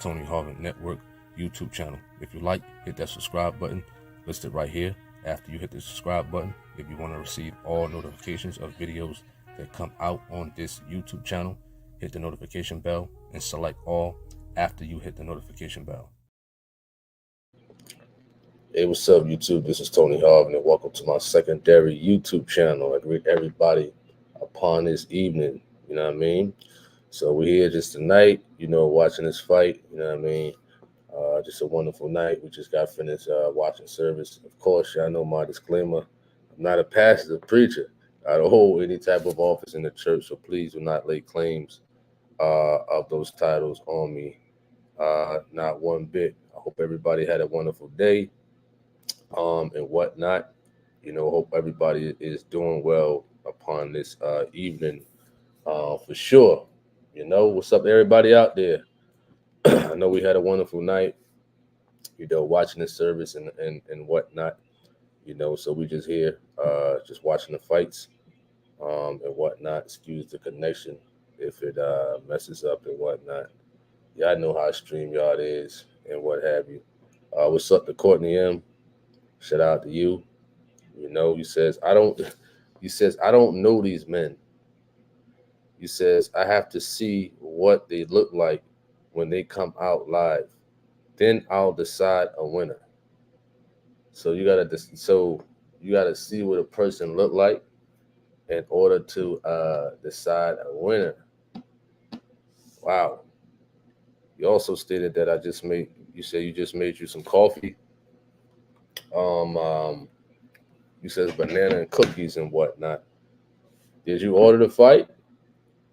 Tony Harvin Network YouTube channel. If you like, hit that subscribe button listed right here. After you hit the subscribe button, if you want to receive all notifications of videos that come out on this YouTube channel, hit the notification bell and select all after you hit the notification bell. Hey, what's up, YouTube? This is Tony Harvin, and welcome to my secondary YouTube channel. I greet everybody upon this evening, you know what I mean? So we're here just tonight, watching this fight, you know what I mean? Just a wonderful night. We just got finished watching service. Of course, y'all know my disclaimer. I'm not a pastor, preacher. I don't hold any type of office in the church, so please do not lay claims of those titles on me. Not one bit. I hope everybody had a wonderful day and whatnot. Hope everybody is doing well upon this evening for sure. What's up, everybody out there? I know we had a wonderful night, watching the service and whatnot, so we just here, just watching the fights and whatnot. Excuse the connection if it messes up and whatnot. Y'all know how StreamYard is and what have you. What's up to Courtney M? Shout out to you. He says, I don't know these men. He says, I have to see what they look like when they come out live. Then I'll decide a winner. So you gotta see what a person look like in order to decide a winner. Wow. You also stated that you said you just made you some coffee. You says banana and cookies and whatnot. Did you order the fight?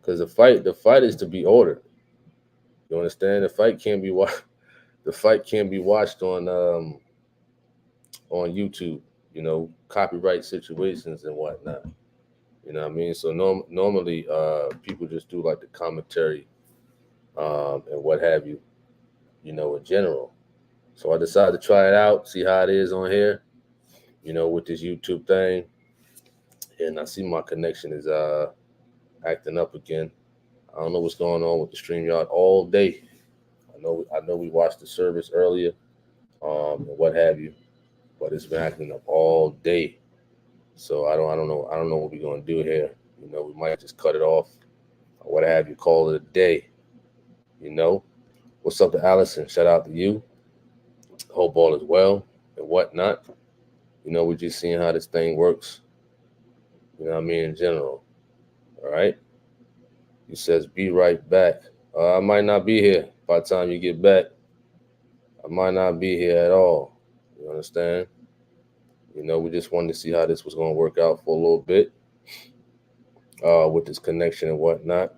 Because the fight is to be ordered. You understand? The fight can't be watched. The fight can't be watched on YouTube. Copyright situations and whatnot. You know what I mean? So normally people just do like the commentary and what have you. In general. So I decided to try it out, see how it is on here. With this YouTube thing, and I see my connection is acting up again. I don't know what's going on with the StreamYard all day. I know we watched the service earlier, and what have you, but it's been acting up all day. So I don't know what we're gonna do here. We might just cut it off, or what have you, call it a day. What's up to Allison? Shout out to you. Hope all is well and whatnot. We're just seeing how this thing works. In general. All right. He says, be right back. I might not be here by the time you get back. I might not be here at all. You understand? We just wanted to see how this was going to work out for a little bit with this connection and whatnot.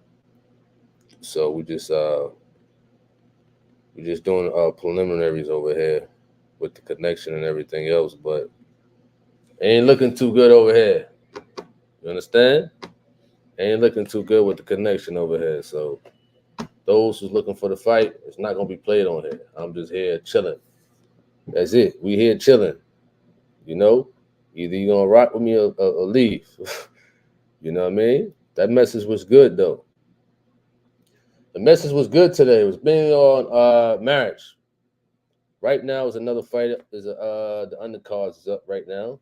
So we're just doing preliminaries over here with the connection and everything else, but ain't looking too good over here. You understand? Ain't looking too good with the connection over here. So those who's looking for the fight, it's not going to be played on here. I'm just here chilling. That's it. We here chilling. Either you're going to rock with me or leave. You know what I mean? That message was good, though. The message was good today. It was being on marriage. Right now is another fight. The undercards is up right now.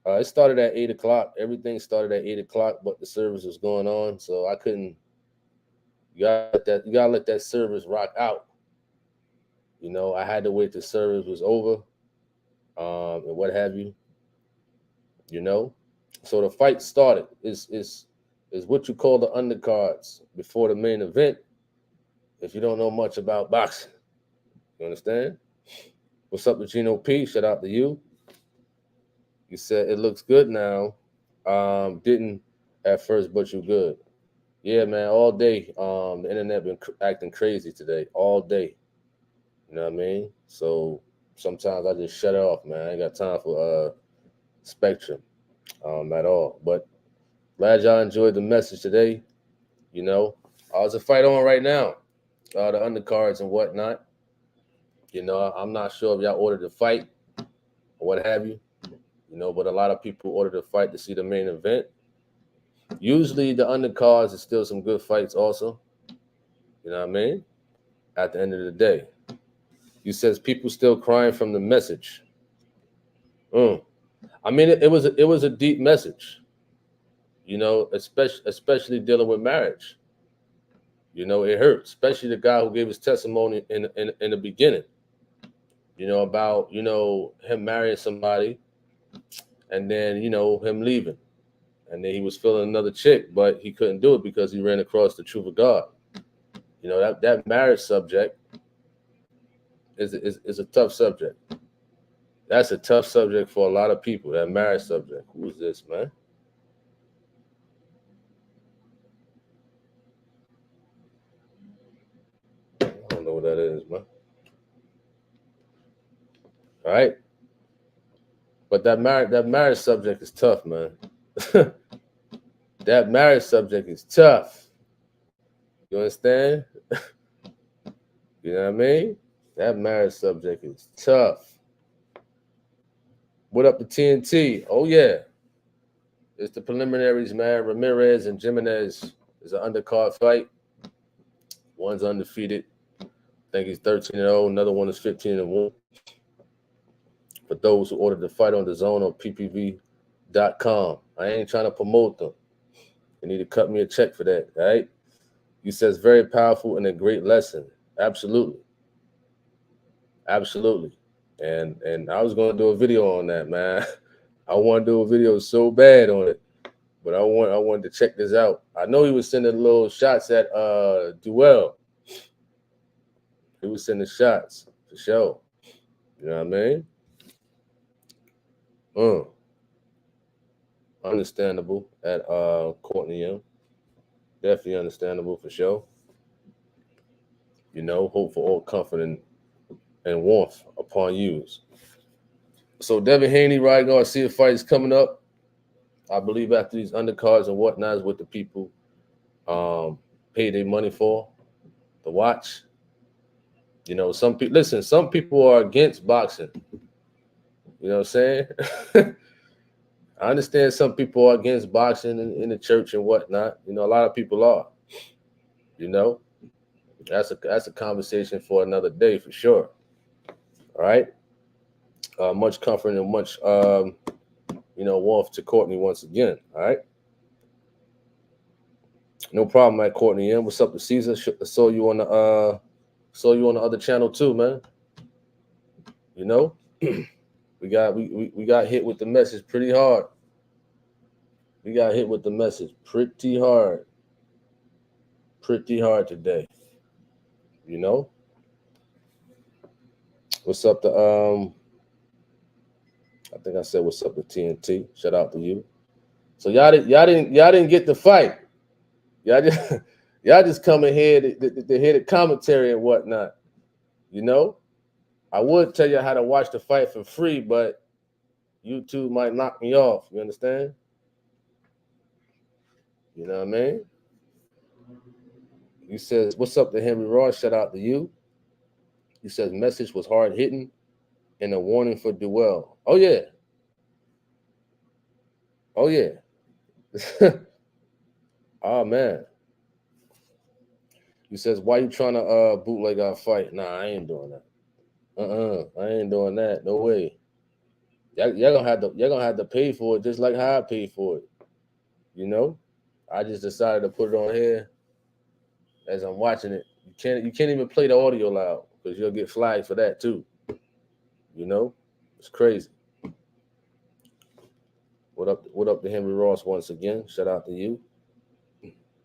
It started at 8 o'clock. Everything started at 8 o'clock, but the service was going on, so I couldn't. You gotta let that service rock out. I had to wait till service was over, and what have you. So the fight started. Is what you call the undercards before the main event. If you don't know much about boxing, you understand? What's up to Gino P? Shout out to you. You said it looks good now. Didn't at first, but you good. Yeah, man, all day. The internet been acting crazy today, all day. You know what I mean? So sometimes I just shut it off, man. I ain't got time for Spectrum at all. But glad y'all enjoyed the message today. There's a fight on right now. The undercards and whatnot. I'm not sure if y'all ordered the fight or what have you. But a lot of people order the fight to see the main event. Usually the undercards is still some good fights also. You know what I mean? at the end of the day. You says people still crying from the message. I mean, it was a deep message, you know, especially dealing with marriage. You know, it hurt, especially the guy who gave his testimony in the beginning. You know, about, you know, him marrying somebody and then, you know, him leaving. And then he was feeling another chick, but he couldn't do it because he ran across the truth of God. You know, that marriage subject is a tough subject. That's a tough subject for a lot of people, that marriage subject. Who is this, man? I don't know what that is, man. All right? But that marriage subject is tough, man. That marriage subject is tough. You understand? You know what I mean? That marriage subject is tough. What up to TNT? Oh, yeah. It's the preliminaries, man. Ramirez and Jimenez is an undercard fight. One's undefeated. I think he's 13-0. Another one is 15-1. For those who ordered the fight on the zone on ppv.com. I ain't trying to promote them. You need to cut me a check for that, all right? You says very powerful and a great lesson. Absolutely. Absolutely. And I was going to do a video on that, man. I want to do a video so bad on it. But I wanted to check this out. I know he was sending little shots at Duel. He was sending shots for sure. You know what I mean? Understandable at Courtney M. Definitely understandable for sure. You know, hope for all comfort and warmth upon you. So Devin Haney, Ryan Garcia fight is coming up. I believe after these undercards and whatnot is what the people pay their money for to watch. You know, some people are against boxing. You know what I'm saying? I understand some people are against boxing in the church and whatnot. You know, a lot of people are. You know, that's a conversation for another day for sure. All right. Much comfort and much warmth to Courtney once again. All right. No problem, at Courtney M. What's up to Caesar? Saw you on the other channel too, man. You know, we got hit with the message pretty hard. We got hit with the message pretty hard today. You know. What's up to I think I said what's up to TNT. Shout out to you. So y'all didn't get the fight. Y'all just coming here to hear the commentary and whatnot. You know, I would tell you how to watch the fight for free, but YouTube might knock me off. You understand? You know what I mean? He says, "What's up to Henry Ross?" Shout out to you. He says, "Message was hard hitting and a warning for Duel." Oh yeah. Oh yeah. Oh man. He says, "Why you trying to bootleg our fight?" Nah, I ain't doing that. I ain't doing that. No way. Y'all gonna have to pay for it just like how I paid for it. You know? I just decided to put it on here as I'm watching it. You can't even play the audio loud because you'll get flagged for that too. You know? It's crazy. What up to Henry Ross once again? Shout out to you.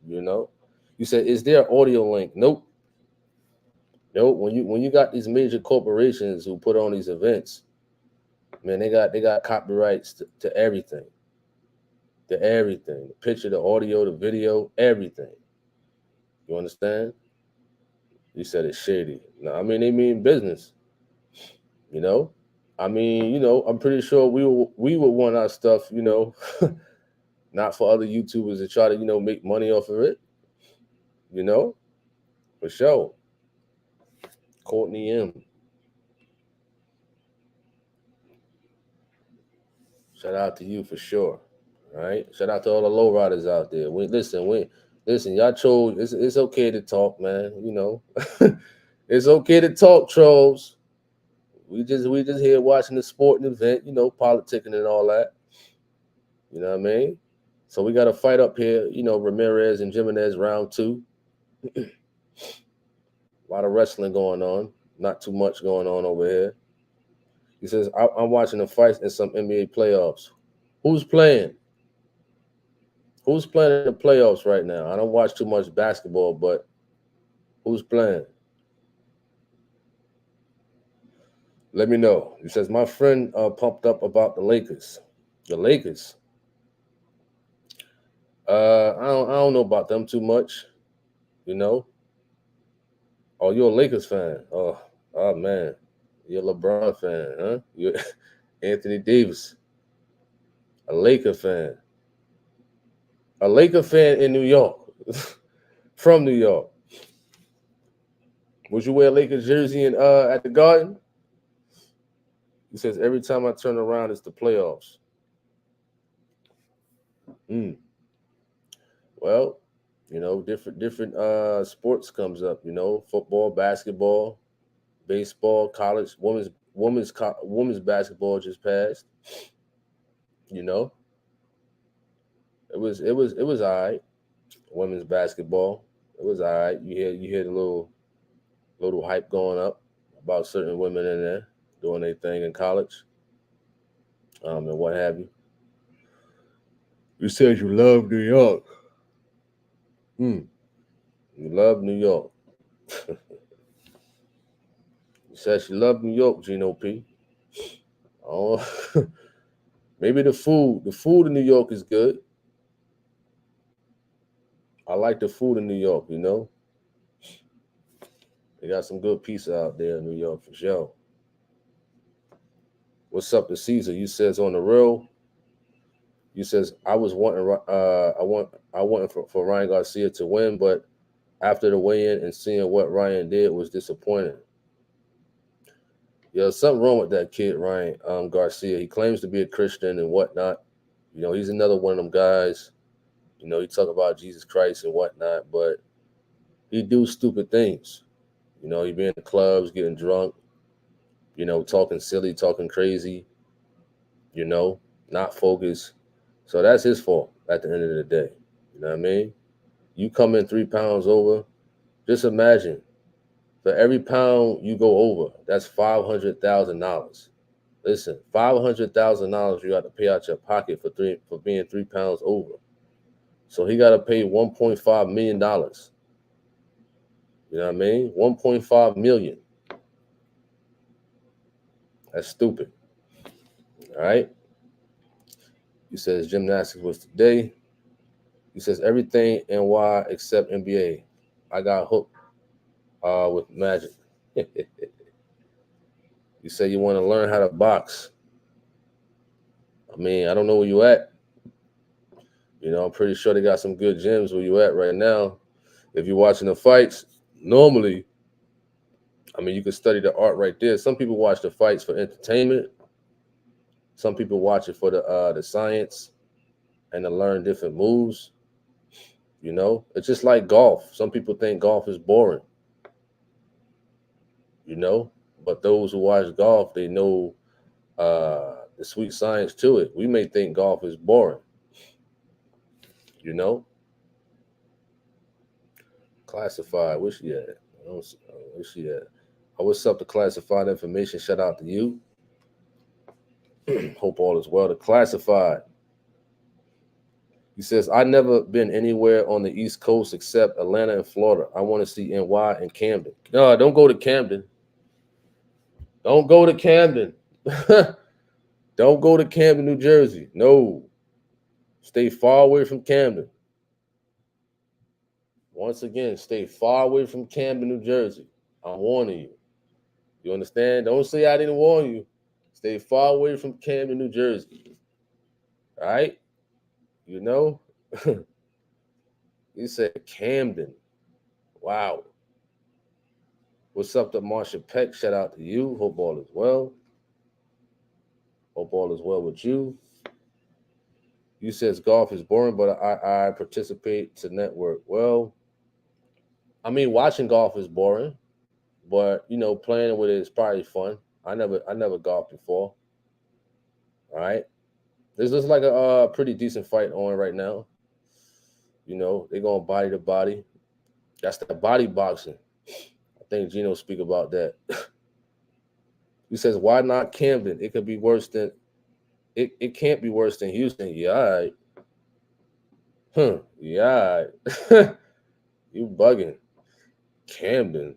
You know? You said, is there an audio link? Nope. When you got these major corporations who put on these events, man, they got copyrights to everything. To everything. The picture, the audio, the video, everything. You understand? You said it's shady. No, I mean they mean business. You know? I mean, you know, I'm pretty sure we would want our stuff, you know, not for other YouTubers to try to, you know, make money off of it. You know? For sure. Courtney M. Shout out to you for sure. All right. Shout out to all the lowriders out there. Listen, y'all chose. It's okay to talk, man. You know, It's okay to talk, trolls. We just here watching the sporting event, politicking and all that. You know what I mean? So we got a fight up here, Ramirez and Jimenez round 2. A lot of wrestling going on. Not too much going on over here. He says, I'm watching the fights in some NBA playoffs. Who's playing? Who's playing in the playoffs right now? I don't watch too much basketball, but who's playing? Let me know. He says, my friend pumped up about the Lakers. The Lakers? I don't know about them too much, Oh, you're a Lakers fan. Oh man. You're a LeBron fan, huh? You're Anthony Davis. A Laker fan. A Laker fan in New York. From New York. Would you wear a Lakers jersey at the Garden? He says, every time I turn around, it's the playoffs. Well, different sports comes up, football, basketball, baseball, college, women's basketball just passed. It was all right. Women's basketball. It was all right. You hear the little hype going up about certain women in there doing their thing in college. And what have you. You said you love New York. You love New York. You said she loved New York, Gino P. Oh, maybe the food. The food in New York is good. I like the food in New York, They got some good pizza out there in New York for sure. What's up to Caesar? You says on the real. You says I was wanting for Ryan Garcia to win, but after the weigh-in and seeing what Ryan did was disappointing. Yeah, something wrong with that kid, Ryan Garcia. He claims to be a Christian and whatnot. He's another one of them guys. He talk about Jesus Christ and whatnot, but he do stupid things. He be in the clubs, getting drunk, talking silly, talking crazy, not focused. So that's his fault at the end of the day. You know what I mean? You come in 3 pounds over, just imagine, for every pound you go over, that's $500,000. Listen, $500,000 you got to pay out your pocket for being 3 pounds over. So he got to pay $1.5 million. You know what I mean? $1.5 million. That's stupid. All right. He says gymnastics was today. He says everything NY except NBA. I got hooked with Magic. You say you want to learn how to box. I mean, I don't know where you at. I'm pretty sure they got some good gyms where you at right now. If you're watching the fights, normally, you can study the art right there. Some people watch the fights for entertainment. Some people watch it for the science and to learn different moves. It's just like golf. Some people think golf is boring. But those who watch golf, they know the sweet science to it. We may think golf is boring. Classified. Where's she at? Where's she at? What's up to classified information? Shout out to you. Hope all is well. The classified. He says, I've never been anywhere on the East Coast except Atlanta and Florida. I want to see NY and Camden. No, don't go to Camden. Don't go to Camden. Don't go to Camden, New Jersey. No. Stay far away from Camden. Once again, stay far away from Camden, New Jersey. I'm warning you. You understand? Don't say I didn't warn you. Stay far away from Camden, New Jersey. All right? You said Camden. Wow. What's up to Marsha Peck? Shout out to you. Hope all is well. Hope all is well with you. You says golf is boring, but I participate to network. Well, watching golf is boring. but you know, playing with it is probably fun. I never golfed before. All right, this looks like a pretty decent fight on right now. You know, they're going body to body. That's the body boxing. I think Gino speak about that. He says, "Why not Camden? It could be worse than it can't be worse than Houston." Yeah, all right. Huh? Yeah, all right. You bugging, Camden?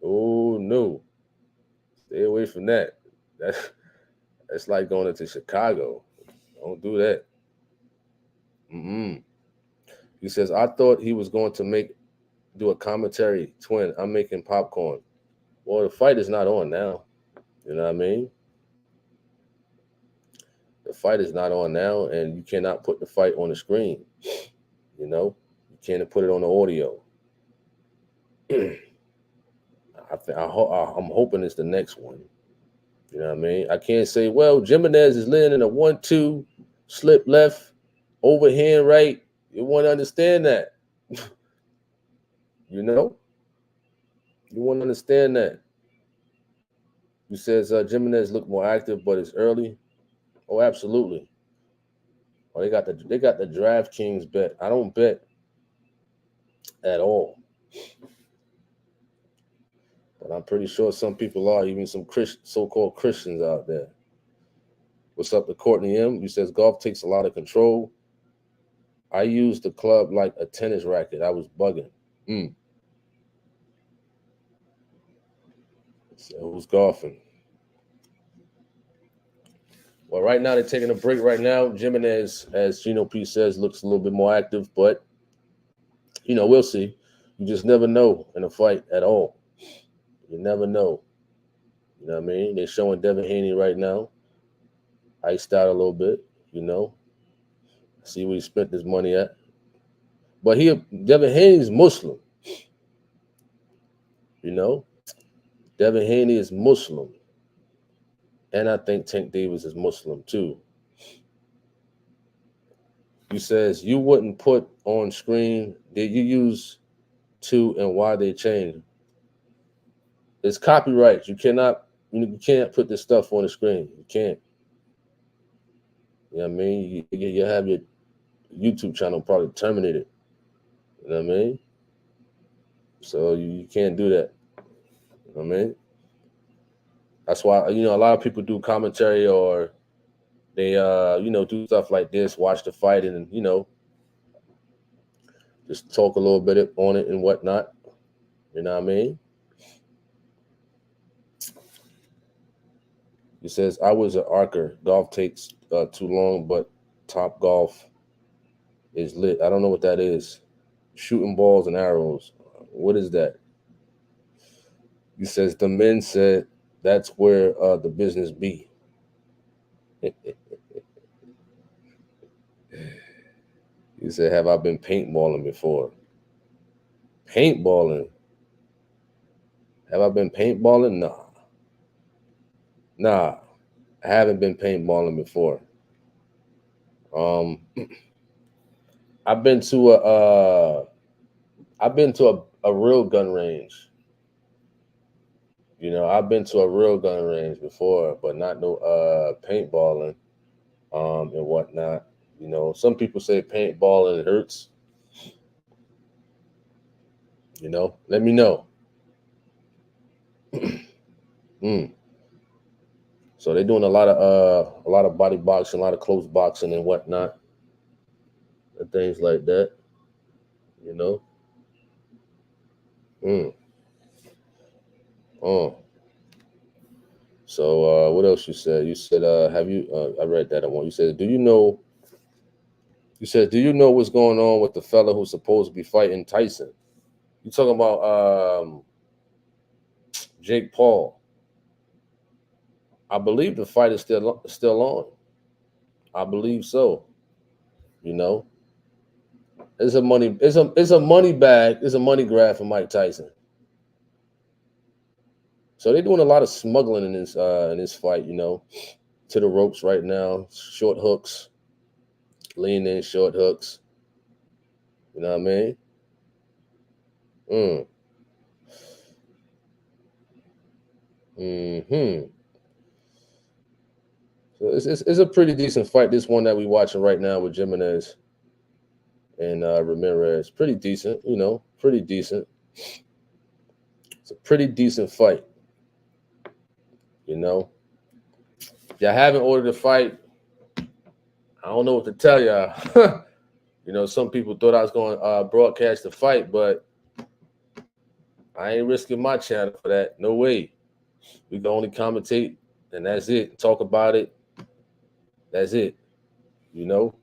Oh no, stay away from that. That that's like going into Chicago. Don't do that. He says, "I thought he was going to do a commentary. Twin, I'm making popcorn." Well, the fight is not on now. You know what I mean? The fight is not on now, and you cannot put the fight on the screen. You know, you can't put it on the audio. I'm hoping it's the next one. You know what I mean? I can't say, well, Jimenez is laying in a 1-2, slip left, overhand right. You want to understand that. You know? You want to understand that. He says Jimenez looked more active, but it's early. Oh, absolutely. Oh, they got the DraftKings bet. I don't bet at all. But I'm pretty sure some people are, even some so-called Christians out there. What's up to Courtney M? He says golf takes a lot of control. I used the club like a tennis racket. I was bugging. So who's golfing? Well, right now they're taking a break right now. Jimenez, as Gino P says, looks a little bit more active, but, you know, we'll see. You just never know in a fight at all. You never know. You know what I mean? They're showing Devin Haney right now. Iced out a little bit, you know. See where he spent his money at. But Devin Haney's Muslim. You know? Devin Haney is Muslim. And I think Tank Davis is Muslim too. He says, you wouldn't put on screen, did you use to and why they changed? It's copyright. You can't put this stuff on the screen. You can't. You know what I mean? You have your YouTube channel probably terminated. You know what I mean? So you can't do that. You know what I mean? That's why, you know, a lot of people do commentary or they, you know, do stuff like this, watch the fight and, you know, just talk a little bit on it and whatnot. You know what I mean? He says, I was an archer. Golf takes too long, but Top Golf is lit. I don't know what that is. Shooting balls and arrows. What is that? He says, the men said that's where the business be. He said, have I been paintballing before? Paintballing? Have I been paintballing? Nah. I haven't been paintballing before. I've been to a real gun range. You know, I've been to a real gun range before, but not no paintballing and whatnot. You know, some people say paintballing hurts. You know, let me know. So they're doing a lot of body boxing, a lot of close boxing and whatnot, and things like that. You know. So what else you said? You said, have you? I read that one. You said, do you know? You said, do you know what's going on with the fella who's supposed to be fighting Tyson? You talking about Jake Paul? I believe the fight is still on. I believe so. You know, it's a money bag. It's a money grab for Mike Tyson. So they're doing a lot of smuggling in this fight. You know, to the ropes right now, short hooks, lean in short hooks. You know what I mean? Mm-hmm. So it's a pretty decent fight. This one that we watching right now with Jimenez and Ramirez. Pretty decent, pretty decent. It's a pretty decent fight, you know. If y'all haven't ordered a fight, I don't know what to tell y'all. Some people thought I was going to broadcast the fight, but I ain't risking my channel for that. No way. We can only commentate, and that's it. Talk about it. That's it. You know.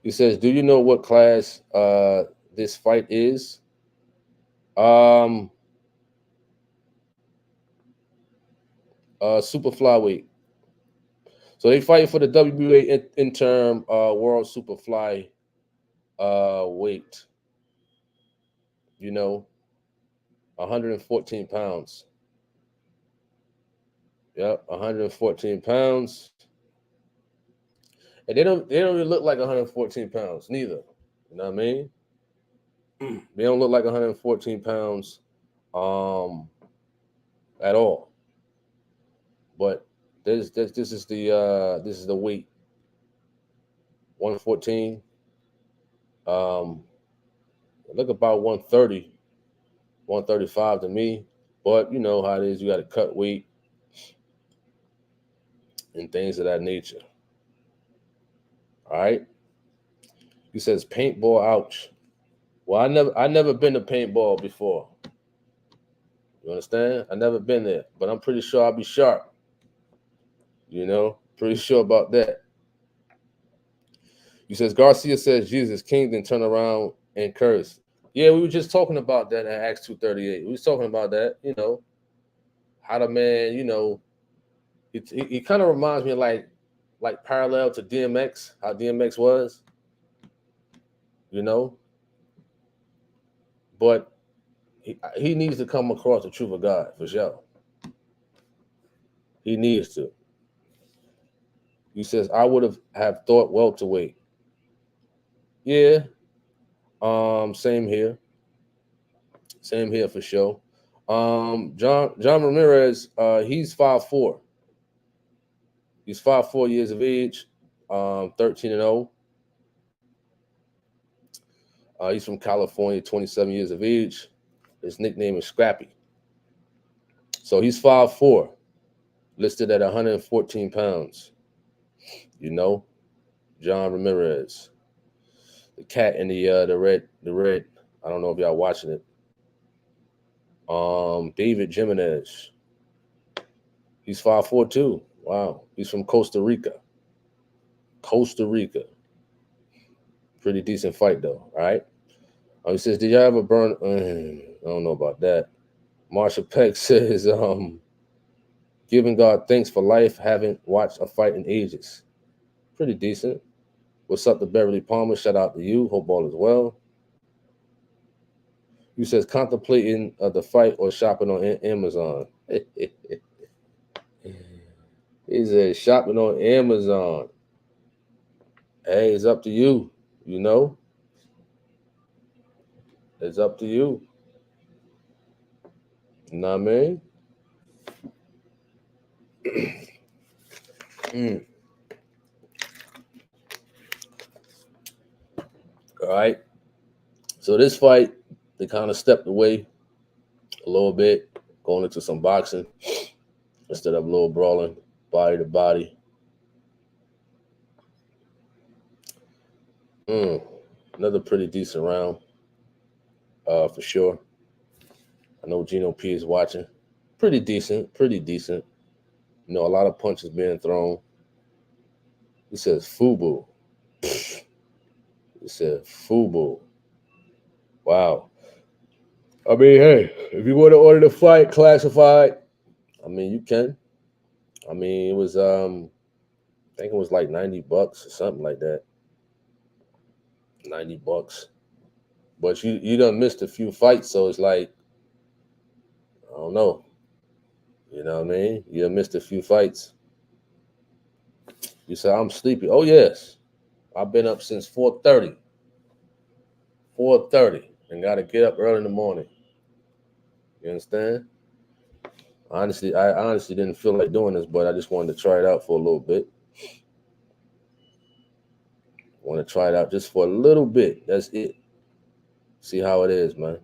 He says, "Do you know what class this fight is?" Super flyweight. So they fight for the WBA interim world super fly weight. 114 pounds. Yep, 114 pounds. And they don't really look like 114 pounds neither. You know what I mean? They don't look like 114 pounds at all. But this is the weight. 114. Look about 130, 135 to me. But you know how it is, you gotta cut weight and things of that nature. All right. He says paintball, ouch. Well, I never been to paintball before. You understand? I never been there, but I'm pretty sure I'll be sharp. Pretty sure about that. He says Garcia says Jesus King then turn around and curse. Yeah, we were just talking about that at Acts 2:38. We was talking about that. How the man. He kind of reminds me of like parallel to DMX. How DMX was. But he needs to come across the truth of God for sure. He needs to. He says, I would have thought welterweight. Yeah. Same here. Same here for sure. John Ramirez, he's 5'4". He's 5'4" years of age, 13-0. He's from California, 27 years of age. His nickname is Scrappy. So he's 5'4", listed at 114 pounds. John Ramirez. The cat in the red. I don't know if y'all watching it. David Jimenez. He's 5'4" too. Wow. He's from Costa Rica. Pretty decent fight though. All right. He says, did y'all ever burn? I don't know about that. Marsha Peck says, giving God thanks for life. Haven't watched a fight in ages. Pretty decent. What's up to Beverly Palmer? Shout out to you. Hope all is well. He says, contemplating the fight or shopping on Amazon. He says, shopping on Amazon. Hey, it's up to you. It's up to you. You know what I mean? All right. So this fight, they kind of stepped away a little bit, going into some boxing instead of a little brawling, body to body. Another pretty decent round, for sure. I know Gino P is watching. Pretty decent. A lot of punches being thrown. He says FUBU. He said FUBU. Wow. I mean, hey, if you want to order the fight classified, I mean, you can. I mean, it was I think it was like $90 or something like that. $90. But you done missed a few fights, so it's like, I don't know. You know what I mean? You done missed a few fights. You say, I'm sleepy. Oh, yes. I've been up since 4:30. 4:30. And got to get up early in the morning. You understand? Honestly, I honestly didn't feel like doing this, but I just wanted to try it out for a little bit. Want to try it out just for a little bit. That's it. See how it is, man.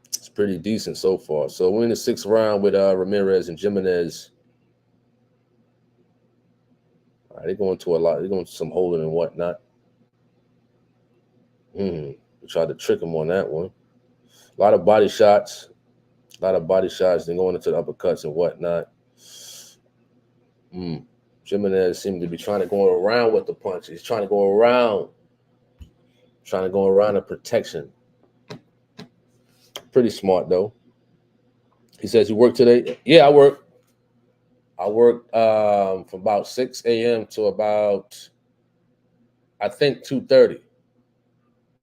It's pretty decent so far. So we're in the 6th round with Ramirez and Jimenez. All right, they're going to a lot. They're going to some holding and whatnot. We tried to trick him on that one. A lot of body shots. Then going into the uppercuts and whatnot. Jimenez seemed to be trying to go around with the punch. He's trying to go around the protection. Pretty smart though. He says, "You work today?" Yeah, I work. I worked from about 6 a.m. to about, I think, 2:30. You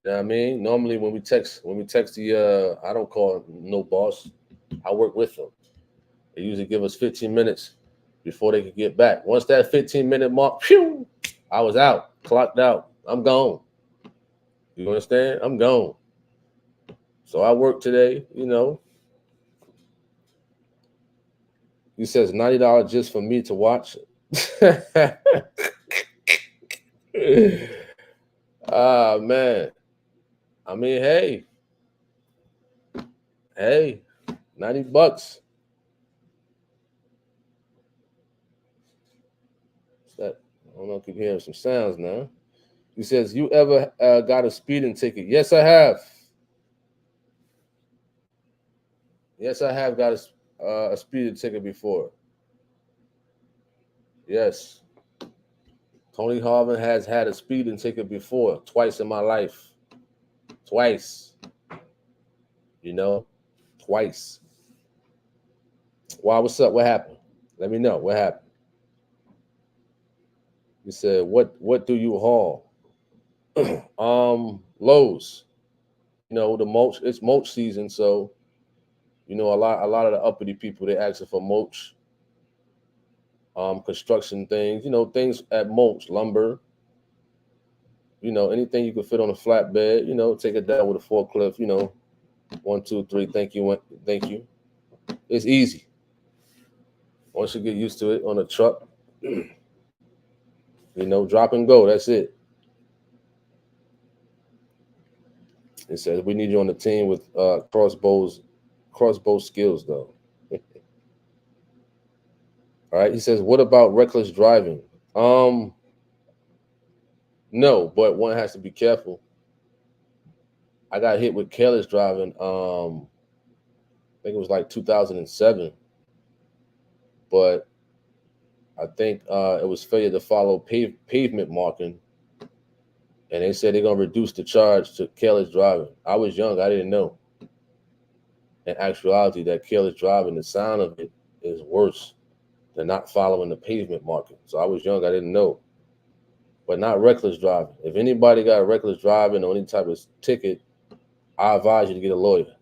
know what I mean? Normally when we text the I don't call no boss. I work with them. They usually give us 15 minutes before they could get back. Once that 15-minute mark, phew, I was out, clocked out. I'm gone. You understand? I'm gone. So I work today, you know. He says $90 just for me to watch. Ah, man. I mean, hey, $90. What's that? I don't know. I keep hearing some sounds now. He says, "You ever got a speeding ticket?" Yes, I have. Yes, I have got a speeding ticket before. Yes. Tony Harvin has had a speeding ticket before, twice in my life. Twice. You know, twice. Why? What's up? What happened? Let me know. What happened? He said, What do you haul?" Lowe's. You know, the mulch. It's mulch season, so you know a lot of the uppity people, they asking for mulch. Construction things. You know, things at mulch, lumber. You know, anything you can fit on a flatbed. You know, take it down with a forklift. You know, 1, 2, 3. Thank you. Thank you. It's easy. Once you get used to it on a truck, you know, drop and go. That's it. It says we need you on the team with crossbow skills, though. All right. He says, "What about reckless driving?" No, but one has to be careful. I got hit with careless driving. I think it was like 2007, but I think it was failure to follow pavement marking, and they said they're gonna reduce the charge to careless driving. I was young, I didn't know. In actuality, that careless driving, the sound of it is worse than not following the pavement marking. So I was young, I didn't know. But not reckless driving. If anybody got reckless driving or any type of ticket, I advise you to get a lawyer.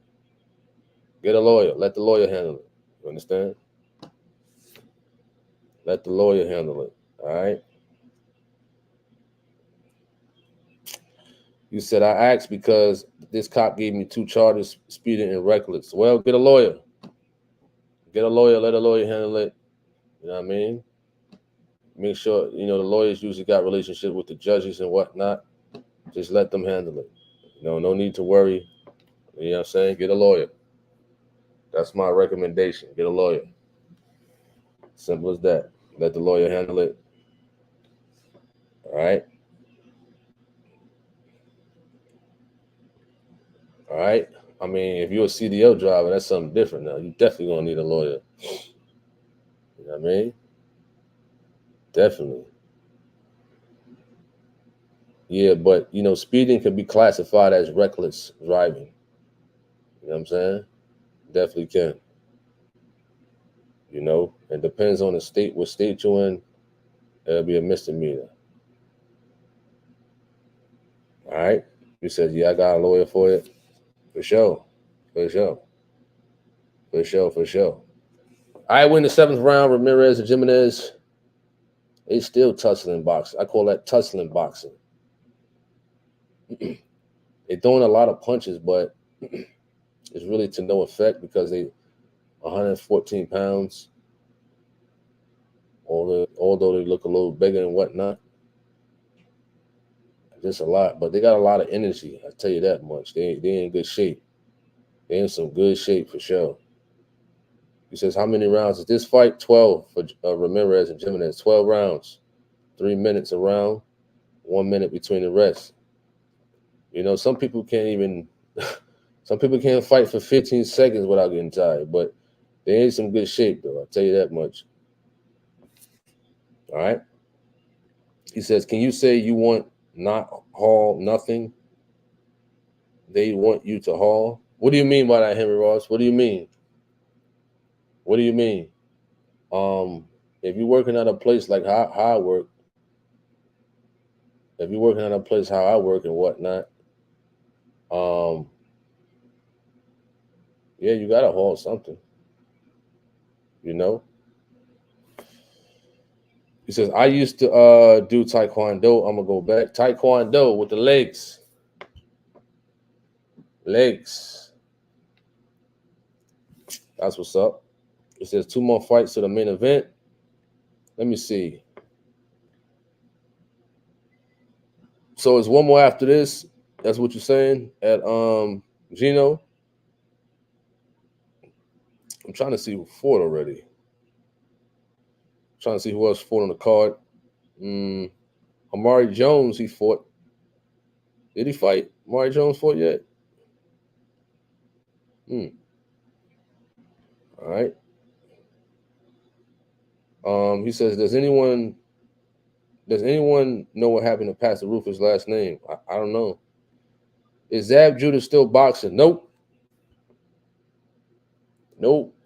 Get a lawyer. Let the lawyer handle it. You understand? Let the lawyer handle it. All right. You said, "I asked because this cop gave me 2 charges, speeding and reckless." Well, get a lawyer. Get a lawyer. Let a lawyer handle it. You know what I mean? Make sure, you know, the lawyers usually got relationship with the judges and whatnot. Just let them handle it. You know, no need to worry. You know what I'm saying? Get a lawyer. That's my recommendation. Get a lawyer. Simple as that. Let the lawyer handle it. All right. All right. I mean, if you're a CDL driver, that's something different now. You definitely gonna need a lawyer. You know what I mean? Definitely. Yeah, but you know, speeding can be classified as reckless driving. You know what I'm saying? Definitely can. You know, it depends on the state, what state you're in. It'll be a misdemeanor. All right. You said, "Yeah, I got a lawyer for it." For sure. For sure. For sure. For sure. All right, we're in the 7th round. Ramirez and Jimenez. They still tussling boxing. I call that tussling boxing. They're throwing a lot of punches, but it's really to no effect because 114 pounds. Although they look a little bigger and whatnot. Just a lot, but they got a lot of energy. I tell you that much. They in good shape. They in some good shape for sure. He says, how many rounds is this fight? 12 for Ramirez and Jimenez. 12 rounds. 3 minutes a round. 1 minute between the rest. You know, some people can't fight for 15 seconds without getting tired, but they in some good shape, though. I'll tell you that much. All right. He says, can you say you want not haul nothing? They want you to haul. What do you mean by that, Henry Ross? What do you mean? What do you mean? If you're working at a place like how I work, if you're working at a place how I work and whatnot, yeah, you gotta haul something. You know. He says, I used to do Taekwondo. I'm gonna go back. Taekwondo with the legs. Legs. That's what's up. It says 2 more fights to the main event. Let me see. So it's 1 more after this. That's what you're saying at Gino. I'm trying to see who fought already. I'm trying to see who else fought on the card. Amari Jones, he fought. Did he fight? Amari Jones fought yet? All right. He says, does anyone know what happened to Pastor Rufus' last name? I don't know. Is Zab Judah still boxing? Nope.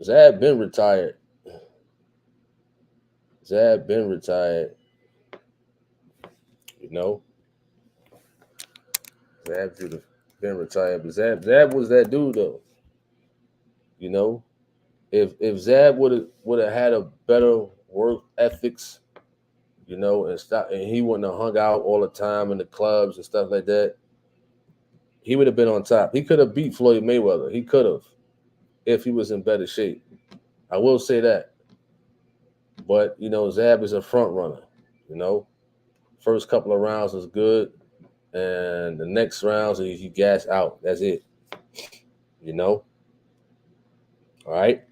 Zab been retired. You know. Zab Judah been retired. But Zab was that dude though. You know. If Zab would have had a better work ethics, you know, and he wouldn't have hung out all the time in the clubs and stuff like that, he would have been on top. He could have beat Floyd Mayweather. He could have, if he was in better shape. I will say that. But, you know, Zab is a front runner, you know. First couple of rounds was good, and the next rounds he gas out. That's it. You know? All right?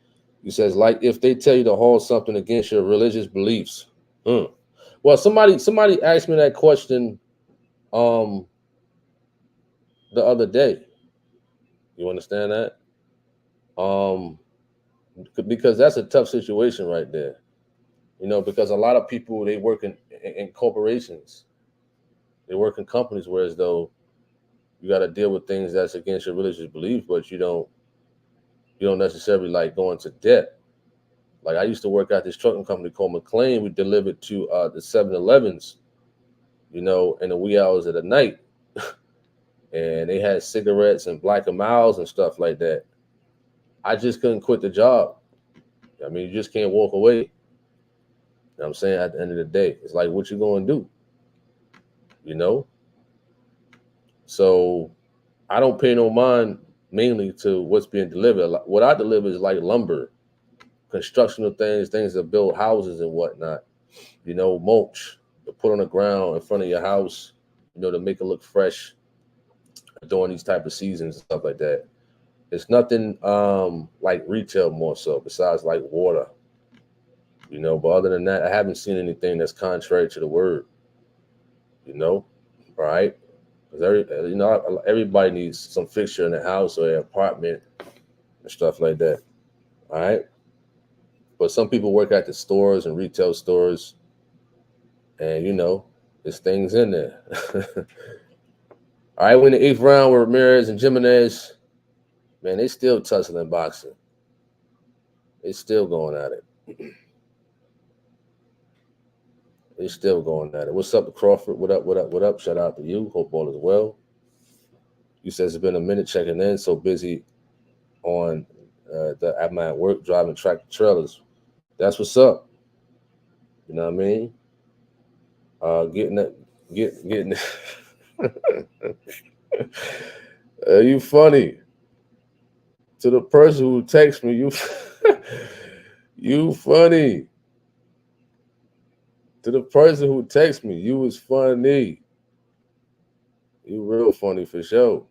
He says, like if they tell you to hold something against your religious beliefs. Well, somebody asked me that question the other day. You understand that? Because that's a tough situation right there. You know, because a lot of people, they work in corporations. They work in companies where as though you got to deal with things that's against your religious beliefs, but you don't necessarily like going to debt. Like I used to work at this trucking company called McLean. We delivered to the 7-Elevens, you know, in the wee hours of the night. And they had cigarettes and Black and Miles and stuff like that. I just couldn't quit the job. I mean, you just can't walk away. You know what I'm saying? At the end of the day, it's like, what you going to do? You know? So I don't pay no mind mainly to what's being delivered. What I deliver is like lumber, constructional things that build houses and whatnot. You know, mulch to put on the ground in front of your house, you know, to make it look fresh during these type of seasons and stuff like that. It's nothing like retail more so besides like water, you know. But other than that, I haven't seen anything that's contrary to the word, you know. All right. Because everybody needs some fixture in the house or their apartment and stuff like that. All right. But some people work at the stores and retail stores, and you know, there's things in there. All right, we're in the 8th round with Ramirez and Jimenez. Man, they still tussling boxing. They still going at it. They still going at it. What's up, Crawford? What up? Shout out to you. Hope all is well. You says it's been a minute checking in. So busy on at my work driving tractor trailers. That's what's up. You know what I mean? Getting you funny. To the person who texts me, you you funny. To the person who texts me, you was funny. You real funny for sure.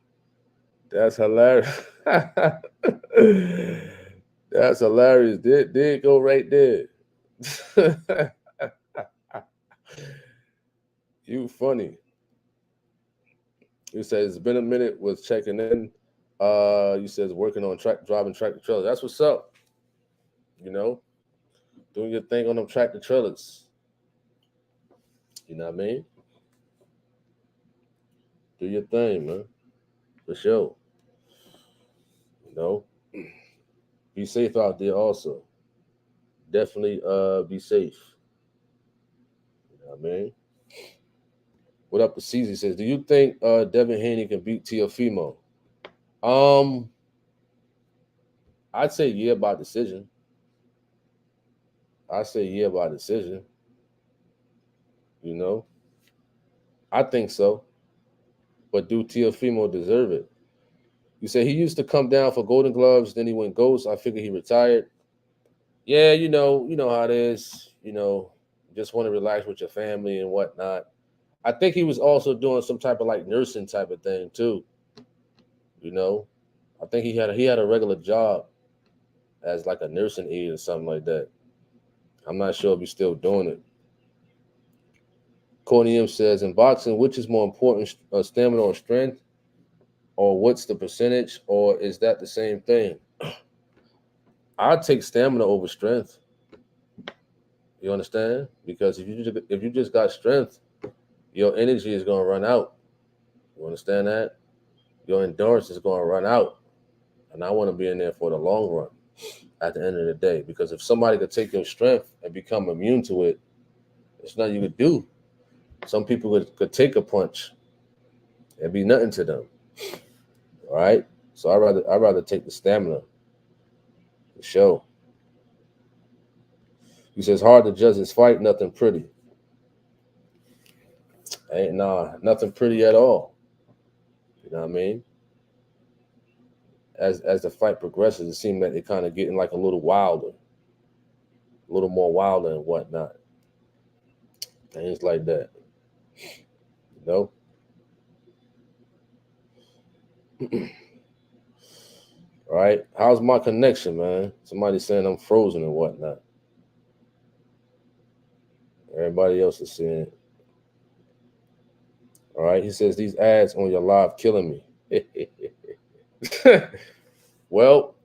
That's hilarious. That's hilarious. Did go right there. You funny. You said it's been a minute. Was checking in. You said working on driving tractor trailers. That's what's up. You know, doing your thing on them tractor trailers. You know what I mean? Do your thing, man. For sure. You know, be safe out there. Also, definitely be safe. You know what I mean? What up, CZ says, do you think Devin Haney can beat Teofimo? Um, I'd say yeah by decision. I say yeah by decision. You know, I think so. But do Teofimo deserve it? You say he used to come down for Golden Gloves, then he went ghost. I figured he retired. Yeah, you know how it is. You know, just want to relax with your family and whatnot. I think he was also doing some type of like nursing type of thing too. You know, I think he had a regular job as like a nursing aide or something like that. I'm not sure if he's still doing it. Cornium says, in boxing, which is more important, stamina or strength? Or what's the percentage? Or is that the same thing? I'd take stamina over strength. You understand? Because if you just got strength, your energy is going to run out. You understand that? Your endurance is going to run out. And I want to be in there for the long run at the end of the day. Because if somebody could take your strength and become immune to it, there's nothing you could do. Some people could take a punch and be nothing to them. All right? So I'd rather take the stamina. For sure. He says, hard to judge this fight, nothing pretty. Ain't nothing pretty at all. You know what I mean? As the fight progresses, it seems like they're kind of getting like a little wilder, a little more wilder and whatnot. Things like that. You know? All right. How's my connection, man? Somebody's saying I'm frozen and whatnot. Everybody else is saying it. All right. He says these ads on your live killing me. Well,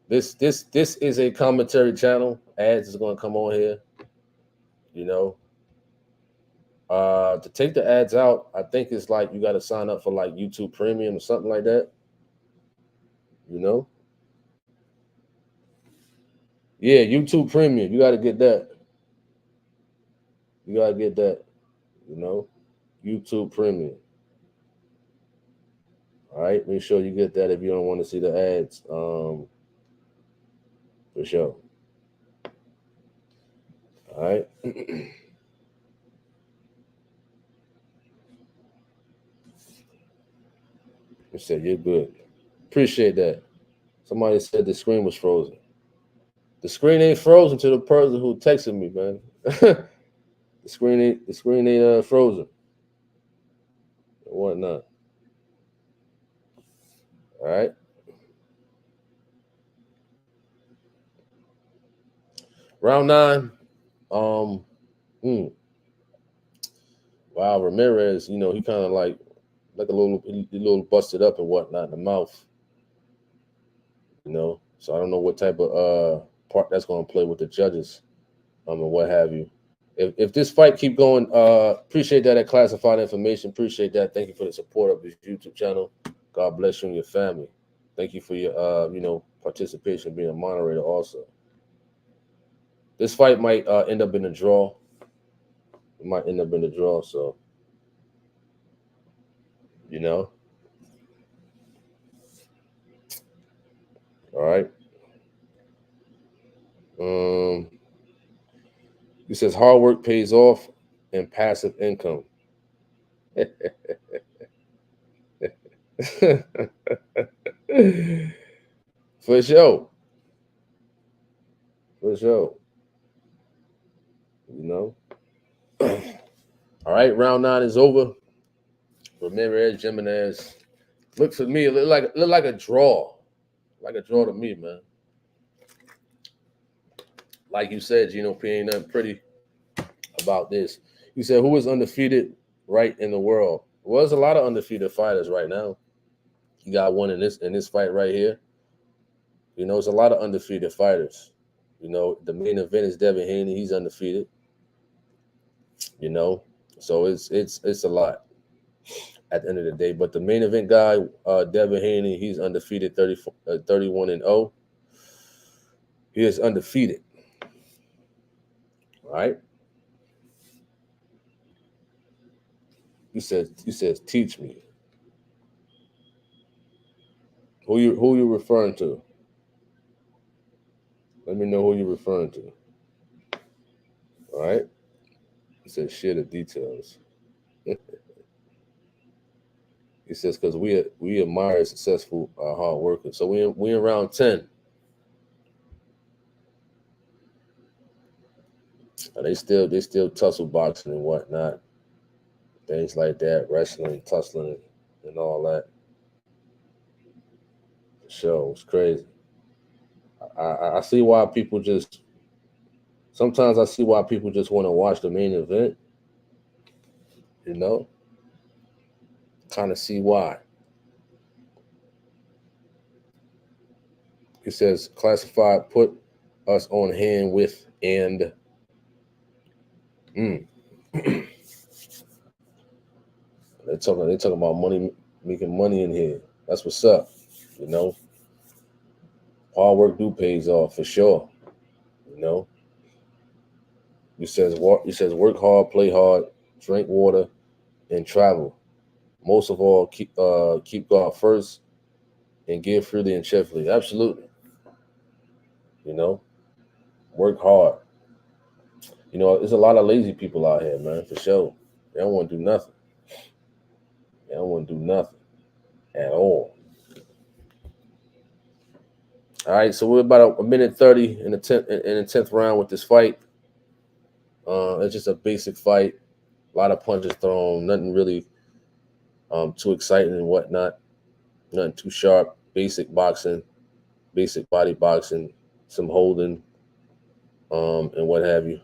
this is a commentary channel. Ads is gonna come on here. You know. To take the ads out, I think it's like you got to sign up for like YouTube Premium or something like that. You know? Yeah, YouTube Premium. You got to get that. You got to get that. You know? YouTube Premium. All right? Make sure you get that if you don't want to see the ads. For sure. All right? You said you're good. Appreciate that. Somebody said the screen was frozen. The screen ain't frozen to the person who texted me, man. the screen ain't frozen. Or whatnot. All right. Round 9. Wow, Ramirez, you know, he kind of like a little busted up and whatnot in the mouth. You know, so I don't know what type of part that's going to play with the judges, and what have you. If this fight keep going, appreciate that classified information. Appreciate that. Thank you for the support of this YouTube channel. God bless you and your family. Thank you for your participation, being a moderator also. This fight might end up in a draw. It might end up in a draw, so you know. All right. He says hard work pays off and passive income. For sure. For sure. You know. All right, round 9 is over. Ramirez, Jimenez. Look for me, it look like a draw. Like a draw to me, man. Like you said, Gino P ain't nothing pretty about this. You said who is undefeated right in the world? Well, there's a lot of undefeated fighters right now. You got one in this fight right here. You know, it's a lot of undefeated fighters. You know, the main event is Devin Haney. He's undefeated. You know, so it's a lot at the end of the day. But the main event guy, Devin Haney, he's undefeated, 31-0. He is undefeated. All right. You said teach me. Who you referring to? Let me know who you're referring to. All right. He said share the details. He says because we admire successful hard workers. So we in round 10. And they still tussle boxing and whatnot, things like that, wrestling, tussling, and all that. The show was crazy. I see why people just sometimes I see why people just want to watch the main event. You know, kind of see why. He says classified put us on hand with and. They talking about money, making money in here. That's what's up. You know, hard work pays off for sure. You know, he says work hard, play hard, drink water, and travel. Most of all, keep God first and give freely and cheerfully. Absolutely. You know, work hard. You know, there's a lot of lazy people out here, man, for sure. They don't want to do nothing. They don't want to do nothing at all. All right, so we're about a minute 30 in the 10th round with this fight. It's just a basic fight. A lot of punches thrown. Nothing really too exciting and whatnot. Nothing too sharp. Basic boxing, basic body boxing, some holding, and what have you.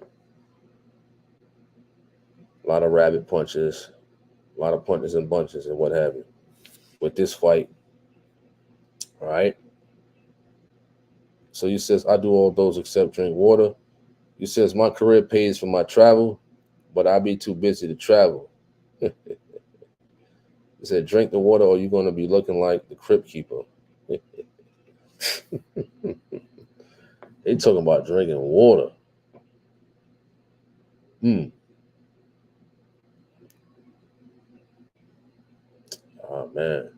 A lot of rabbit punches, a lot of punches and bunches and what have you. With this fight, all right. So he says, I do all those except drink water. He says, my career pays for my travel, but I be too busy to travel. He said, drink the water or you're going to be looking like the crypt keeper. They talking about drinking water. Oh, man.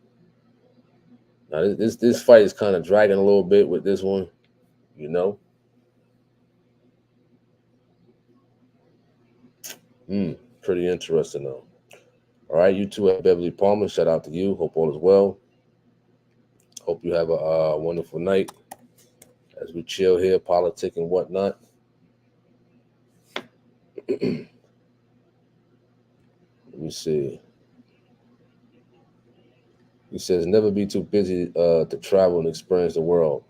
Now, this fight is kind of dragging a little bit with this one, you know. Pretty interesting, though. All right, you two at Beverly Palmer, shout out to you. Hope all is well. Hope you have a wonderful night as we chill here, politic and whatnot. Let me see. He says, never be too busy to travel and experience the world.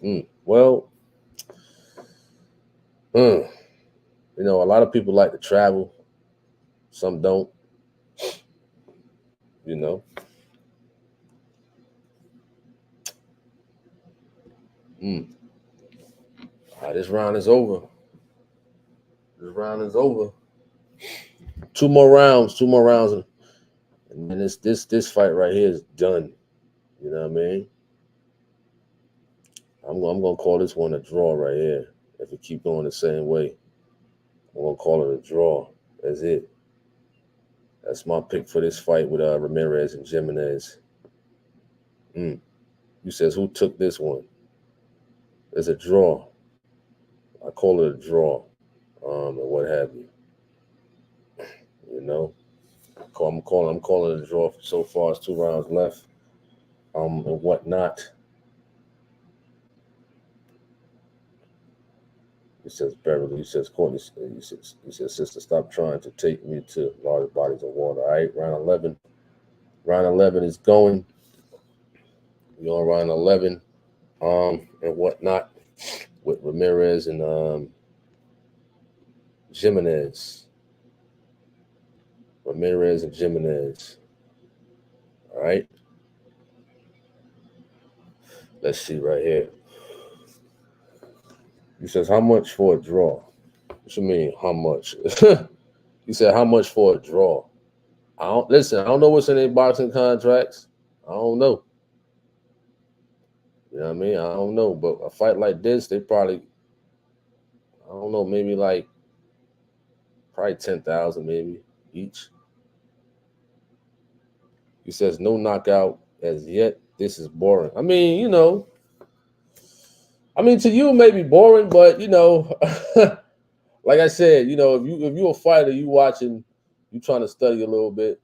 Well, you know, a lot of people like to travel. Some don't, you know. This round is over. This round is over. Two more rounds, and then this fight right here is done. You know what I mean? I'm gonna call this one a draw right here. If it keep going the same way, I'm gonna call it a draw. That's it. That's my pick for this fight with Ramirez and Jimenez. You says who took this one? It's a draw. I call it a draw, and what have you. You know, I'm calling it a draw so far. It's 2 rounds left, and whatnot. He says Beverly. He says Courtney. He says sister, stop trying to take me to large bodies of water. All right, round 11. Round 11 is going. We on round 11. And whatnot with Ramirez and Jimenez. Ramirez and Jimenez. All right. Let's see right here. He says, how much for a draw? What you mean, how much? He said, how much for a draw? I don't know what's in their boxing contracts. I don't know. You know what I mean? I don't know. But a fight like this, they probably, I don't know, maybe probably 10,000 maybe each. He says, no knockout as yet. This is boring. I mean, to you it may be boring, but like I said, if you're a fighter, you watching, you trying to study a little bit,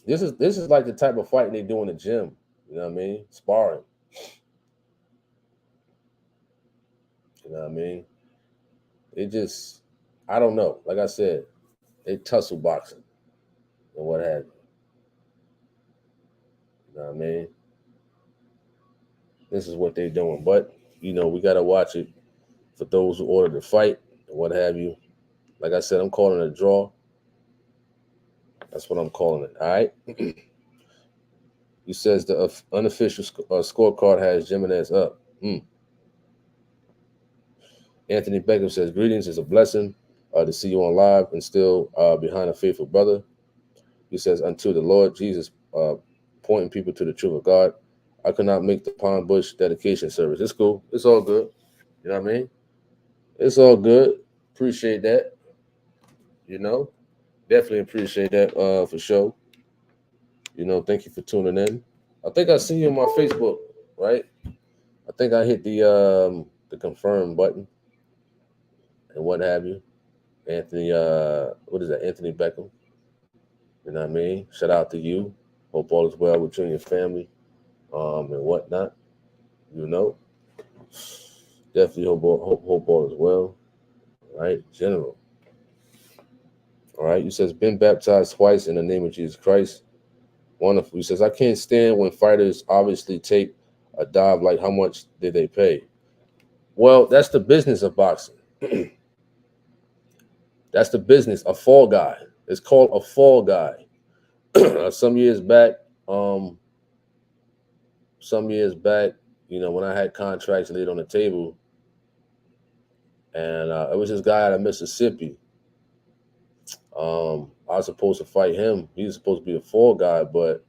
This is like the type of fighting they do in the gym. You know what I mean? Sparring. You know what I mean? It just, I don't know. Like I said, they tussle boxing and what have you. You know what I mean? This is what they're doing. But, we got to watch it for those who order the fight and what have you. Like I said, I'm calling it a draw. That's what I'm calling it. All right? He says the unofficial scorecard has Jimenez up. Anthony Beckham says, greetings, it's a blessing to see you on live and still behind a faithful brother. He says, until the Lord Jesus pointing people to the truth of God, I could not make the Pine Bush dedication service. It's cool. It's all good. You know what I mean? It's all good. Appreciate that. Definitely appreciate that for sure. Thank you for tuning in. I think I see you on my Facebook, right? I think I hit the confirm button and what have you. Anthony, what is that? Anthony Beckham. You know what I mean? Shout out to you. Hope all is well with you and your family, and whatnot. Definitely hope all is well. All right, General. All right, you says been baptized twice in the name of Jesus Christ. Wonderful. He says I can't stand when fighters obviously take a dive. Like, how much did they pay? Well, that's the business of boxing. That's the business. A fall guy. It's called a fall guy. Some years back, when I had contracts laid on the table, and it was this guy out of Mississippi. I was supposed to fight him. He was supposed to be a fall guy, but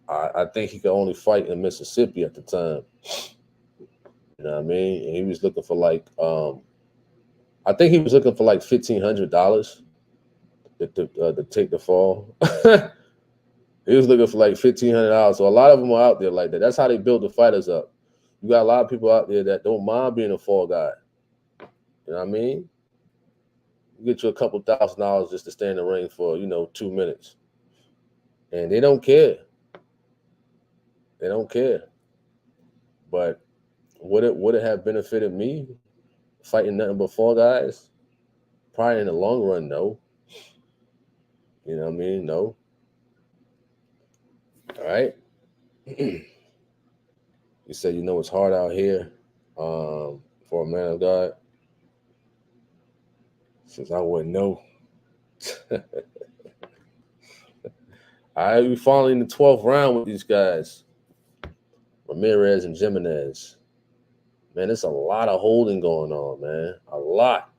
I think he could only fight in Mississippi at the time. You know what I mean? And he was looking for I think he was looking for $1,500 to take the fall. He was looking for $1,500. So a lot of them are out there like that. That's how they build the fighters up. You got a lot of people out there that don't mind being a fall guy. You know what I mean? You get you a couple $1,000 just to stay in the ring for, 2 minutes. And they don't care. They don't care. But would it have benefited me fighting nothing but fall guys? Probably in the long run, no. You know what I mean? No. All right. You said, it's hard out here for a man of God. Since I wouldn't know. All right, we finally in the 12th round with these guys. Ramirez and Jimenez. Man, there's a lot of holding going on, man. A lot.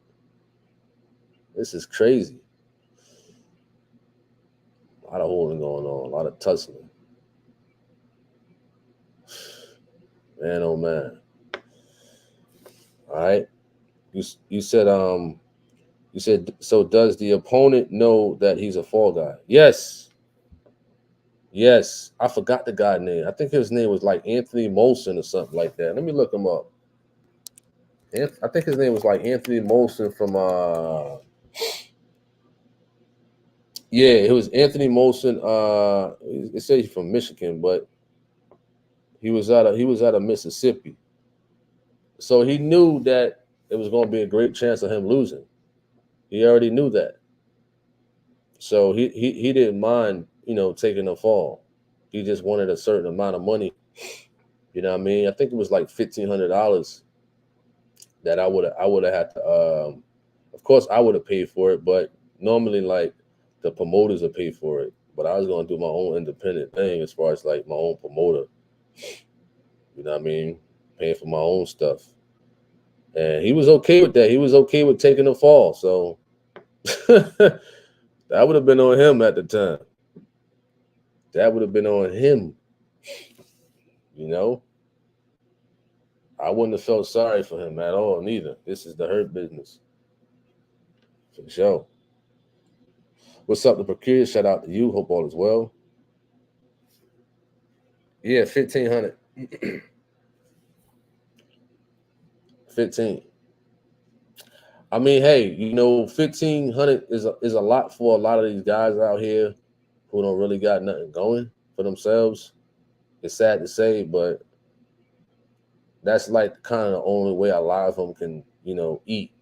This is crazy. A lot of holding going on. A lot of tussling. Man, oh man. All right. You said so does the opponent know that he's a fall guy? Yes. I forgot the guy's name. I think his name was Anthony Molson or something like that. Let me look him up. I think his name was Anthony Molson from it was Anthony Molson. It says he's from Michigan, but He was out of Mississippi, so he knew that it was going to be a great chance of him losing. He already knew that, so he didn't mind, taking the fall. He just wanted a certain amount of money. You know what I mean? I think it was like $1,500 that I would have had to. Of course, I would have paid for it, but normally like the promoters would pay for it. But I was going to do my own independent thing as far as like my own promoter. You know what I mean? Paying for my own stuff. And he was okay with that. He was okay with taking the fall. So that would have been on him at the time. That would have been on him. You know, I wouldn't have felt sorry for him at all, neither. This is the hurt business. For sure. What's up, the Procure? Shout out to you. Hope all is well. Yeah, 1,500. 15. I mean, hey, 1,500 is a lot for a lot of these guys out here who don't really got nothing going for themselves. It's sad to say, but that's like kind of the only way a lot of them can, eat,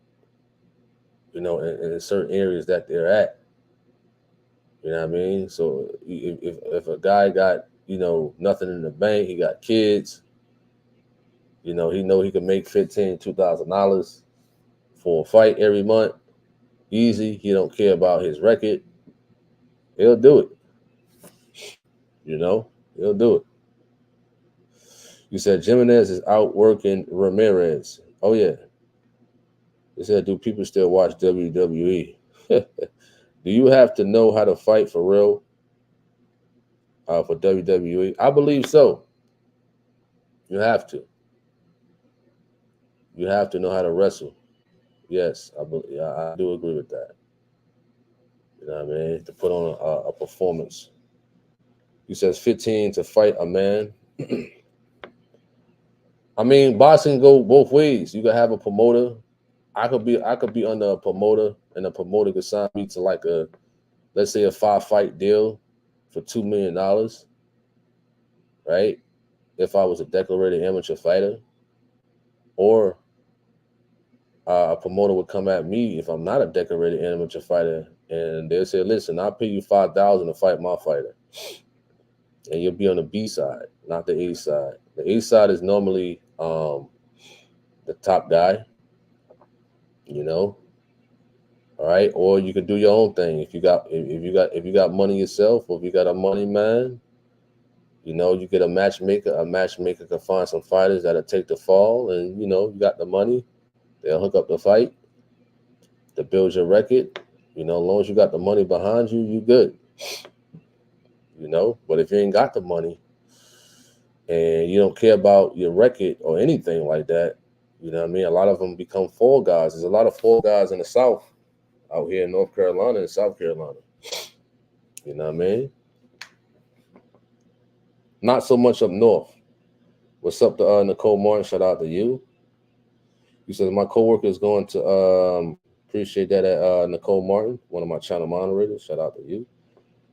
in certain areas that they're at. You know what I mean? So if a guy got, nothing in the bank, he got kids, he know he can make $2,000 for a fight every month. Easy. He don't care about his record. He'll do it. He'll do it. You said Jimenez is out working Ramirez. Oh yeah. They said, do people still watch WWE? Do you have to know how to fight for real for WWE? I believe so. You have to. You have to know how to wrestle. Yes, I do agree with that. You know what I mean? To put on a performance. He says 15 to fight a man. I mean, boxing go both ways. You can have a promoter. I could be under a promoter, and the promoter could sign me to like let's say a 5-fight deal for $2 million, right? If I was a decorated amateur fighter, or a promoter would come at me if I'm not a decorated amateur fighter, and they'll say, "Listen, I'll pay you $5,000 to fight my fighter, and you'll be on the B side, not the A side. The A side is normally the top guy, you know. All right, or you can do your own thing if you got money yourself, or if you got a money man, you get a matchmaker. A matchmaker can find some fighters that'll take the fall, and you got the money. They'll hook up the fight to build your record. As long as you got the money behind you, you good. But if you ain't got the money and you don't care about your record or anything like that, you know what I mean? A lot of them become fall guys. There's a lot of fall guys in the South, out here in North Carolina and South Carolina. You know what I mean? Not so much up north. What's up to Nicole Martin? Shout out to you. He says, my coworker is going to appreciate that at Nicole Martin, one of my channel moderators. Shout out to you.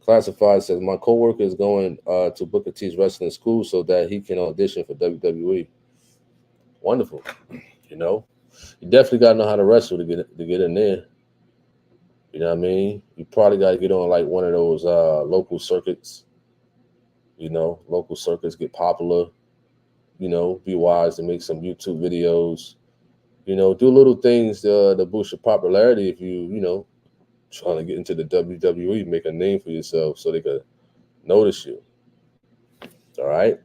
Classified says, my coworker is going to Booker T's wrestling school so that he can audition for WWE. Wonderful. You definitely got to know how to wrestle to get in there. You know what I mean? You probably got to get on like one of those local circuits. Local circuits get popular. Be wise and make some YouTube videos. Do little things to boost your popularity if you trying to get into the WWE, make a name for yourself so they could notice you. All right.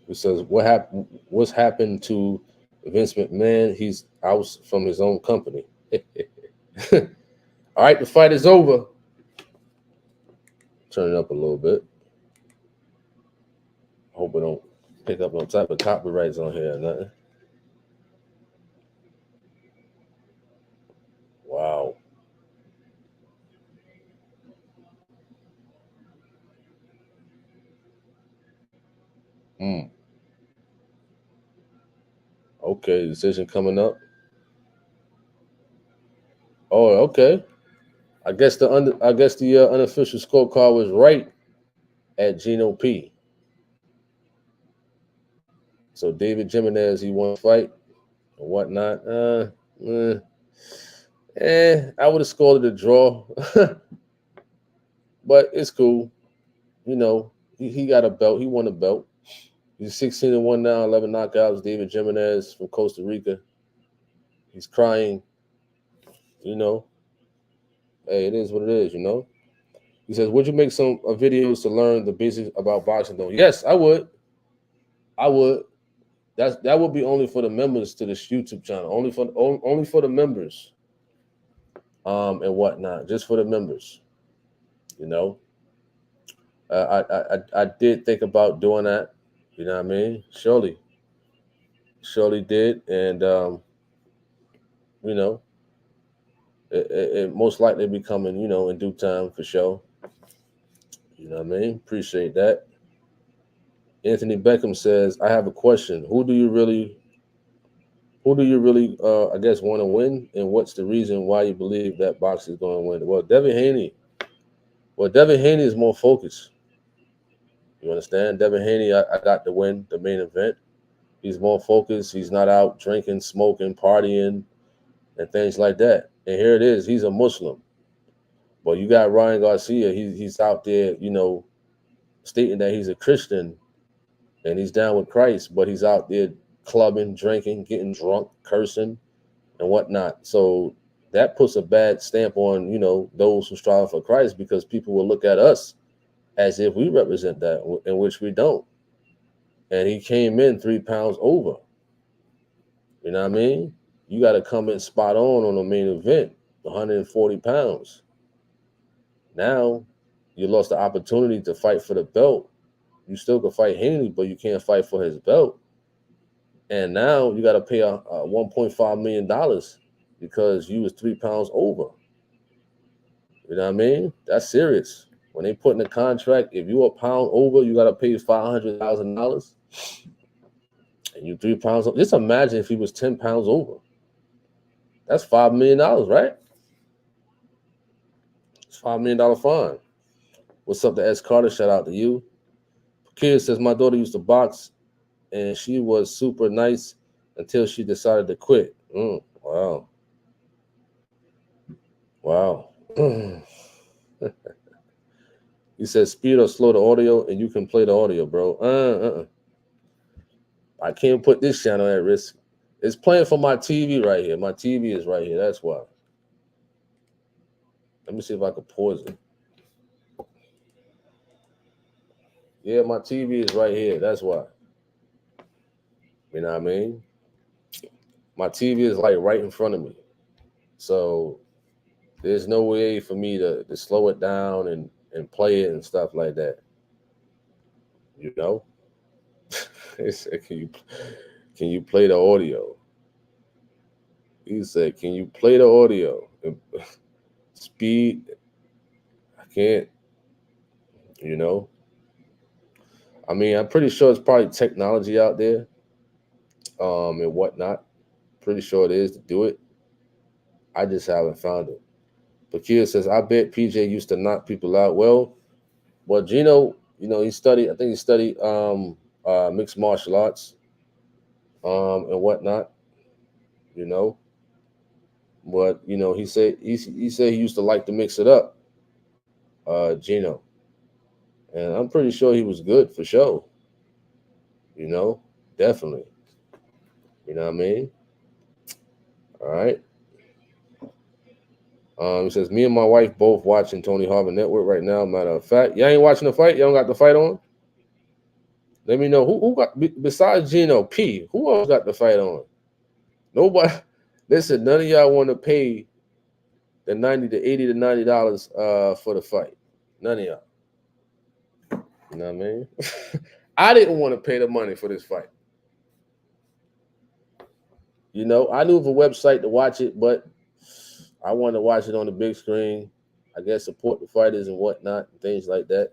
It says, what's happened to Vince McMahon? He's out from his own company. All right, the fight is over. Turn it up a little bit. Hope we don't pick up no type of copyrights on here or nothing. Wow. Okay, decision coming up. Oh, okay. I guess the unofficial scorecard was right at Gino P. So David Jimenez, he won the fight and whatnot. I would have scored it a draw, but it's cool. You know, he got a belt. He won a belt. He's 16-1 now, 11 knockouts. David Jimenez from Costa Rica. He's crying. You know, hey, it is what it is. You know. He says, "Would you make some videos to learn the basics about boxing?" Though, yes, I would. I would. That would be only for the members to this YouTube channel. Only for the members. And whatnot, just for the members. You know. I did think about doing that. You know what I mean? Surely did, and you know, it most likely be coming. You know, in due time for sure. You know what I mean? Appreciate that. Anthony Beckham says, "I have a question. Who do you really, I guess, want to win, and what's the reason why you believe that box is going to win?" Well, Devin Haney. Well, Devin Haney is more focused. You understand? Devin Haney, I got to win the main event. He's more focused. He's not out drinking, smoking, partying, and things like that. And here it is. He's a Muslim. But you got Ryan Garcia. He's out there, you know, stating that he's a Christian and he's down with Christ, but he's out there clubbing, drinking, getting drunk, cursing, and whatnot. So that puts a bad stamp on, you know, those who strive for Christ, because people will look at us as if we represent that, in which we don't. And he came in 3 pounds over. You know what I mean? You got to come in spot on the main event, 140 pounds. Now you lost the opportunity to fight for the belt. You still can fight Haney, but you can't fight for his belt. And now you got to pay a $1.5 million because you was 3 pounds over. You know what I mean? That's serious. When they put in the contract, if you a pound over, you got to pay $500,000. And you 3 pounds over. Just imagine if he was 10 pounds over. That's $5 million, right? It's $5 million fine. What's up to S. Carter? Shout out to you. Kid says, my daughter used to box and she was super nice until she decided to quit. Wow. Wow. He says, speed or slow the audio and you can play the audio, bro. I can't put this channel at risk. It's playing for my TV right here. My TV is right here. That's why. Let me see if I can pause it. Yeah, my TV is right here. That's why. You know what I mean? My TV is like right in front of me. So there's no way for me to slow it down and play it and stuff like that. You know? He said, can you play the audio? He said, can you play the audio? Speed, I can't, you know? I mean, I'm pretty sure it's probably technology out there and whatnot. Pretty sure it is to do it. I just haven't found it. Pakir says, I bet PJ used to knock people out. Well, Gino, you know, I think he studied mixed martial arts and whatnot, you know. But, you know, he said he used to like to mix it up, Gino. And I'm pretty sure he was good for sure. You know, definitely. You know what I mean? All right. He says, me and my wife both watching Tony Harvin Network right now. Matter of fact, y'all ain't watching the fight? Y'all don't got the fight on? Let me know who got, besides Gino P, who else got the fight on? Nobody. Listen, none of y'all want to pay the $80 to $90 for the fight. None of y'all. You know what I mean? I didn't want to pay the money for this fight. You know, I knew of a website to watch it, but I wanted to watch it on the big screen. I guess support the fighters and whatnot, and things like that.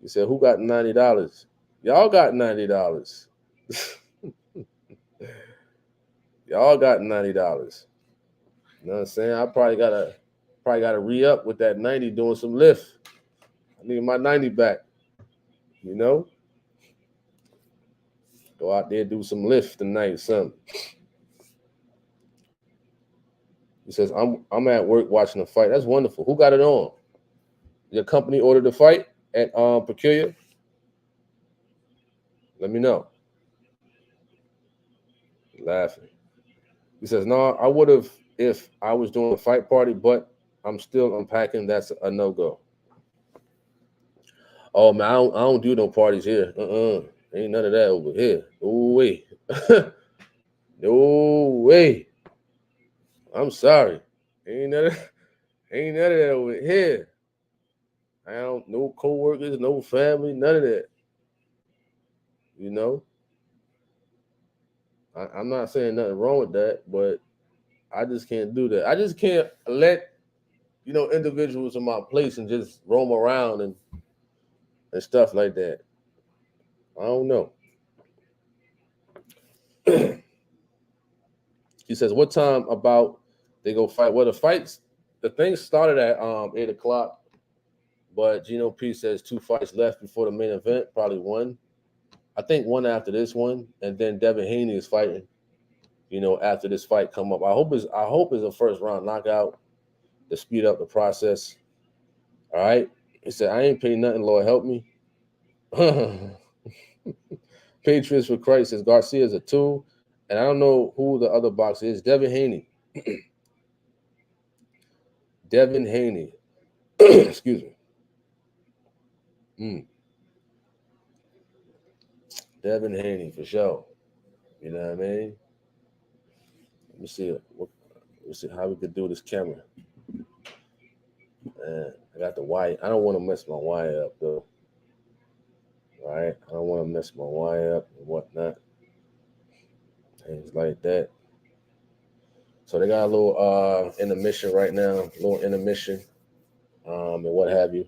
He said, who got $90? Y'all got $90. Y'all got $90. You know what I'm saying? I probably got probably got to re-up with that 90 doing some lift. I need my 90 back. You know? Go out there, do some lift tonight, something. He says, I'm at work watching the fight. That's wonderful. Who got it on? Your company ordered the fight at Peculiar? Let me know. Laughing. He says, no, I would have if I was doing a fight party, but I'm still unpacking. That's a no-go. Oh, man, I don't do no parties here. Ain't none of that over here. No way. No way. I'm sorry. Ain't none of that over here. I don't, no co-workers, no family, none of that. You know? I'm not saying nothing wrong with that, but I just can't do that. I just can't let, individuals in my place and just roam around and stuff like that. I don't know. He says, what time about they go fight? Well, the thing started at 8 o'clock, but Gino P says 2 fights left before the main event, probably one. I think one after this one, and then Devin Haney is fighting, after this fight come up. I hope it's a first round knockout to speed up the process. All right. He said, I ain't paying nothing, Lord help me. Patriots for Christ says Garcia is a tool. And I don't know who the other boxer is. Devin Haney. Devin Haney. Excuse me. Devin Haney for sure. You know what I mean? Let me see how we could do this camera. Man, I got the wire. I don't want to mess my wire up though. All right, I don't want to mess my wire up and whatnot. Things like that. So they got a little intermission right now, and what have you.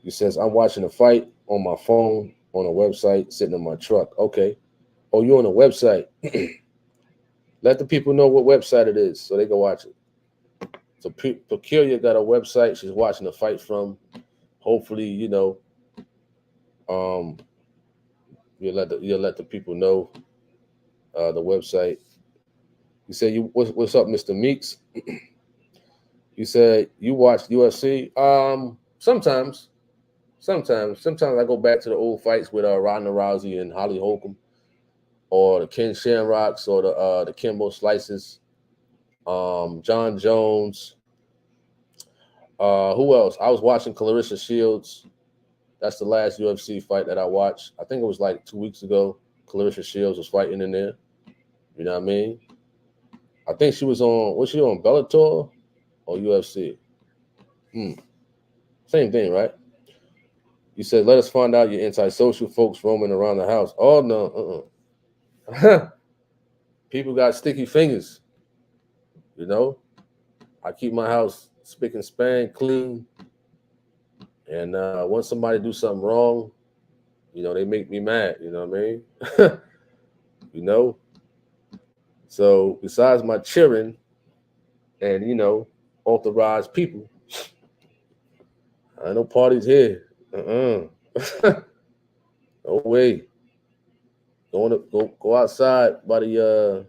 He says, I'm watching a fight on my phone on a website sitting in my truck. Okay. Oh, you're on a website. Let the people know what website it is so they can watch it. So Peculiar got a website she's watching the fight from. Hopefully, you'll let the people know the website. You said what's up, Mr. Meeks? You said you watch UFC. Sometimes I go back to the old fights with Ronda Rousey and Holly Holcomb, or the Ken Shamrocks, or the Kimbo Slices, John Jones. Who else? I was watching Clarissa Shields. That's the last UFC fight that I watched. I think it was like 2 weeks ago. Clarissa Shields was fighting in there. You know what I mean? I think she was on Bellator or UFC? Same thing, right? You said, let us find out your antisocial folks roaming around the house. Oh, no. People got sticky fingers. I keep my house spick and span, clean. And once somebody do something wrong, they make me mad. You know what I mean? So besides my children and, authorized people, I ain't no parties here. No way. Go outside by the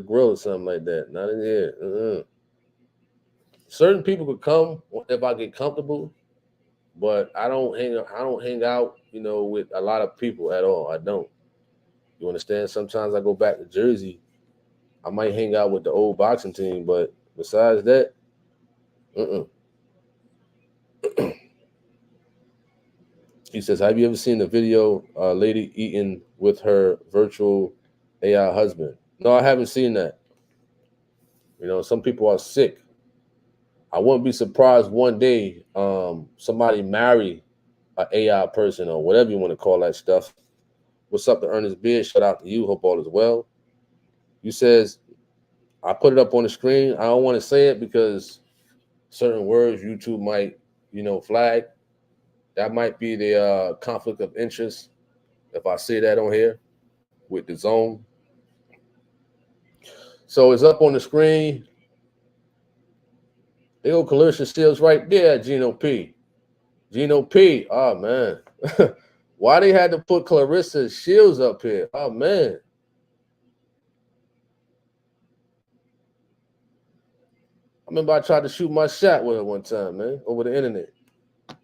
grill or something like that. Not in here. Certain people could come if I get comfortable, but I don't hang out, with a lot of people at all. I don't. You understand? Sometimes I go back to Jersey. I might hang out with the old boxing team, but besides that, He says, have you ever seen the video lady eating with her virtual AI husband? No, I haven't seen that. Some people are sick. I wouldn't be surprised one day somebody marry an AI person or whatever you want to call that stuff. What's up to Ernest Beard? Shout out to you. Hope all is well. You says, I put it up on the screen. I don't want to say it because certain words YouTube might, flag. That might be the conflict of interest if I say that on here with the zone. So it's up on the screen. They go Clarissa Shields right there, Gino P. Gino P. Oh man. Why they had to put Clarissa Shields up here? Oh man. I remember I tried to shoot my shot with her one time, man, over the internet. I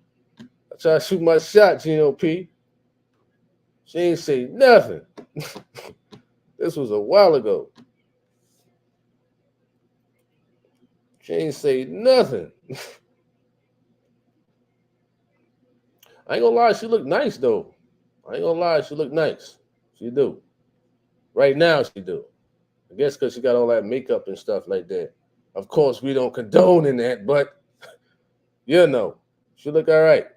tried to shoot my shot, Gino P. She ain't say nothing. This was a while ago. She ain't say nothing. I ain't gonna lie, she look nice though. I ain't gonna lie, she look nice. She do. Right now she do. I guess because she got all that makeup and stuff like that. Of course, we don't condone in that, but you know, she look all right.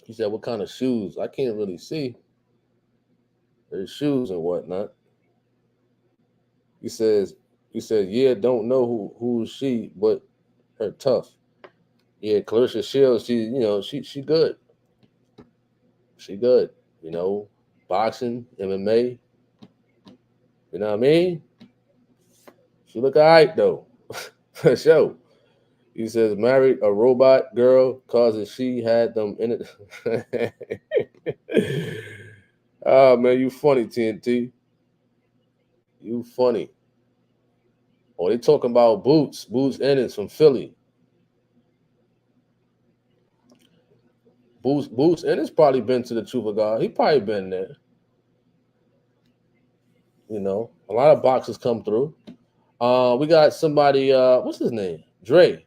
He said, what kind of shoes? I can't really see. There's shoes and whatnot. He said, yeah, don't know who she, but her tough. Yeah, Clarissa Shields, she good. She good. Boxing, MMA. You know what I mean? She look all right though. For sure. He says, married a robot girl causes she had them in it. Oh, man, you funny, TNT. You funny. Oh, they talking about Boots Ennis from Philly. Boots Ennis probably been to the Truth of God. He probably been there. A lot of boxers come through. We got somebody, what's his name? Dre,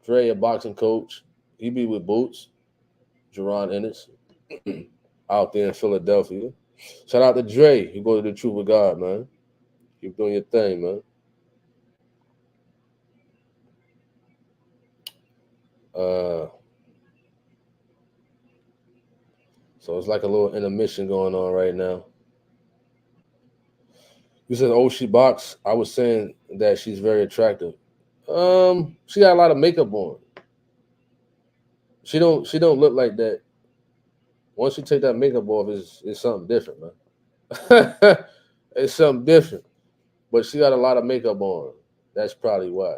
a boxing coach. He be with Boots. Jerron Ennis. Out there in Philadelphia. Shout out to Dre. You go to the Truth of God, man. Keep doing your thing, man. So it's like a little intermission going on right now. You said, oh, she box. I was saying that she's very attractive. She got a lot of makeup on. She don't look like that. Once you take that makeup off, it's something different, man. It's something different. But she got a lot of makeup on. That's probably why.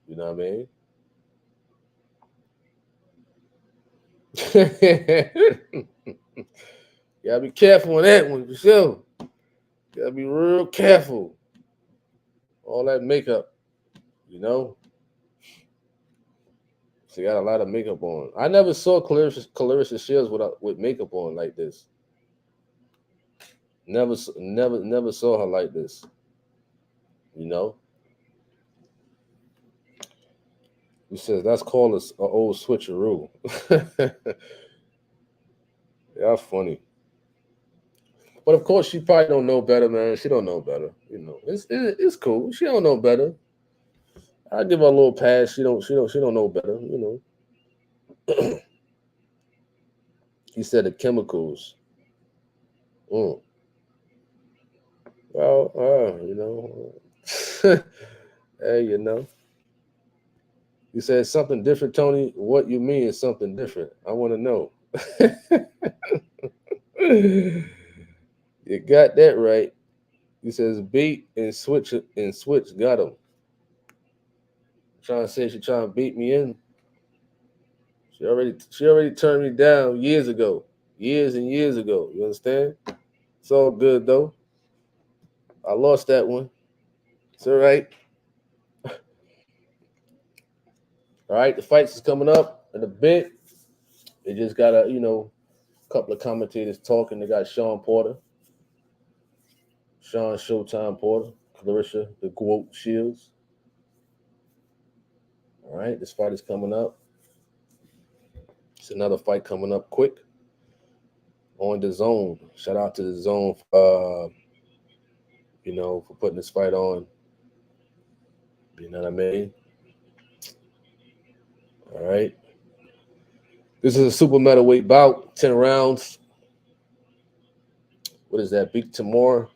You know what I mean? You gotta be careful on that one for sure. You gotta be real careful. All that makeup, She got a lot of makeup on. I never saw Clarissa Shields with makeup on like this. Never saw her like this. He says that's called an old switcheroo. Yeah, funny. But of course, she probably don't know better, man. She don't know better. It's cool. She don't know better. I give her a little pass. She don't know better. He said the chemicals. Well, hey, You said something different, Tony. What you mean is something different? I want to know. You got that right. He says beat and switch got him. Trying to say she trying to beat me in. She already turned me down years ago. Years and years ago. You understand? It's all good though. I lost that one. It's all right. All right, the fights is coming up in a bit. They just got a couple of commentators talking. They got Sean Showtime Porter, Clarissa the Quote Shields. All right, this fight is coming up. It's another fight coming up quick on the Zone. Shout out to the Zone, for putting this fight on. You know what I mean? All right. This is a super middleweight bout, 10 rounds. What is that? Big Timur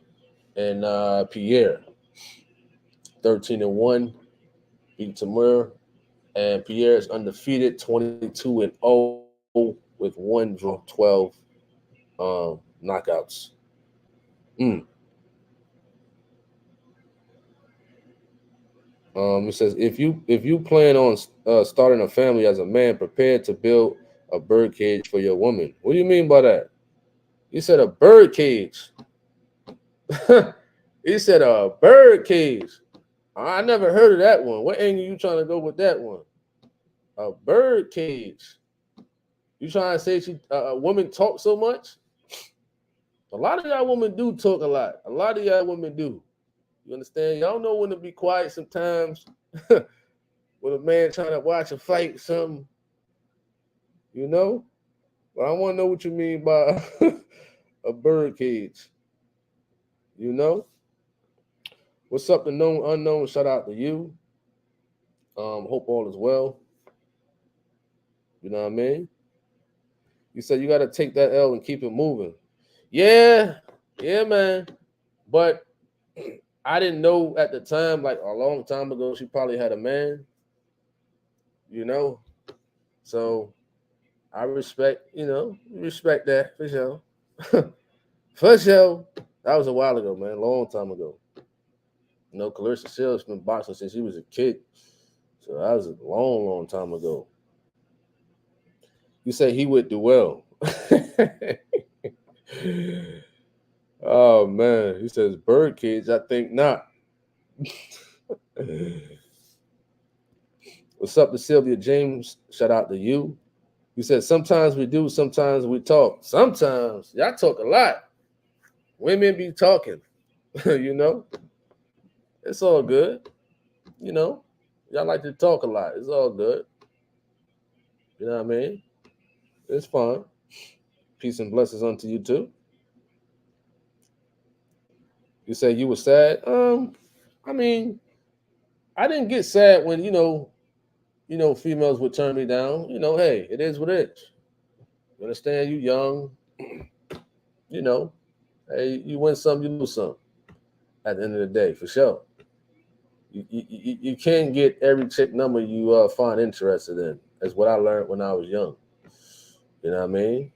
and Pierre. 13-1. Big Timur. And Pierre is undefeated, 22-0 with one draw, 12 knockouts. Mm. It says if you plan on starting a family as a man, prepare to build a bird cage for your woman. What do you mean by that? You said a bird cage. He said a bird cage. I never heard of that one. What angle you trying to go with that one? A bird cage. You trying to say a woman talk so much? A lot of y'all women do talk a lot. A lot of y'all women do. You understand? Y'all know when to be quiet sometimes. When a man trying to watch a fight or something, you know? But I want to know what you mean by a bird cage. You know? What's up, the known unknown? Shout out to you. Hope all is well. You know what I mean? You said you got to take that L and keep it moving. Yeah, man. But I didn't know at the time, like a long time ago, she probably had a man. You know? So I respect that for sure. For sure. That was a while ago, man. A long time ago. You know, Clarissa Shields been boxing since she was a kid. So that was a long, long time ago. You say he would do well. Oh man. He says bird cage. I think not. What's up to Sylvia James? Shout out to you. You said sometimes we do, sometimes we talk. Sometimes y'all talk a lot. Women be talking, you know. It's all good, you know. Y'all like to talk a lot. It's all good. You know what I mean? It's fun. Peace and blessings unto you too. You say you were sad. I mean, I didn't get sad when females would turn me down. You know, hey, it is what it is. You understand? You young. You know, hey, you win some, you lose some. At the end of the day, for sure. You can't get every chick number you find interested in. That's what I learned when I was young. You know what I mean?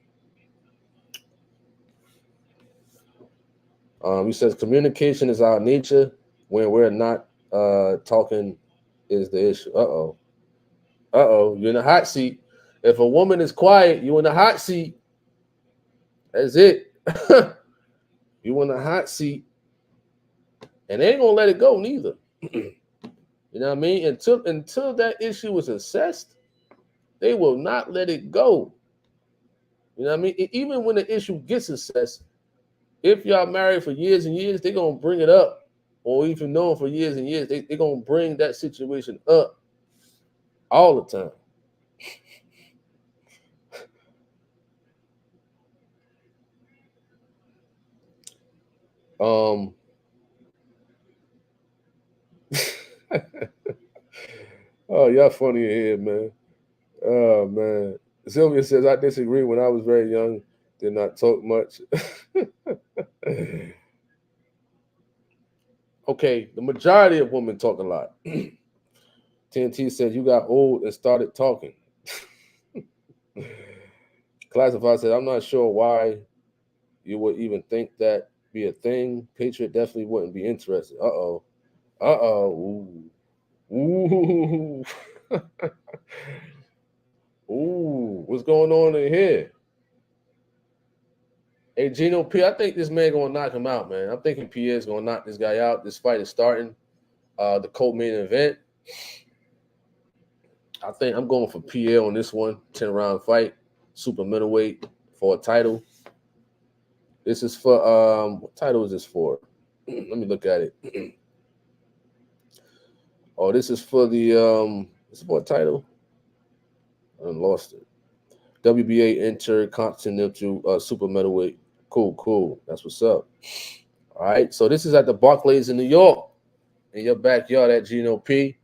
He says communication is our nature. When we're not talking, is the issue. You're in the hot seat. If a woman is quiet, you're in the hot seat. That's it. You in the hot seat, and they ain't gonna let it go neither. You know what I mean? Until that issue is assessed, they will not let it go. You know what I mean? Even when the issue gets assessed, if y'all married for years and years, they're gonna bring it up. Or even known for years and years, they're gonna bring that situation up all the time. Oh, y'all funny in here, man. Oh man. Sylvia says I disagree. When I was very young, did not talk much. Okay, the majority of women talk a lot. TNT said you got old and started talking. Classified said I'm not sure why you would even think that be a thing. Patriot definitely wouldn't be interested. Uh-oh. Ooh. Ooh. Ooh. What's going on in here? Hey, Gino P, I think this man gonna knock him out, man. I'm thinking Pierre's gonna knock this guy out. This fight is starting. The co-main event. I think I'm going for Pierre on this one. 10-round fight. Super middleweight for a title. This is for what title is this for? Let me look at it. Oh, this is for the this is for a title. I lost it. WBA Intercontinental Super Middleweight. Cool. That's what's up. All right. So this is at the Barclays in New York. In your backyard at Gino P.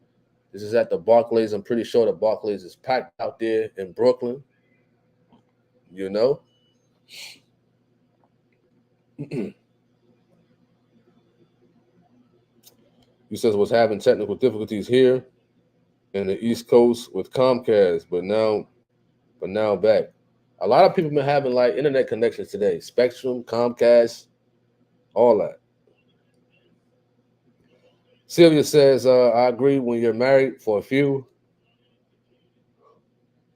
This is at the Barclays. I'm pretty sure the Barclays is packed out there in Brooklyn. You know. He says was having technical difficulties here in the East Coast with Comcast, but now back. A lot of people been having like internet connections today. Spectrum, Comcast, all that. Sylvia says, I agree when you're married for a few.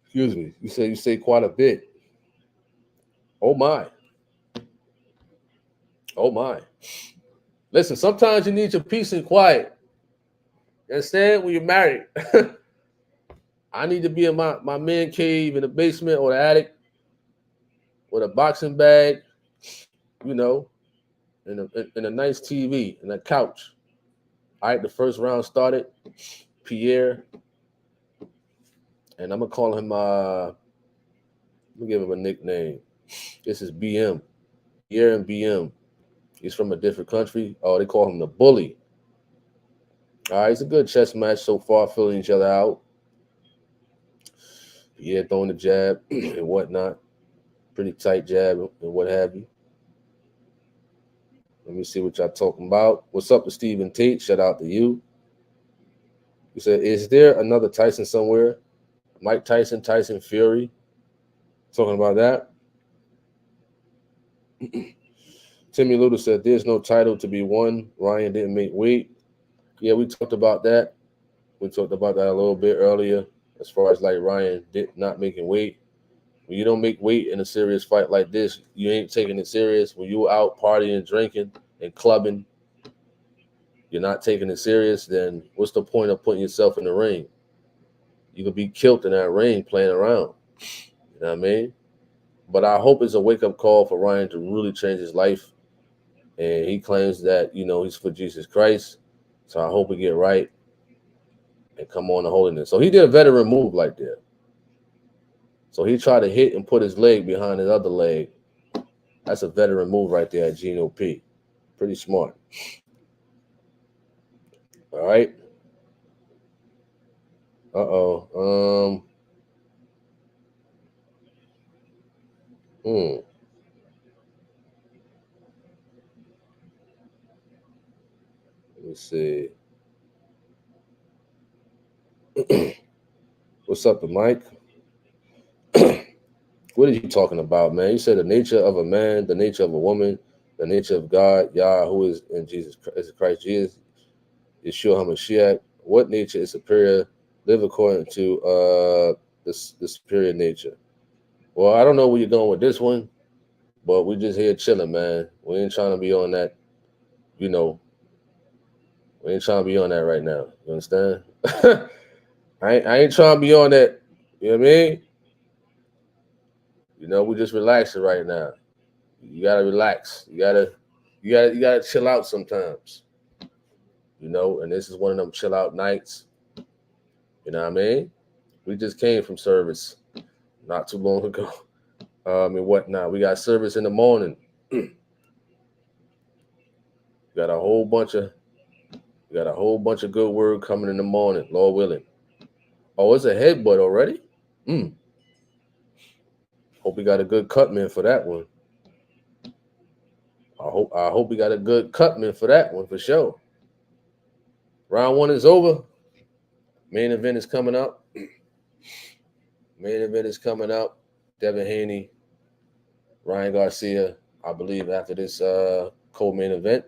Excuse me. You say quite a bit. Oh my. Oh my. Listen, sometimes you need your peace and quiet. You understand? When you're married. I need to be in my man cave in the basement or the attic with a boxing bag, you know, and a nice TV and a couch. All right, the first round started. Pierre, and I'm gonna call him. Let me give him a nickname. This is BM. Pierre and BM. He's from a different country. Oh, they call him the bully. All right, it's a good chess match so far, filling each other out. Pierre throwing the jab and whatnot. Pretty tight jab and what have you. Let me see what y'all talking about. What's up to Stephen Tate? Shout out to you. You said, is there another Tyson somewhere? Mike Tyson, Tyson Fury. Talking about that. Timmy Luda said, there's no title to be won. Ryan didn't make weight. Yeah, we talked about that. We talked about that a little bit earlier as far as like Ryan not making weight. When you don't make weight in a serious fight like this, you ain't taking it serious. When you out partying, drinking, and clubbing, you're not taking it serious, then what's the point of putting yourself in the ring? You could be killed in that ring playing around. You know what I mean? But I hope it's a wake-up call for Ryan to really change his life. And he claims that, he's for Jesus Christ. So I hope we get right and come on to holiness. So he did a veteran move like that. So he tried to hit and put his leg behind his other leg. That's a veteran move right there at Gino P. Pretty smart. All right. Uh-oh. Let me see. What's up, Mike? What are you talking about, man? You said the nature of a man, the nature of a woman, the nature of God, Yah, who is in Jesus Christ Jesus, Yeshua HaMashiach. What nature is superior? Live according to the superior nature. Well, I don't know where you're going with this one, but we just here chilling, man. We ain't trying to be on that, we ain't trying to be on that right now. You understand? I ain't trying to be on that. You know what I mean? We just relaxing right now. You gotta relax. You gotta chill out sometimes. And this is one of them chill out nights. You know what I mean? We just came from service not too long ago. And whatnot. We got service in the morning. Got a whole bunch of good word coming in the morning, Lord willing. Oh, it's a headbutt already? Hope we got a good cutman for that one. I hope we got a good cutman for that one for sure. Round 1 is over. Main event is coming up. Devin Haney, Ryan Garcia, I believe, after this co-main event.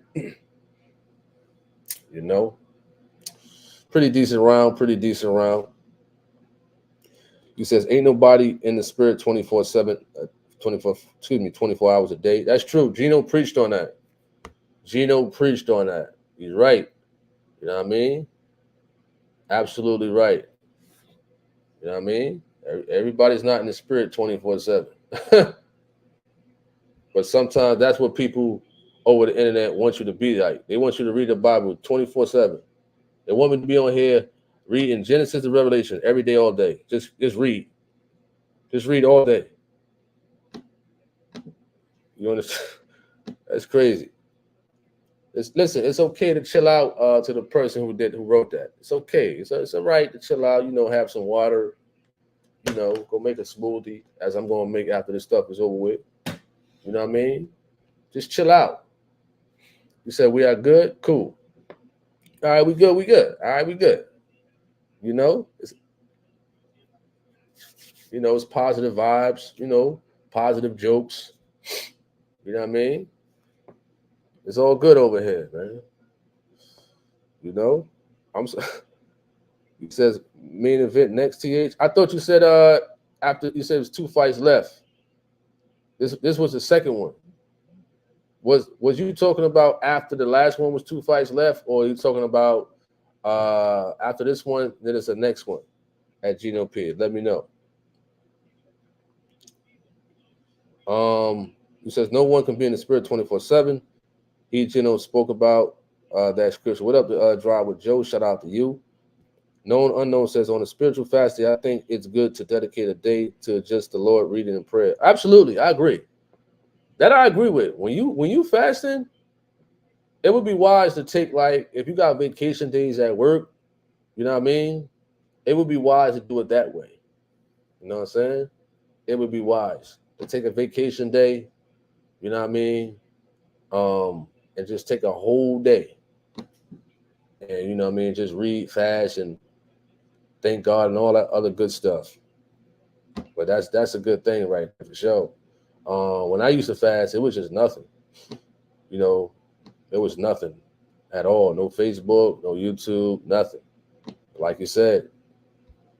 Pretty decent round. He says, ain't nobody in the spirit 24/7, 24 hours a day. That's true. Gino preached on that. He's right. You know what I mean? Absolutely right. You know what I mean? Everybody's not in the spirit 24/7. But sometimes that's what people over the internet want you to be like. They want you to read the Bible 24/7. They want me to be on here reading Genesis to Revelation every day, all day. Just read. Just read all day. You understand? That's crazy. Listen, it's okay to chill out to the person who wrote that. It's okay. It's all right to chill out, have some water, go make a smoothie, as I'm going to make after this stuff is over with. You know what I mean? Just chill out. You said we are good? Cool. All right, we good. All right, we good. It's positive vibes, positive jokes. You know what I mean? It's all good over here, man. You know, I'm. He says main event next TH. I thought you said after you said it was 2 fights left. This was the second one. Was you talking about after the last one was 2 fights left, or are you talking about after this one, then it's the next one at Geno P? Let me know. He says no one can be in the spirit 24/7. He Geno spoke about that scripture. What up, the drive with Joe? Shout out to you. Known Unknown says on a spiritual fast day, I think it's good to dedicate a day to just the Lord reading and prayer. Absolutely, I agree. That I agree with. When you fasting, it would be wise to take, like, if you got vacation days at work, you know what I mean? It would be wise to do it that way. You know what I'm saying? It would be wise to take a vacation day, you know what I mean? And just take a whole day. And you know what I mean, just read, fast, and thank God and all that other good stuff. But that's a good thing, right, for sure. When I used to fast, it was just nothing. You know, it was nothing at all. No Facebook, no YouTube, nothing. Like you said,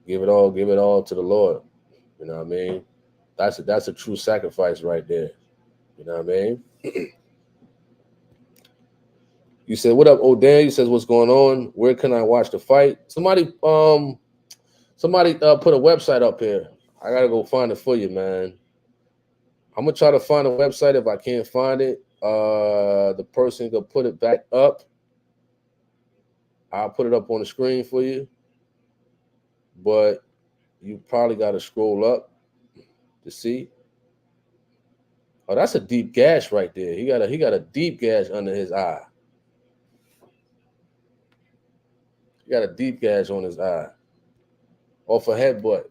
give it all to the Lord. You know what I mean? That's a true sacrifice right there. You know what I mean? You said, what up, O'Dan? You says, what's going on? Where can I watch the fight? Somebody put a website up here. I gotta go find it for you, man. I'm gonna try to find a website. If I can't find it, the person can put it back up. I'll put it up on the screen for you. But you probably gotta scroll up to see. Oh, that's a deep gash right there. He got a deep gash under his eye. He got a deep gash on his eye. Off a headbutt.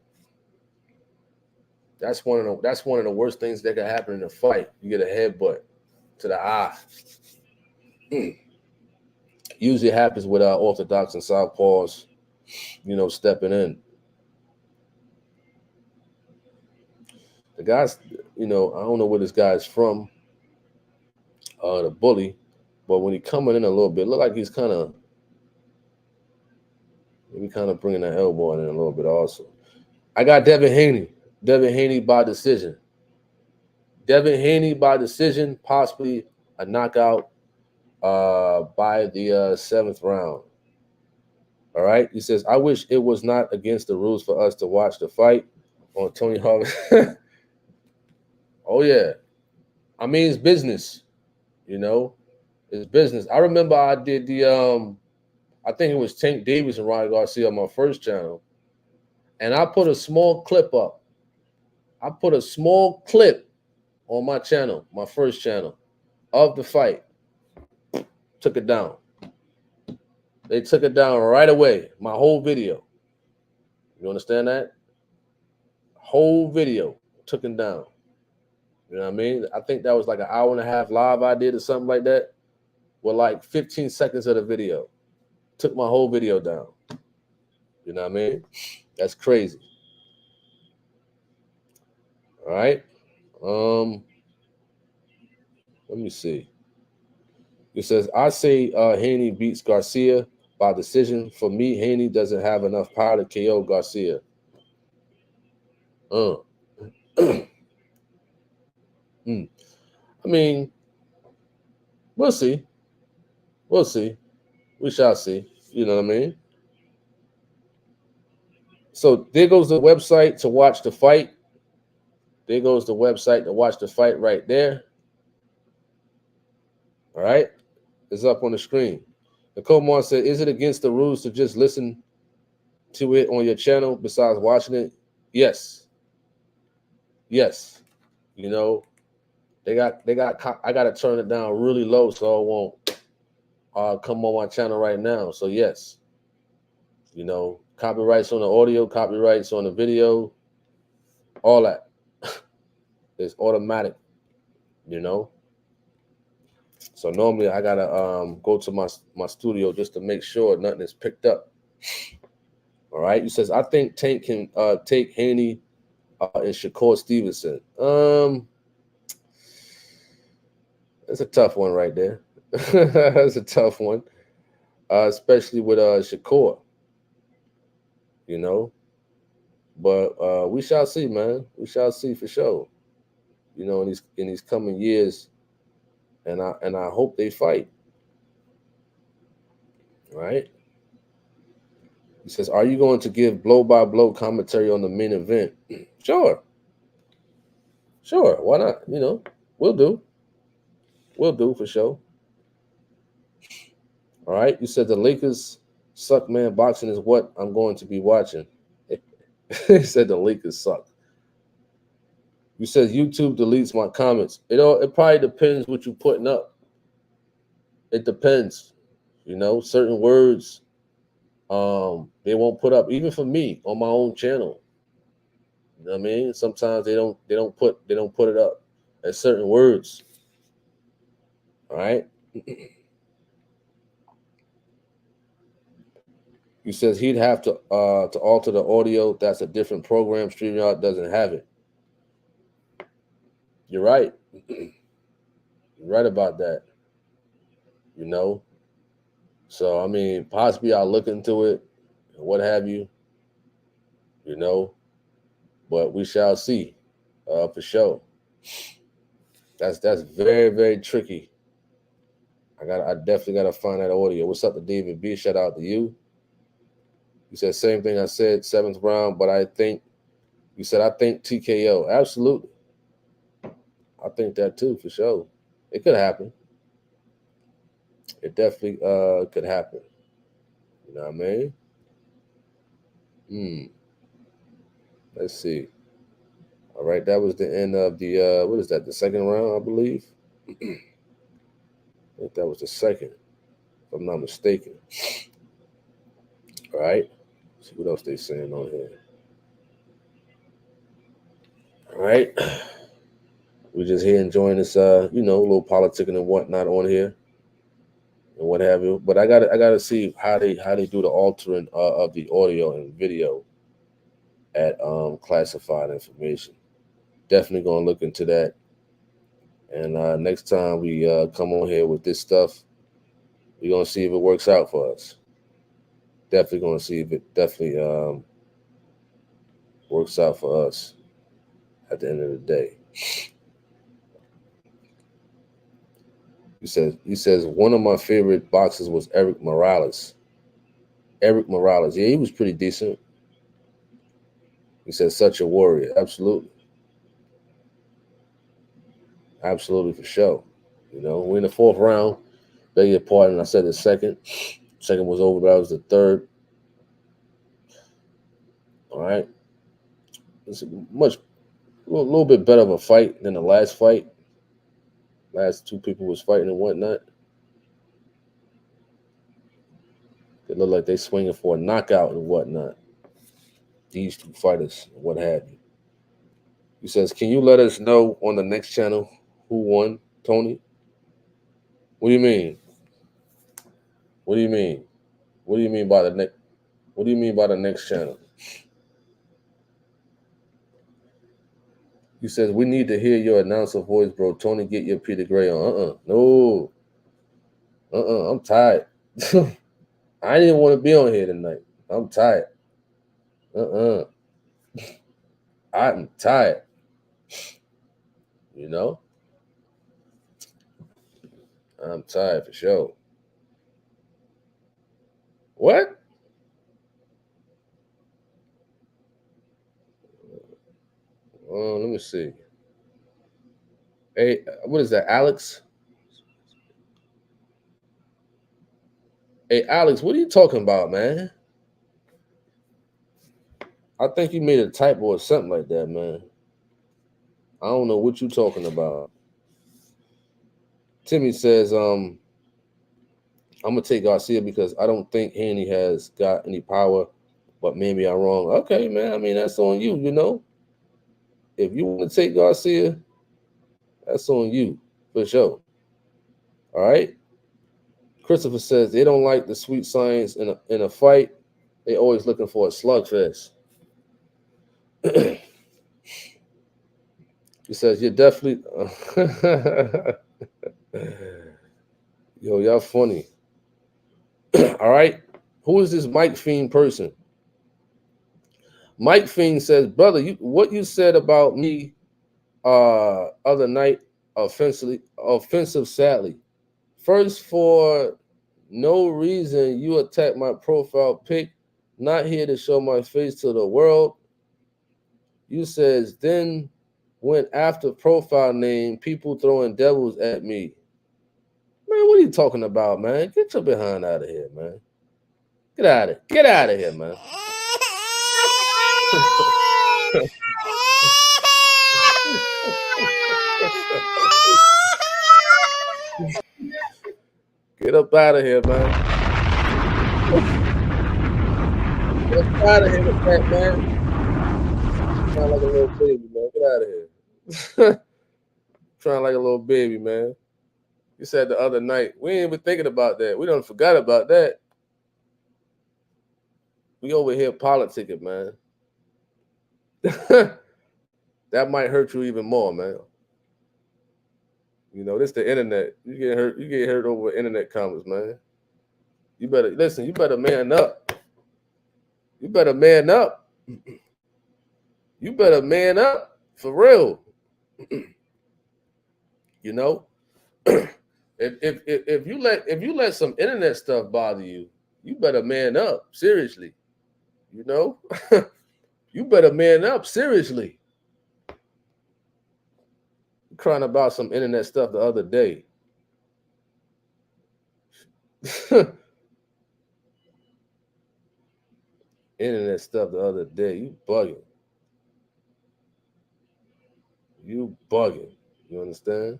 That's one of the worst things that can happen in a fight. You get a headbutt to the eye. Usually happens with orthodox and southpaws, you know, stepping in. The guy's, you know, I don't know where this guy's from, the bully, but when he coming in a little bit, look like he's kind of bringing that elbow in a little bit also. I got Devin Haney. Devin Haney by decision. Devin Haney by decision, possibly a knockout by the 7th round. All right. He says, I wish it was not against the rules for us to watch the fight on Tony Harvin. Oh, yeah. I mean, it's business. You know, it's business. I remember I did the I think it was Tank Davis and Ryan Garcia on my first channel. And I put a small clip up. I put a small clip on my channel, my first channel, of the fight. Took it down. They took it down right away. My whole video. You understand that? Whole video took it down. You know what I mean? I think that was like an hour and a half live I did or something like that. With like 15 seconds of the video. Took my whole video down. You know what I mean? That's crazy. All right. Let me see. It says, I say Haney beats Garcia by decision. For me, Haney doesn't have enough power to KO Garcia. I mean, we'll see. We'll see. We shall see. You know what I mean? So there goes the website to watch the fight. There goes the website to watch the fight right there. All right. It's up on the screen. Nicole Moore said, is it against the rules to just listen to it on your channel besides watching it? Yes. Yes. You know, I got to turn it down really low so it won't come on my channel right now. So yes, you know, copyrights on the audio, copyrights on the video, all that. It's automatic, you know. So normally I gotta go to my studio just to make sure nothing is picked up. All right. He says, I think Tank can take Haney and Shakur Stevenson. It's a tough one right there. That's a tough one, especially with Shakur, you know. But we shall see, man. We shall see for sure. You know, in these coming years, and I hope they fight. Right? He says, "Are you going to give blow by blow commentary on the main event?" Sure, sure. Why not? You know, we'll do. We'll do for sure. All right. You said the Lakers suck, man. Boxing is what I'm going to be watching. He said the Lakers suck. You said YouTube deletes my comments. It probably depends what you're putting up. It depends. You know, certain words they won't put up, even for me on my own channel. You know what I mean? Sometimes they don't put it up at certain words. All right. He says he'd have to alter the audio. That's a different program. StreamYard doesn't have it. You're right. You're right about that. You know. So I mean, possibly I'll look into it, what have you. You know, but we shall see, for sure. That's very very tricky. I definitely gotta find that audio. What's up to David B? Shout out to you. You said same thing I said, seventh round, but I think TKO. Absolutely. I think that too, for sure. It could happen. It definitely could happen. You know what I mean? Hmm. Let's see. All right, that was the end of the what is that? The second round, I believe. I think that was the second, if I'm not mistaken. All right. Let's see what else they saying on here. All right. We're just here enjoying this a little politicking and whatnot on here and what have you. But I gotta see how they do the altering of the audio and video at classified information. Definitely gonna look into that. And next time we come on here with this stuff, we're gonna see if it works out for us. Definitely gonna see if it definitely works out for us at the end of the day. He says one of my favorite boxers was Eric Morales. Eric Morales, yeah, he was pretty decent. He said such a warrior. Absolutely, absolutely for sure. You know, we're in the fourth round. Beg your pardon. I said the second. Second was over, but I was the third. All right. It's a little bit better of a fight than the last fight. Last two people was fighting and whatnot. They look like they swinging for a knockout and whatnot. These two fighters, what have you. He says, "Can you let us know on the next channel who won, Tony?" What do you mean? What do you mean? What do you mean by the next? What do you mean by the next channel? He says, "We need to hear your announcer voice, bro. Tony, get your Peter Gray on." No. I'm tired. I didn't want to be on here tonight. I'm tired. Uh-uh. I'm tired. You know? I'm tired for sure. What? Let me see. Hey, what is that, Alex? Hey, Alex, what are you talking about, man? I think you made a typo or something like that, man. I don't know what you're talking about. Timmy says, I'm gonna take Garcia because I don't think Haney has got any power, but maybe I'm wrong. Okay, man. I mean, that's on you, you know. If you want to take Garcia, that's on you for sure. All right. Christopher says they don't like the sweet science in a fight. They always looking for a slugfest. He says you're definitely. Yo, y'all funny. All right. Who is this Mike Fiend person? Mike Fiend says, brother, what you said about me other night offensive sadly. First, for no reason you attack my profile pic, not here to show my face to the world. You says then went after profile name, people throwing devils at me. Man, what are you talking about, man? Get your behind out of here, man. Get out of here, man. Get up out of here, man. Get up out of here with that, man. Sound like a little baby, man. Get out of here. Trying like a little baby, man. You said the other night. We ain't even thinking about that. We done forgot about that. We over here politicking, man. That might hurt you even more, man. You know, this the internet. You get hurt over internet comments, man. You better listen, you better man up. You better man up. You better man up for real. You know? if you let some internet stuff bother you, you better man up. Seriously. You know? You better man up, seriously. Crying about some internet stuff the other day. Internet stuff the other day. You bugging. You bugging. You understand?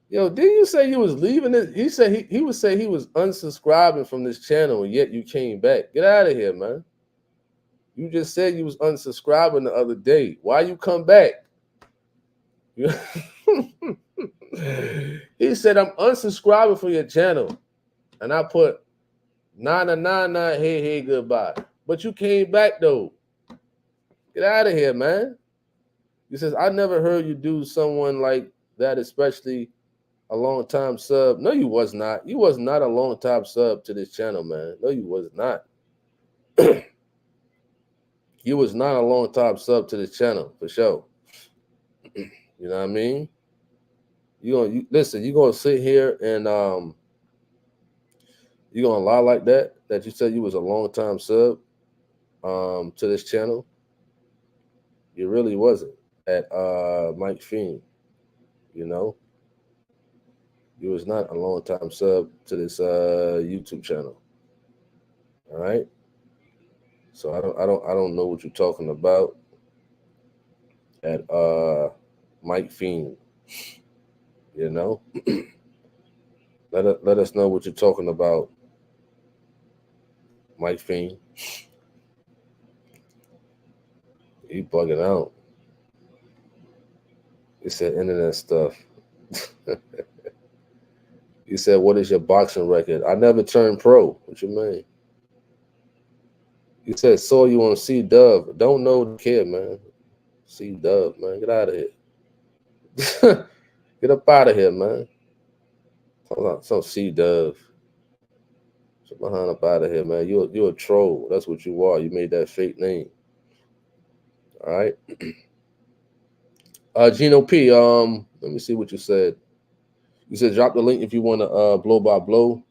Yo, didn't you say you was leaving it? He said he would say he was unsubscribing from this channel, and yet you came back. Get out of here, man. You just said you was unsubscribing the other day. Why you come back? He said, I'm unsubscribing from your channel. And I put 999, hey, goodbye. But you came back, though. Get out of here, man. He says, I never heard you do someone like that, especially a long time sub. No, you was not. You was not a long time sub to this channel, man. No, you was not. You was not a long time sub to this channel, for sure. You know what I mean? Listen, you're gonna sit here and you're gonna lie like that you said you was a long time sub to this channel. You really wasn't at Mike Fiend, you know. You was not a long time sub to this YouTube channel. All right. So I don't know what you're talking about at Mike Fiend. You know. Let us know what you're talking about, Mike Fiend. You bugging out. He said internet stuff. He said, what is your boxing record? I never turned pro. What you mean? He said, saw you on C Dub. Don't know the kid, man. C Dub, man. Get out of here. Get up out of here, man. Some C Dub. Get behind up out of here, man. You're a troll. That's what you are. You made that fake name. All right. Gino P, let me see what you said. You said drop the link if you want to blow by blow.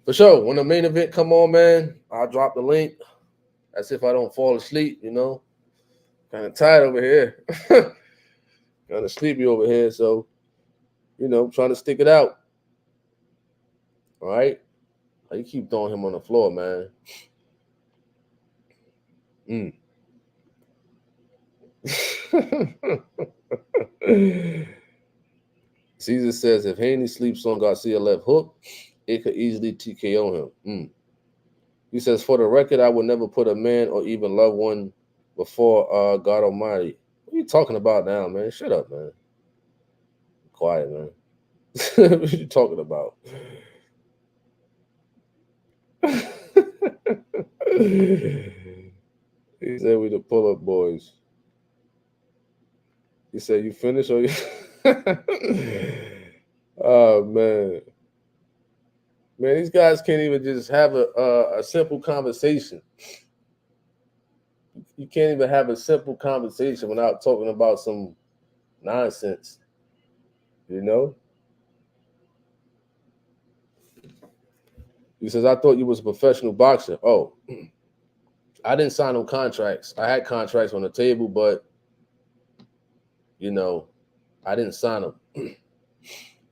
For sure. When the main event come on, man, I'll drop the link. As if I don't fall asleep, you know. Kind of tired over here. Kind of sleepy over here. So, you know, trying to stick it out. All right. You keep throwing him on the floor, man. Caesar says if Haney sleeps on Garcia left hook, it could easily TKO him. He says, for the record, I would never put a man or even loved one before God Almighty. What are you talking about now, man? Shut up, man. Quiet, man. What are you talking about? He said we the pull-up boys. He said, you finished or you... Oh man, man, these guys can't even just have a simple conversation. You can't even have a simple conversation without talking about some nonsense. You know. He says, "I thought you was a professional boxer." Oh, I didn't sign no contracts. I had contracts on the table, but you know, I didn't sign them.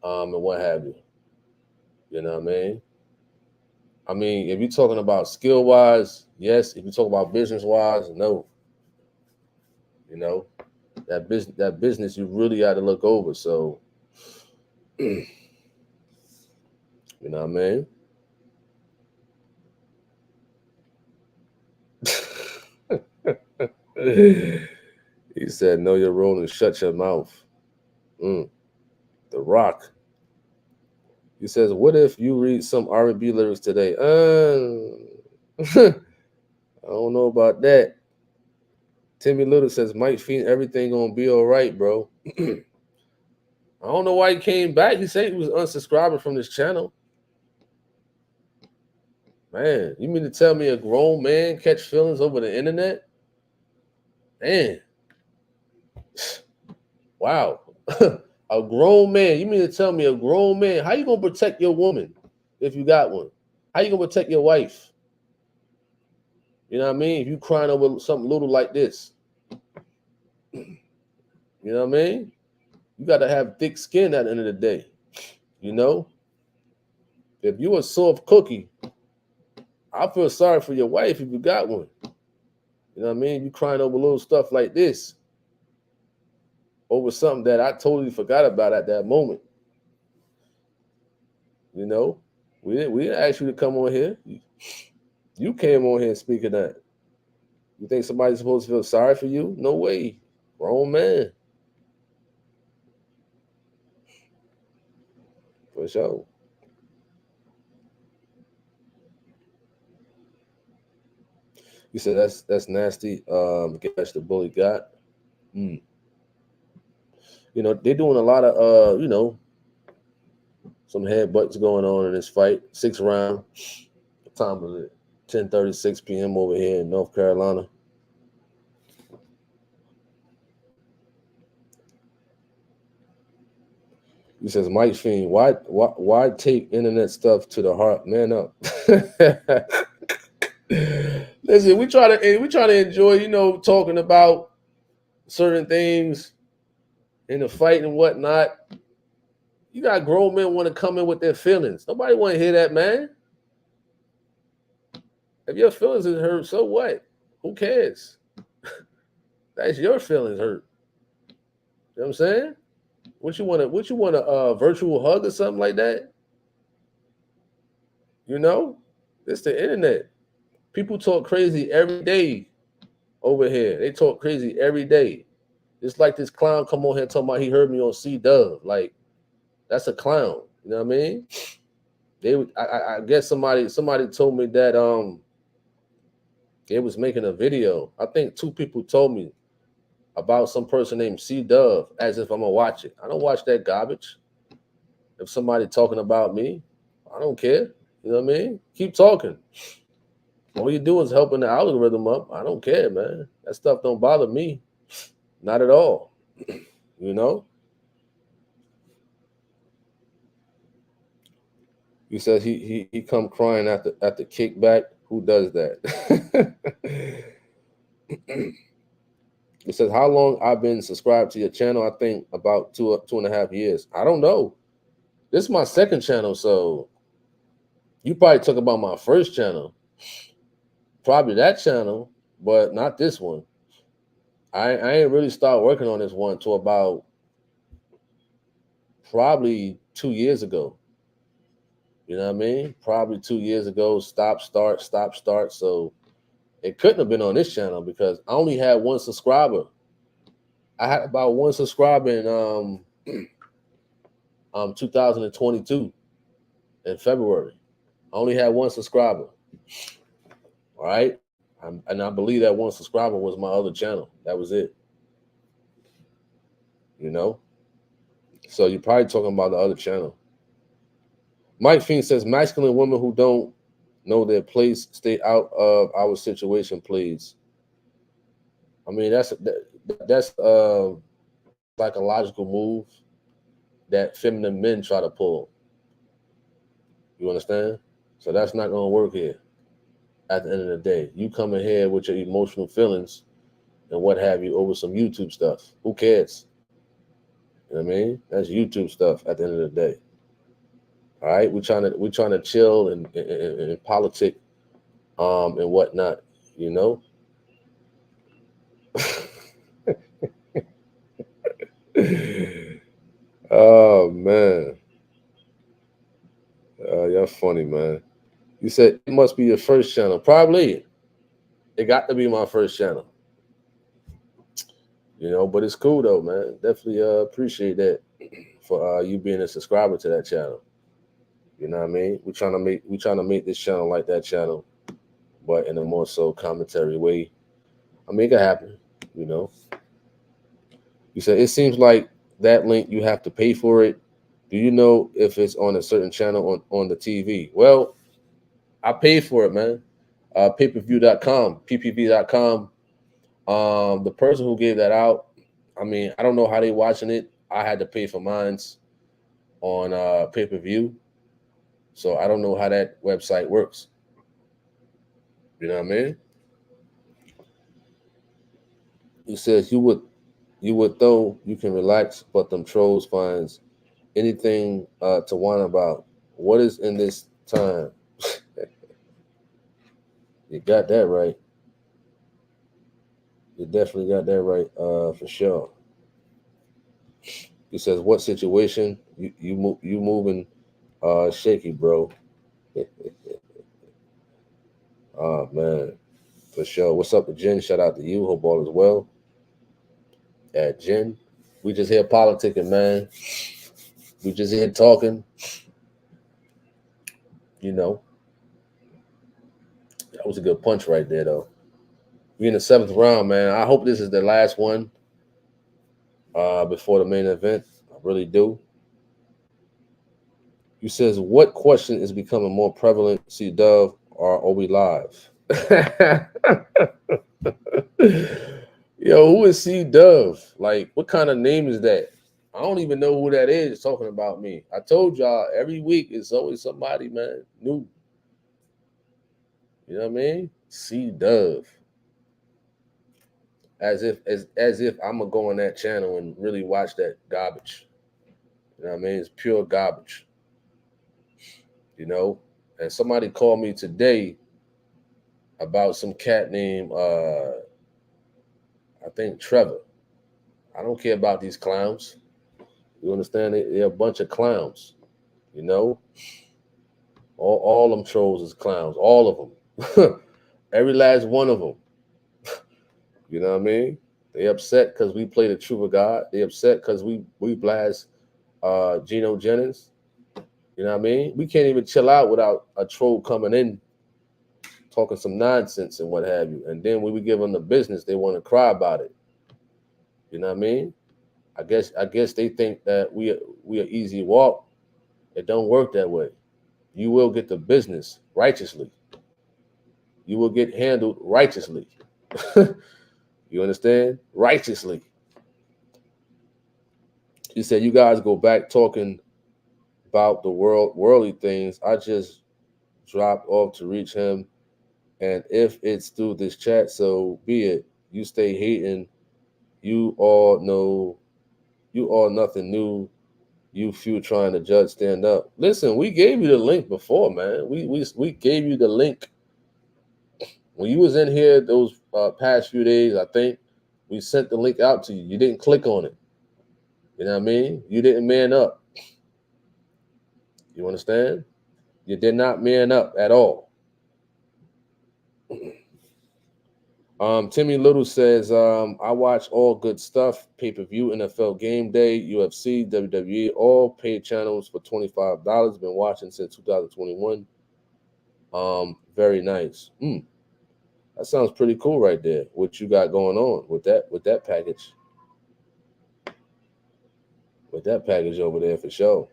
And what have you. You know what I mean? I mean, if you're talking about skill wise, yes. If you talk about business wise, no. You know, that business you really got to look over. So, you know what I mean? He said, "Know your role and shut your mouth." Mm, the Rock. He says, "What if you read some R&B lyrics today?" I don't know about that. Timmy Little says, "Mike Fiend, everything gonna be all right, bro." I don't know why he came back. He said he was unsubscribing from this channel. Man, you mean to tell me a grown man catch feelings over the internet? Man, wow. A grown man. You mean to tell me a grown man? How you gonna protect your woman if you got one? How you gonna protect your wife? You know what I mean? If you crying over something little like this, you know what I mean? You got to have thick skin at the end of the day. You know, if you a soft cookie, I feel sorry for your wife if you got one. You know what I mean? You crying over little stuff like this, over something that I totally forgot about at that moment. You know, we didn't ask you to come on here. You came on here speaking that. You think somebody's supposed to feel sorry for you? No way. Grown man. For sure. You said that's nasty. Catch the bully got. Mm. You know, they're doing a lot of some headbutts going on in this fight. 6th round. What time was it? 10:36 p.m. over here in North Carolina. He says, "Mike Fiend, why take internet stuff to the heart? Man up." Listen, we try to enjoy, talking about certain things in the fight and whatnot. You got grown men want to come in with their feelings. Nobody want to hear that, man. If your feelings is hurt, so what? Who cares? That's your feelings hurt. You know what I'm saying? What you want a virtual hug or something like that? You know? It's the internet. People talk crazy every day over here. They talk crazy every day. It's like this clown come on here talking about he heard me on C Dub. Like, that's a clown. You know what I mean? I guess somebody told me that they was making a video. I think 2 people told me about some person named C Dove as if I'm gonna watch it. I don't watch that garbage. If somebody talking about me, I don't care. You know what I mean? Keep talking. All you do is helping the algorithm up. I don't care, man. That stuff don't bother me. Not at all. You know? He says he come crying at the kickback. Who does that? It says, "How long I've been subscribed to your channel?" I think about 2.5 years. I don't know. This is my second channel, so you probably talk about my first channel. Probably that channel, but not this one. I ain't really start working on this one till about probably 2 years ago. You know what I mean? Probably 2 years ago. Stop, start, stop, start. So it couldn't have been on this channel because I only had one subscriber. I had about one subscriber in 2022 in February. I only had one subscriber. All right. And I believe that one subscriber was my other channel. That was it. You know? So you're probably talking about the other channel. Mike Fiend says masculine women who don't know their place stay out of our situation, please. I mean, that's a psychological move that feminine men try to pull. You understand? So that's not gonna work here. At the end of the day, you come in here with your emotional feelings and what have you over some YouTube stuff. Who cares? You know what I mean? That's YouTube stuff at the end of the day. All right, we're trying to chill and politic and whatnot, you know. Oh man, y'all funny, man. You said it must be your first channel. Probably. It got to be my first channel. You know, but it's cool though, man. Definitely appreciate that for you being a subscriber to that channel. You know what I mean? We trying to make this channel like that channel, but in a more so commentary way. I mean, it can happen. You know. You said it seems like that link you have to pay for it. Do you know if it's on a certain channel on the TV? Well, I paid for it, man. Payperview.com, ppv.com. The person who gave that out, I mean, I don't know how they watching it. I had to pay for mine's on pay-per-view. So I don't know how that website works. You know what I mean? He says you would though you can relax, but them trolls finds anything to whine about. What is in this time? You got that right. You definitely got that right, for sure. He says, "What situation? You moving, shaky, bro." Oh man, for sure. What's up to Jen? Shout out to you. Hope all is well. At Jen, we just here politicking, man. We just here talking. You know, that was a good punch right there, though. We in the seventh round, man. I hope this is the last one before the main event. I really do. You says, what question is becoming more prevalent? See Dove or are we live? Yo, who is C Dove? Like, what kind of name is that? I don't even know who that is talking about me. I told y'all every week it's always somebody, man, new. You know what I mean? C Dove. As if I'm gonna go on that channel and really watch that garbage. You know what I mean? It's pure garbage. You know? And somebody called me today about some cat named I think Trevor. I don't care about these clowns. You understand? They're a bunch of clowns. You know? All them trolls is clowns. All of them. Every last one of them. You know what I mean? They upset because we play the truth of God. They upset because we blast Geno Jennings. You know what I mean? We can't even chill out without a troll coming in talking some nonsense and what have you. And then when we give them the business, they want to cry about it. You know what I mean? I guess they think that we are easy walk. It don't work that way. You will get the business righteously. You will get handled righteously. You understand? Righteously. He said, you guys go back talking about the worldly things. I just dropped off to reach him. And if it's through this chat, so be it. You stay hating. You all know, you all nothing new. You few trying to judge, stand up. Listen, we gave you the link before, man. We gave you the link. When you was in here those past few days, I think we sent the link out to you. You didn't click on it. You know what I mean? You didn't man up. You understand? You did not man up at all. Timmy Little says, I watch all good stuff, pay-per-view, NFL Game Day, UFC, WWE, all paid channels for $25. Been watching since 2021. Very nice. That sounds pretty cool right there. What you got going on with that package. With that package over there for sure.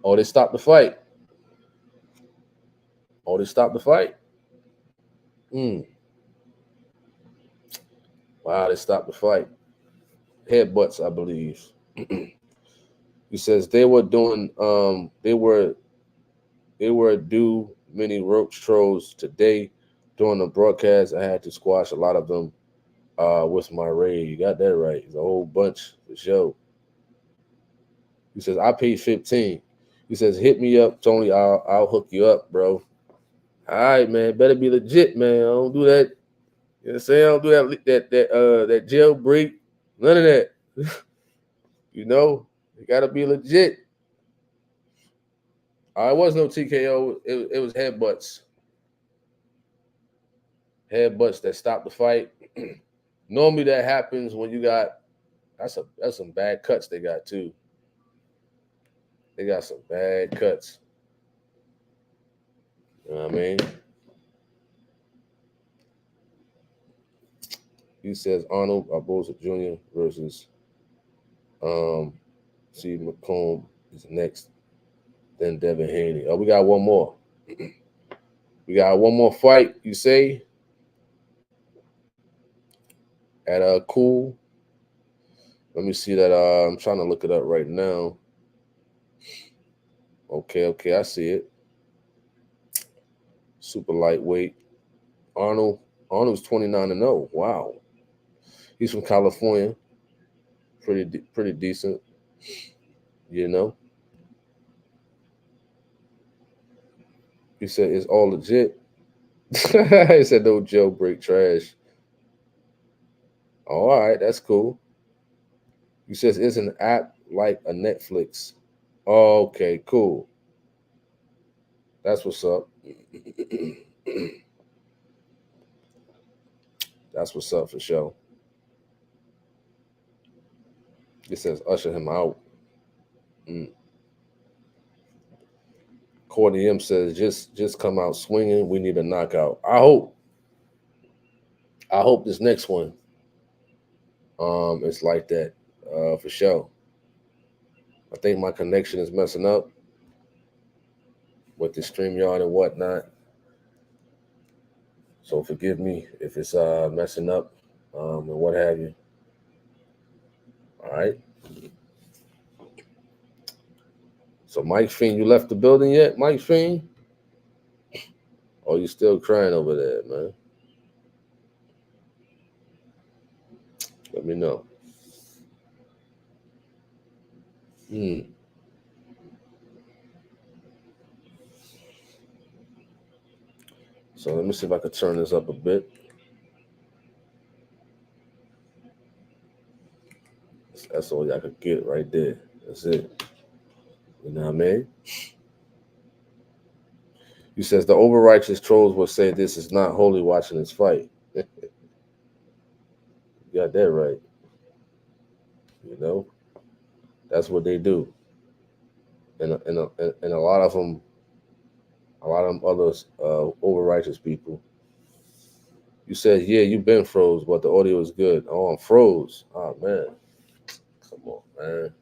Oh, they stopped the fight. Oh, they stopped the fight. Wow, they stopped the fight. Headbutts, I believe. He says they were doing. They were due many roach trolls today during the broadcast. I had to squash a lot of them with my raid. You got that right. It's a whole bunch for sure. He says I paid 15. He says hit me up, Tony. I'll hook you up, bro. All right, man. Better be legit, man. I don't do that. You know what I'm saying? I don't do that jailbreak. None of that. You know, you gotta be legit. It was no TKO. It was headbutts. Headbutts that stopped the fight. Normally that happens when you got that's some bad cuts they got too. They got some bad cuts. You know what I mean? He says Arnold Barboza Jr. versus C. McComb is next. Then Devin Haney. Oh, we got one more. We got one more fight, you say? At Cool. Let me see that. I'm trying to look it up right now. Okay, I see it. Super lightweight. Arnold's 29-0. Wow. He's from California. Pretty decent. You know. He said it's all legit. He said no jailbreak trash. Oh, all right, that's cool. He says it's an app like a Netflix. Oh, okay, cool. That's what's up. That's what's up for sure. It says usher him out. Courtney M says just come out swinging. We need a knockout. I hope this next one it's like that for sure. I think my connection is messing up with the StreamYard and whatnot. So forgive me if it's messing up and what have you. All right. So Mike Fiend, you left the building yet, Mike Fiend? Oh, you still crying over there, man? Let me know. So let me see if I can turn this up a bit. That's all y'all could get right there. That's it. You know what I mean? He says the overrighteous trolls will say this is not holy watching this fight. You got that right. You know, that's what they do. And a lot of them, others, overrighteous people. You said, yeah, you've been froze, but the audio is good. Oh, I'm froze. Oh man, come on, man.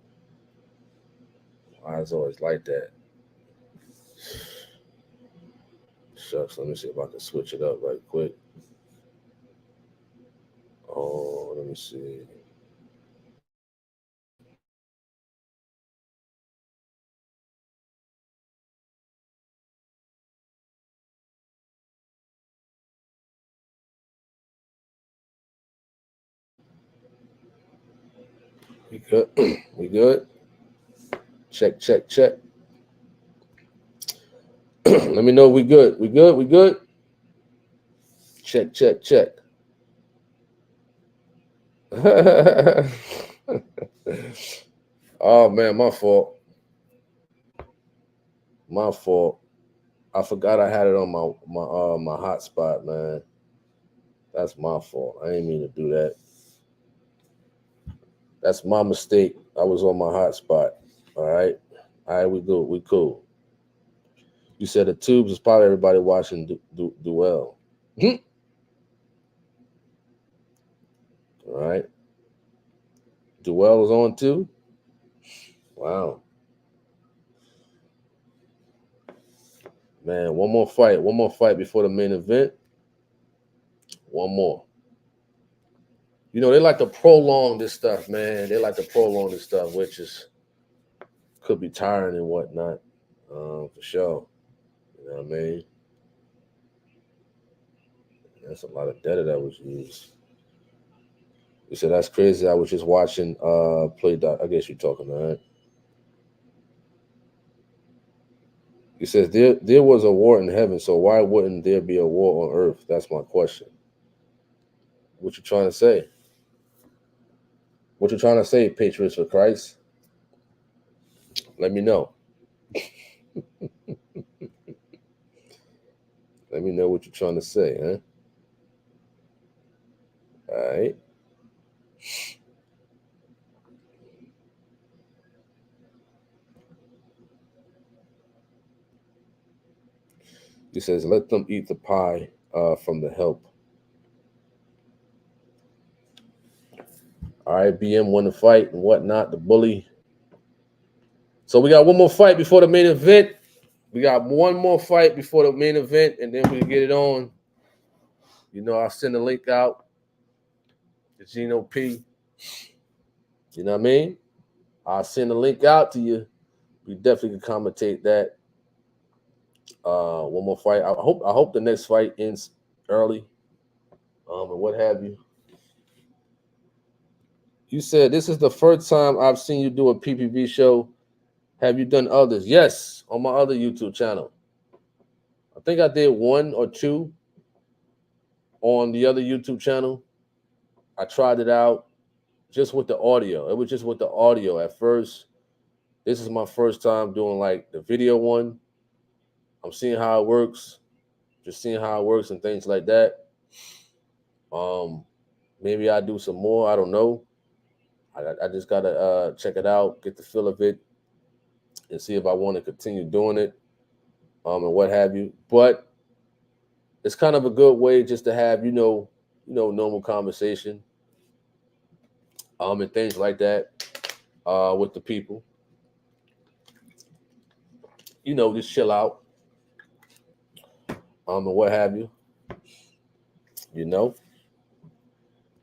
Why is it always like that? Shucks. Let me see if I can switch it up right quick. Oh, let me see. We good? We good? Check. Let me know we good. We good? Check. Oh man, my fault. My fault. I forgot I had it on my hotspot, man. That's my fault. I didn't mean to do that. That's my mistake. I was on my hotspot. All right. We good. We cool. You said the tubes is probably everybody watching Duel. All right. Duel is on too. Wow. Man, one more fight before the main event. One more. You know, they like to prolong this stuff, man. They like to prolong this stuff, which is could be tiring and whatnot, for sure. You know what I mean? That's a lot of data that was used. You said that's crazy. I was just watching play doc. I guess you're talking, all right? He says there was a war in heaven, so why wouldn't there be a war on earth? That's my question. What you trying to say? What you trying to say, Patriots for Christ? Let me know. Let me know what you're trying to say, huh? All right. He says, let them eat the pie from the help. All right, BM won the fight and whatnot, the bully. So we got one more fight before the main event. We got one more fight before the main event, and then we can get it on. You know, I'll send a link out to Gino P. You know what I mean? I'll send a link out to you. We definitely can commentate that. One more fight. I hope the next fight ends early. And what have you. You said this is the first time I've seen you do a PPV show. Have you done others? Yes, on my other YouTube channel. I think I did one or two on the other YouTube channel. I tried it out just with the audio. It was just with the audio at first. This is my first time doing like the video one. I'm seeing how it works, just seeing how it works and things like that. Maybe I do some more. I don't know. I just gotta check it out, get the feel of it, and see if I want to continue doing it, and what have you. But it's kind of a good way just to have normal conversation, and things like that, with the people. Just chill out, and what have you. You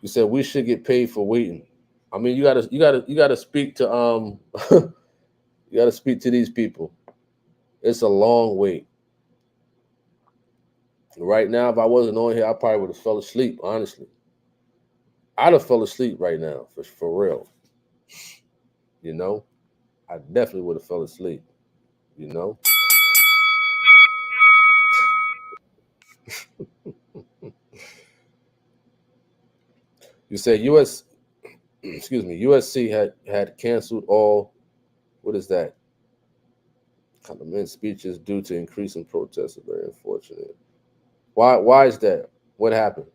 said we should get paid for waiting. I mean, you gotta speak to you gotta speak to these people. It's a long wait. Right now, if I wasn't on here, I probably would have fell asleep. Honestly, I'd have fell asleep right now for real. I definitely would have fell asleep. You know. You said excuse me, USC had canceled all. What is that? Compliment speeches due to increasing protests are very unfortunate. Why is that? What happened?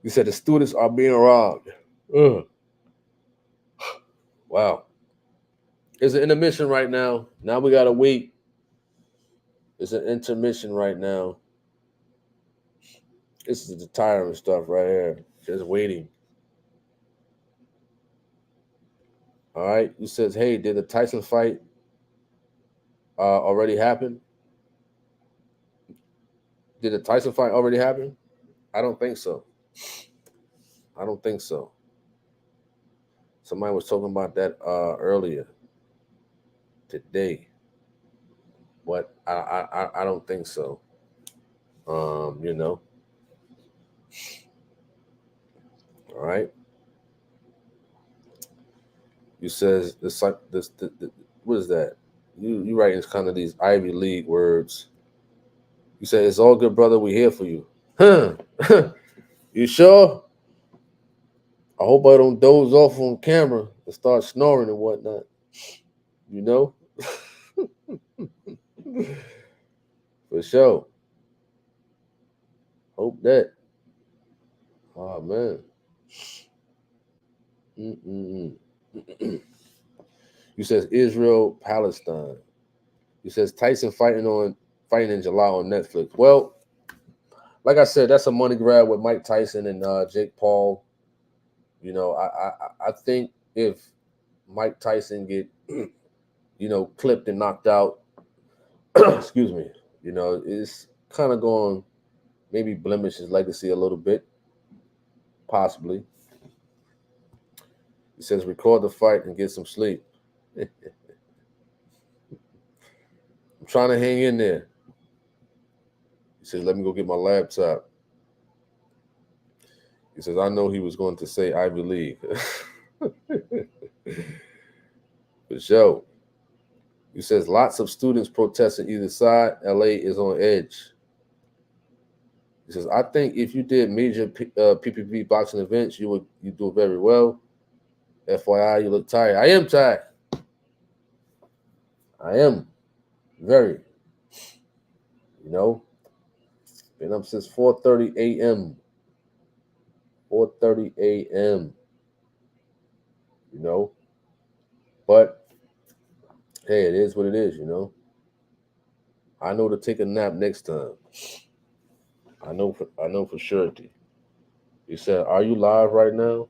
You said the students are being robbed. Ugh. Wow. It's an intermission right now. Now we gotta wait. It's an intermission right now. This is the tiring stuff right here. Just waiting. All right. You says, hey, did the Tyson fight already happen? Did the Tyson fight already happen? I don't think so. I don't think so. Somebody was talking about that earlier today, but I don't think so. All right. You says this what is that? You writing kind of these Ivy League words. You say it's all good, brother. We here for you. Huh? You sure? I hope I don't doze off on camera and start snoring and whatnot. You know? For sure. Hope that. Oh man. You says Israel, Palestine. You says Tyson fighting in July on Netflix. Well, like I said, that's a money grab with Mike Tyson and Jake Paul. I think if Mike Tyson get clipped and knocked out, excuse me, it's kind of going maybe blemish his legacy a little bit, possibly. He says, record the fight and get some sleep. I'm trying to hang in there. He says, let me go get my laptop. He says, I know he was going to say Ivy League. For sure. He says, lots of students protesting either side. LA is on edge. He says, I think if you did major PPP boxing events, you do very well. FYI, you look tired. I am tired. I am. Very. Been up since 4:30 a.m. 4:30 a.m. But hey, it is what it is, I know to take a nap next time. I know for surety. He said, are you live right now?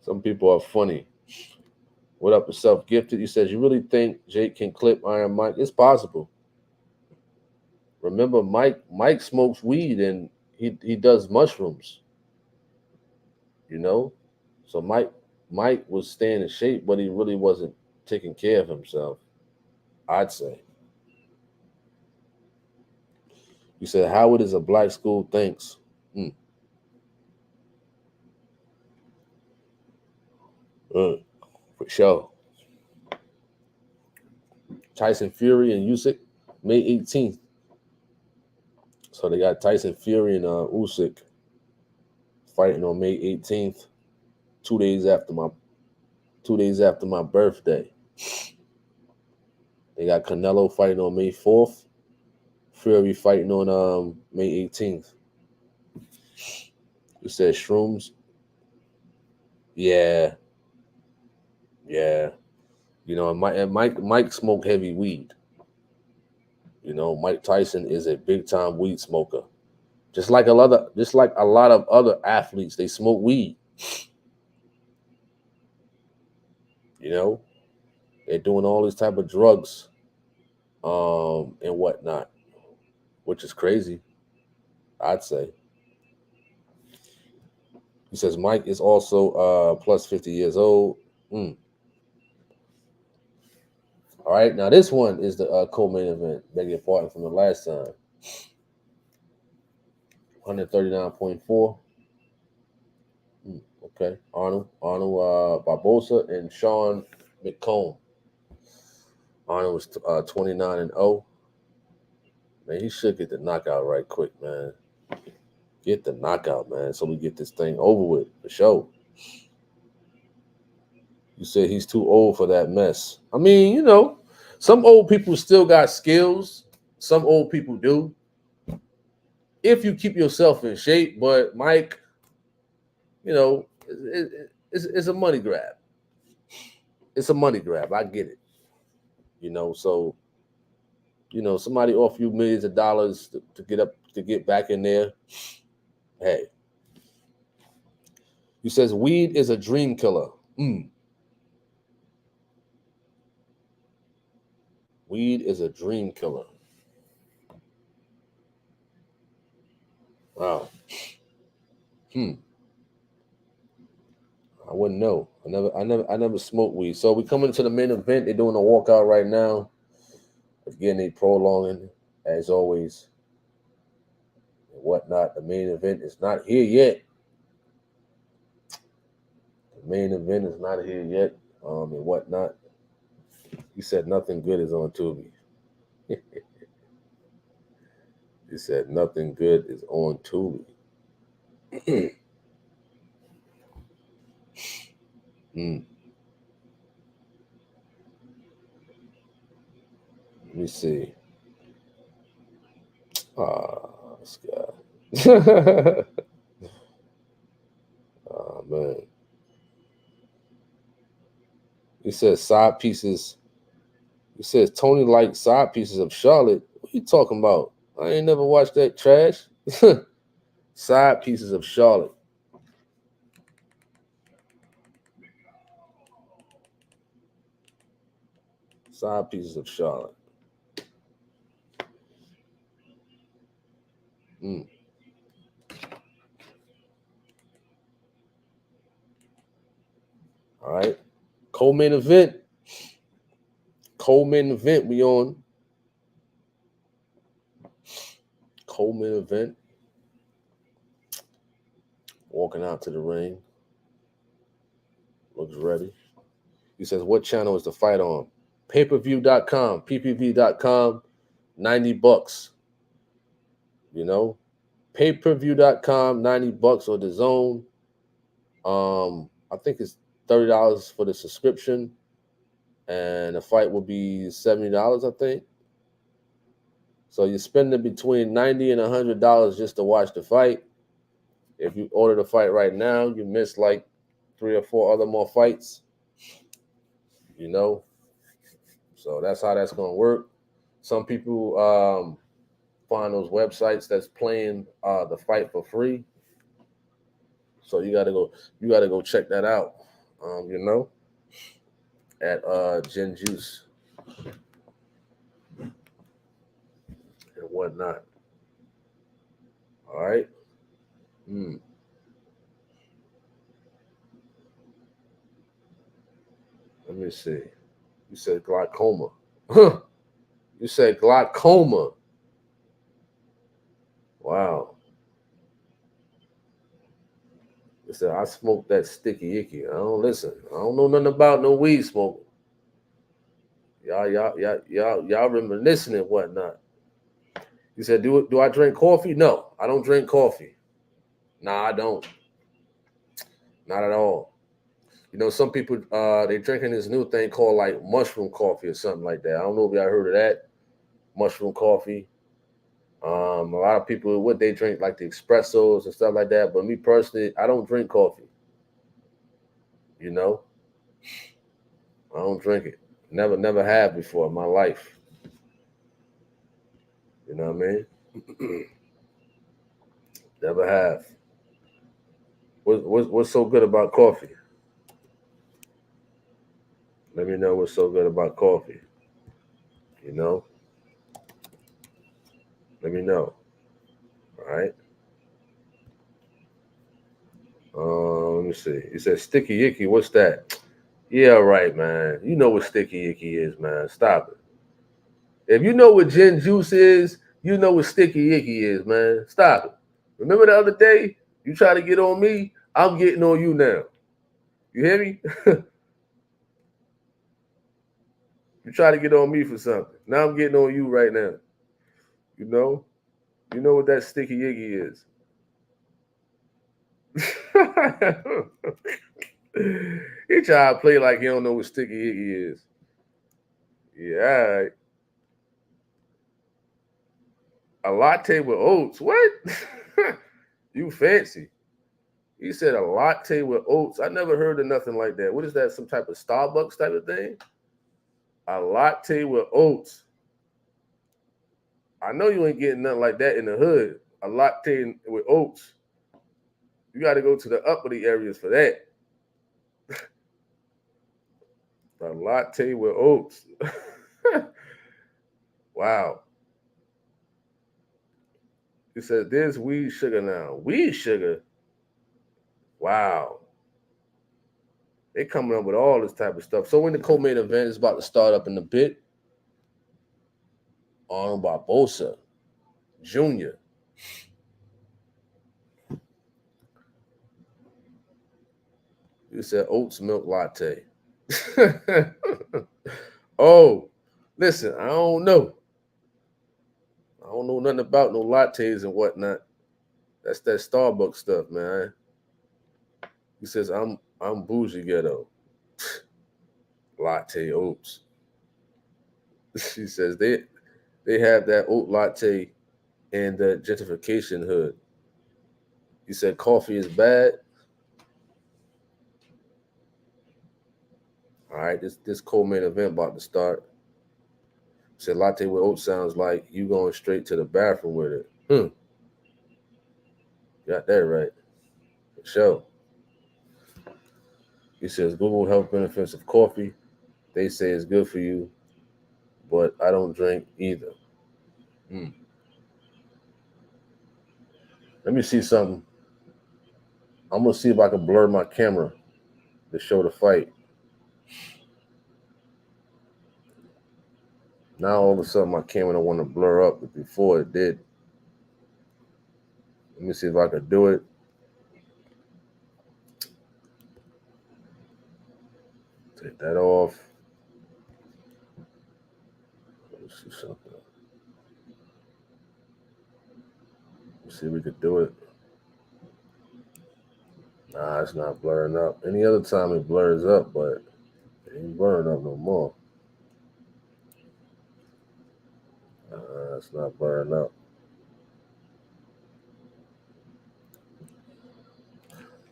Some people are funny. What up, yourself, Gifted? He says, you really think Jake can clip Iron Mike? It's possible. Remember, Mike smokes weed and he does mushrooms. So Mike was staying in shape, but he really wasn't taking care of himself, I'd say. You said Howard is a black school. Thanks. For sure. Tyson Fury and Usyk, May 18th. So they got Tyson Fury and Usyk fighting on May 18th, 2 days after my birthday. They got Canelo fighting on May 4th. Fury fighting on May 18th. You said shrooms? Yeah. And Mike smoked heavy weed. Mike Tyson is a big time weed smoker. Just like a lot of other athletes, they smoke weed. They're doing all these type of drugs, and whatnot, which is crazy, I'd say. He says Mike is also plus 50 years old. All right, now this one is the co-main event, begging your pardon from the last time. 139.4. Okay, Arnold Barbosa and Sean McComb. Arnold was 29-0. Man, he should get the knockout right quick, man. Get the knockout, man, so we get this thing over with, for sure. You said he's too old for that mess. I mean, some old people still got skills. Some old people do. If you keep yourself in shape, but Mike, it's a money grab. It's a money grab. I get it. So, somebody offer you millions of dollars to get back in there. Hey. He says weed is a dream killer. Weed is a dream killer. Wow. I wouldn't know. I never smoked weed. So we coming to the main event. They're doing a walkout right now. Again, they prolonging as always and whatnot. The main event is not here yet. The main event is not here yet. And whatnot. He said nothing good is on Tubi. He said nothing good is on Tubi. Let me see. This guy. Oh, man. He says side pieces. He says Tony likes side pieces of Charlotte. What are you talking about? I ain't never watched that trash. Side pieces of Charlotte. Side pieces of Charlotte. All right. Co-main event. Co-main event we on. Co-main event. Walking out to the ring. Looks ready. He says, what channel is the fight on? Pay-per-view.com, ppv.com, $90. You know? Pay-per-view.com, $90 or the zone. I think it's $30 for the subscription. And the fight will be $70, I think. So you're spending between $90 and $100 just to watch the fight. If you order the fight right now, you miss like 3 or 4 other more fights. You know? So that's how that's going to work. Some people find those websites that's playing the fight for free. So you gotta go check that out. You know, at Gen Juice and whatnot. All right. Let me see. You said glaucoma. You said glaucoma. Wow. You said I smoke that sticky icky. I don't listen. I don't know nothing about no weed smoking. Y'all reminiscing and whatnot. You said, do I drink coffee? No, I don't drink coffee. Nah, I don't. Not at all. You know, some people they drinking this new thing called like mushroom coffee or something like that. I don't know if y'all heard of that. Mushroom coffee. A lot of people what they drink like the espressos and stuff like that. But me personally, I don't drink coffee. You know, I don't drink it. Never have before in my life. You know what I mean? Never have. What's so good about coffee? Let me know what's so good about coffee. You know? Let me know. All right. Let me see. He said sticky icky. What's that? Yeah, right, man. You know what sticky icky is, man. Stop it. If you know what gin juice is, you know what sticky icky is, man. Stop it. Remember the other day you try to get on me? I'm getting on you now. You hear me? You try to get on me for something. Now I'm getting on you right now. You know? You know what that sticky icky is. He try to play like he don't know what sticky icky is. Yeah, all right. A latte with oats. What? You fancy. He said a latte with oats. I never heard of nothing like that. What is that? Some type of Starbucks type of thing? A latte with oats. I know you ain't getting nothing like that in the hood. A latte with oats. You got to go to the uppity areas for that. A latte with oats. Wow. He said, there's weed sugar now. Weed sugar? Wow. They coming up with all this type of stuff. So when the co-main event is about to start up in a bit, Arnold Barbosa Jr. You said oats milk latte. Oh, listen, I don't know. I don't know nothing about no lattes and whatnot. That's that Starbucks stuff, man. He says, I'm bougie ghetto. Latte oats. She says they have that oat latte in the gentrification hood. He said coffee is bad. All right, this co-main event about to start. He said latte with oats sounds like you going straight to the bathroom with it. Got that right. For sure. He says Google health benefits of coffee. They say it's good for you. but I don't drink either. Let me see something. I'm gonna see if I can blur my camera to show the fight. Now all of a sudden my camera don't want to blur up, but before it did. Let me see if I can do it. Take that off. Let's see something. Let's see if we could do it. Nah, it's not blurring up. Any other time it blurs up, but it ain't blurring up no more. It's not blurring up.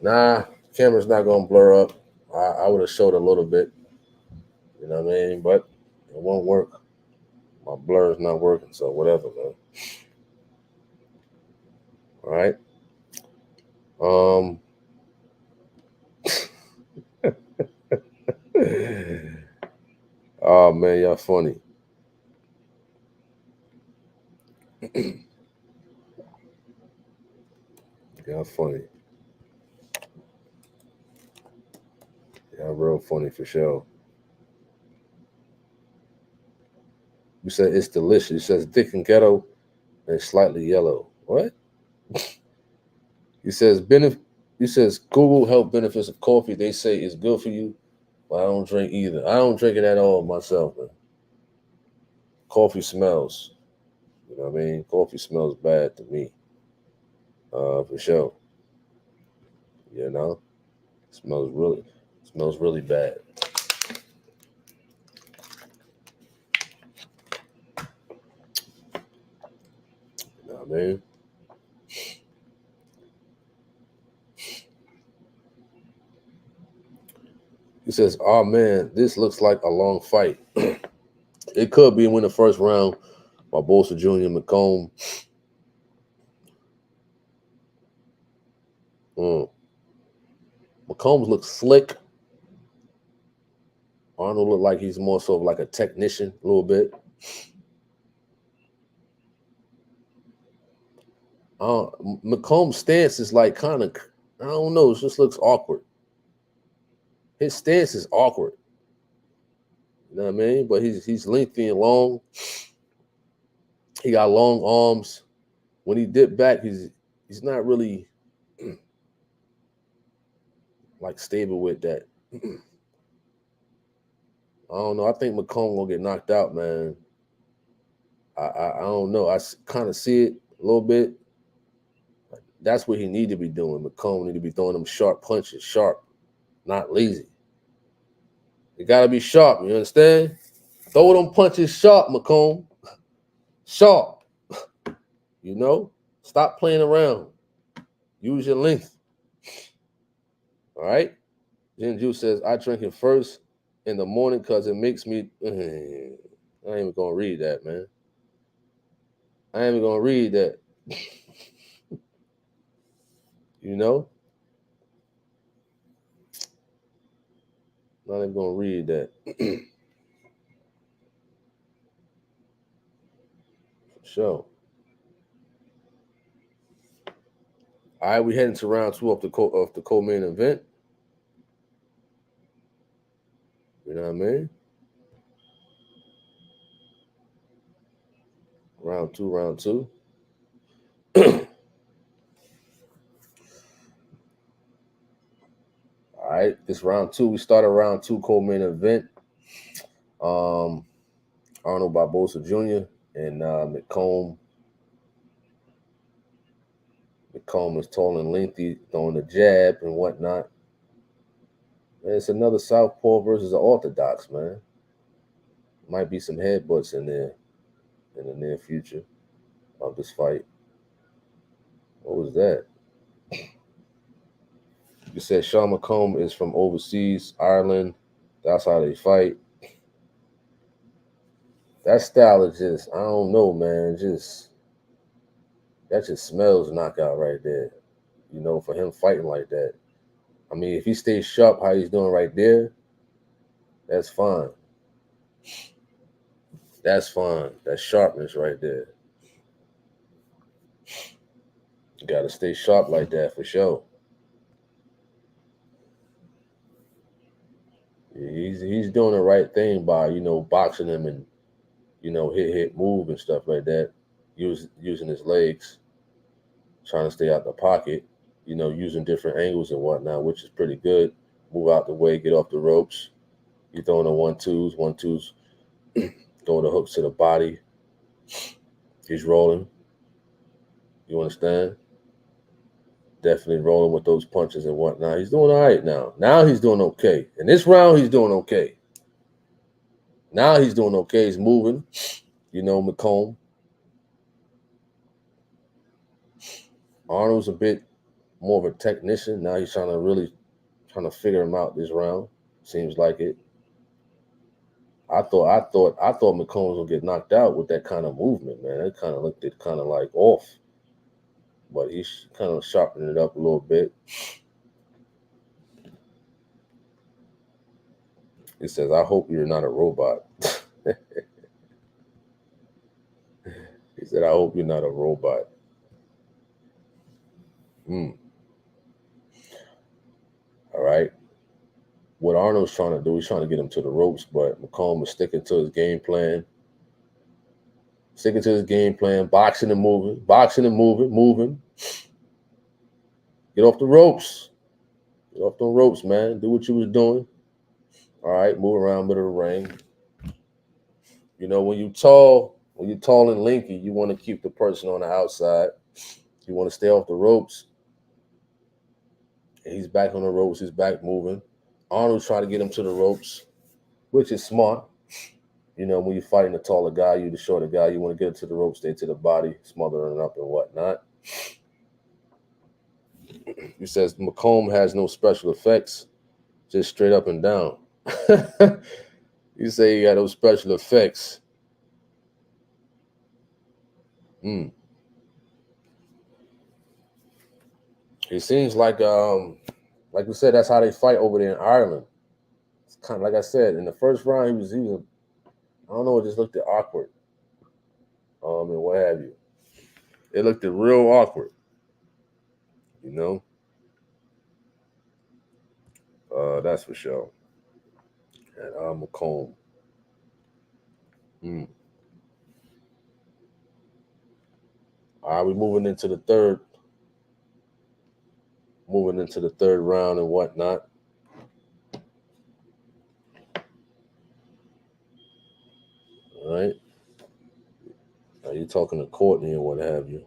Nah, camera's not gonna blur up. I would have showed a little bit. You know what I mean? But it won't work. My blur is not working, so whatever, man. All right. Oh man, y'all funny. Y'all funny. Y'all real funny for sure. You said it's delicious. It says thick and ghetto and slightly yellow. What? He says Google health benefits of coffee. They say it's good for you, but I don't drink either. I don't drink it at all myself, man. Coffee smells. You know what I mean? Coffee smells bad to me. For sure. You know? Smells really bad. You know what I mean? He says, "Oh man, this looks like a long fight. It could be win the first round by Bolsa Jr. McComb. McCombs looks slick. Arnold looked like he's more so of like a technician a little bit. McComb's stance is like kind of, I don't know, it just looks awkward. His stance is awkward. You know what I mean? But he's lengthy and long. He got long arms. When he dipped back, he's not really like stable with that. I don't know. I think McComb gonna get knocked out, man. I don't know. I kind of see it a little bit. That's what he need to be doing. McComb need to be throwing them sharp punches, sharp, not lazy. You gotta be sharp. You understand? Throw them punches sharp, McComb. Sharp. You know? Stop playing around. Use your length. All right? Jinju says, I drink it first in the morning because it makes me. I ain't even going to read that, man. I ain't even going to read that. You know? Not even going to read that. For sure. All right, we heading to round 2 of the co-main event. You know what I mean? Round two. All right, this round 2. We started round 2 co-main event. Arnold Barbosa Jr. and McComb. McComb is tall and lengthy, throwing the jab and whatnot. And it's another southpaw versus an orthodox, man. Might be some headbutts in there in the near future of this fight. What was that? You said Sean McComb is from overseas, Ireland. That's how they fight. That style is just, I don't know, man. That just smells knockout right there. You know, for him fighting like that. I mean, if he stays sharp how he's doing right there, that's fine. That's fine. That's sharpness right there. You got to stay sharp like that for sure. He's doing the right thing by, boxing him and, hit, move and stuff like that. Using his legs, trying to stay out the pocket, using different angles and whatnot, which is pretty good. Move out the way, get off the ropes. You're throwing the 1-2s, throwing the hooks to the body. He's rolling. You understand? Definitely rolling with those punches and whatnot. He's doing all right now. Now he's doing okay. In this round, he's doing okay. Now he's doing okay. He's moving. McComb. Arnold's a bit more of a technician. Now he's trying to figure him out this round. Seems like it. I thought McComb would get knocked out with that kind of movement, man. It kind of looked like off. But he's kind of sharpening it up a little bit. He says, I hope you're not a robot. He said, I hope you're not a robot. All right. What Arnold's trying to do, he's trying to get him to the ropes, but McComb is sticking to his game plan. Boxing and moving. Get off the ropes. Get off the ropes, man. Do what you was doing. All right, move around middle of the ring. When you're tall and lanky, you want to keep the person on the outside. You want to stay off the ropes. And he's back on the ropes. He's back moving. Arnold's trying to get him to the ropes, which is smart. When you're fighting the taller guy, you the shorter guy, you want to get him to the ropes, stay to the body, smothering up and whatnot. He says McComb has no special effects, just straight up and down. You say you got those special effects. It seems like we said, that's how they fight over there in Ireland. It's kind of like I said, in the first round, he was I don't know, it just looked awkward. And what have you. It looked real awkward. That's for sure. And McComb. All right, we're moving into the third round and whatnot. All right. Now you're talking to Courtney and what have you.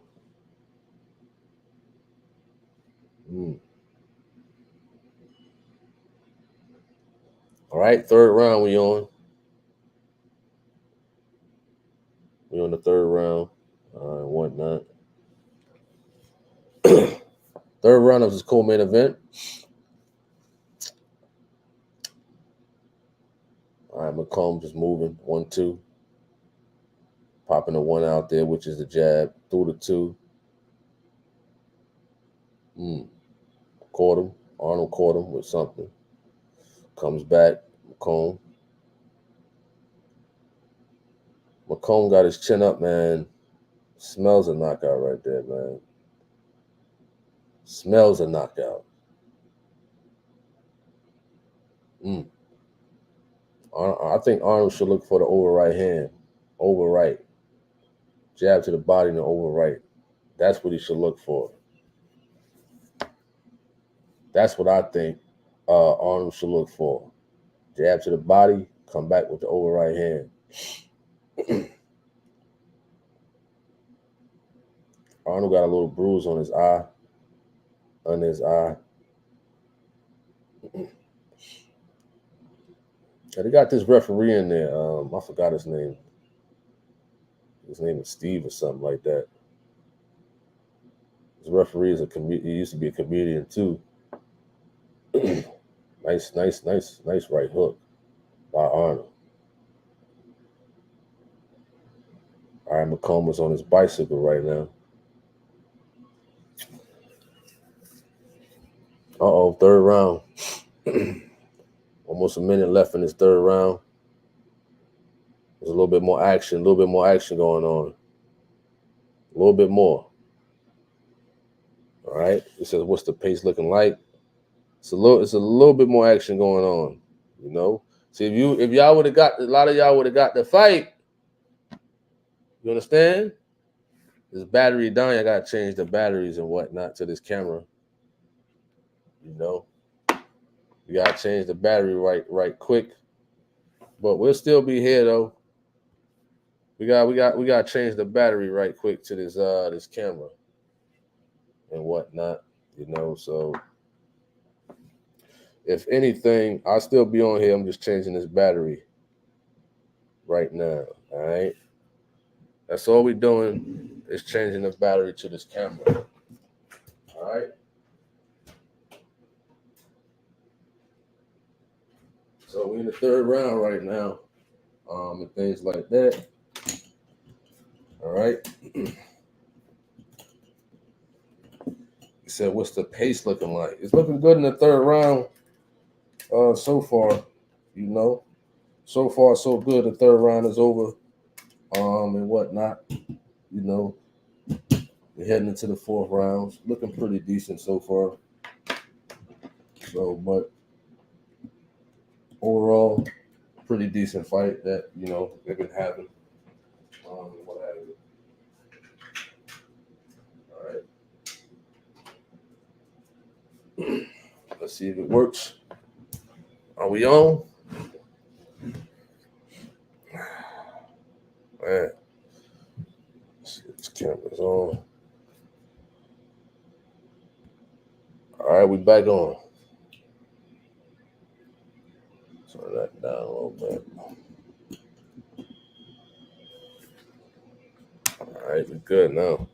All right, third round we on. We're on the third round and whatnot. Third round of this co-main event. All right, McComb just moving. 1-2. Popping the one out there, which is the jab. Through the two. Caught him. Arnold caught him with something. Comes back. McComb. McComb got his chin up, man. Smells a knockout right there, man. Smells a knockout. I think Arnold should look for the over right hand. Over right. Jab to the body and the over right. That's what he should look for. That's what I think Arnold should look for. Jab to the body, come back with the over right hand. Arnold got a little bruise on his eye. Under his eye. They got this referee in there. I forgot his name. His name is Steve or something like that. His referee is he used to be a comedian too. Nice right hook by Arnold. All right, McComb is on his bicycle right now. Third round. Almost a minute left in this third round. There's a little bit more action going on. A little bit more. All right. It says, what's the pace looking like? It's a little bit more action going on. You know. See, if y'all would have got, a lot of y'all would have got the fight. You understand? This battery down. I gotta change the batteries and whatnot to this camera. You know. You gotta change the battery right quick. But we'll still be here though. We gotta change the battery right quick to this camera and whatnot. You know, so if anything, I'll still be on here. I'm just changing this battery right now. All right. That's all we're doing is changing the battery to this camera. All right. So we're in the third round right now. And things like that. All right. He said, what's the pace looking like? It's looking good in the third round. So far, you know. So far, so good. The third round is over. And whatnot. You know. We're heading into the fourth round. Looking pretty decent so far. So, but overall, pretty decent fight that, you know, they've been having. What have you. All right. Let's see if it works. Are we on? Man. Let's see if this camera's on. All right, we back on. Turn that down a little bit. All right, we're good now.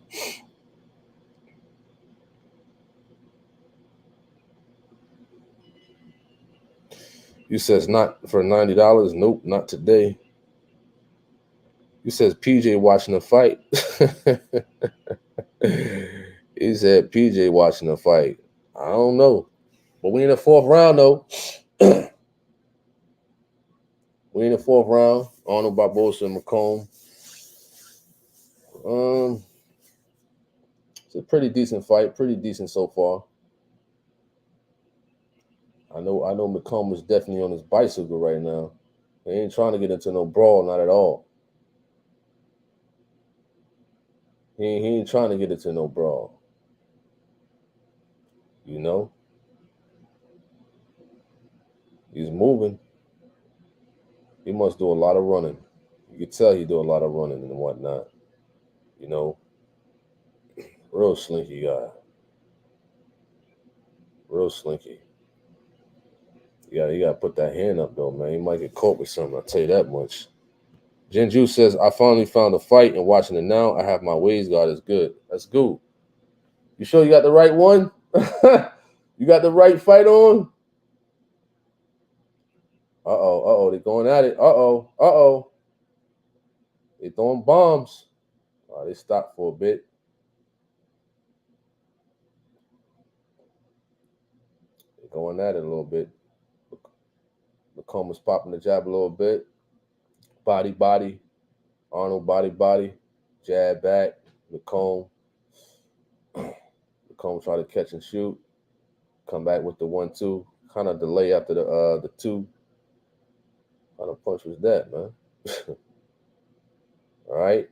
You says not for $90. Nope, not today. You says PJ watching the fight. He said PJ watching the fight. I don't know. But we in the fourth round though. We in the fourth round. Arnold Barbosa and McComb. It's a pretty decent fight. Pretty decent so far. I know McComb is definitely on his bicycle right now. He ain't trying to get into no brawl, not at all. He ain't trying to get into no brawl. You know? He's moving. He must do a lot of running. You can tell he do a lot of running and whatnot. You know? Real slinky guy. Real slinky. You gotta put that hand up though, man. He might get caught with something, I'll tell you that much. Jinju says, I finally found a fight and watching it now. I have my waist guard is good. That's good. You sure you got the right one? You got the right fight on? Uh-oh. They're going at it. Uh-oh. They're throwing bombs. They stopped for a bit. They're going at it a little bit. McComb was popping the jab a little bit. Body. Arnold body. Jab back. McComb try to catch and shoot. Come back with the 1-2. Kind of delay after the 2. What kind of punch was that, man? All right.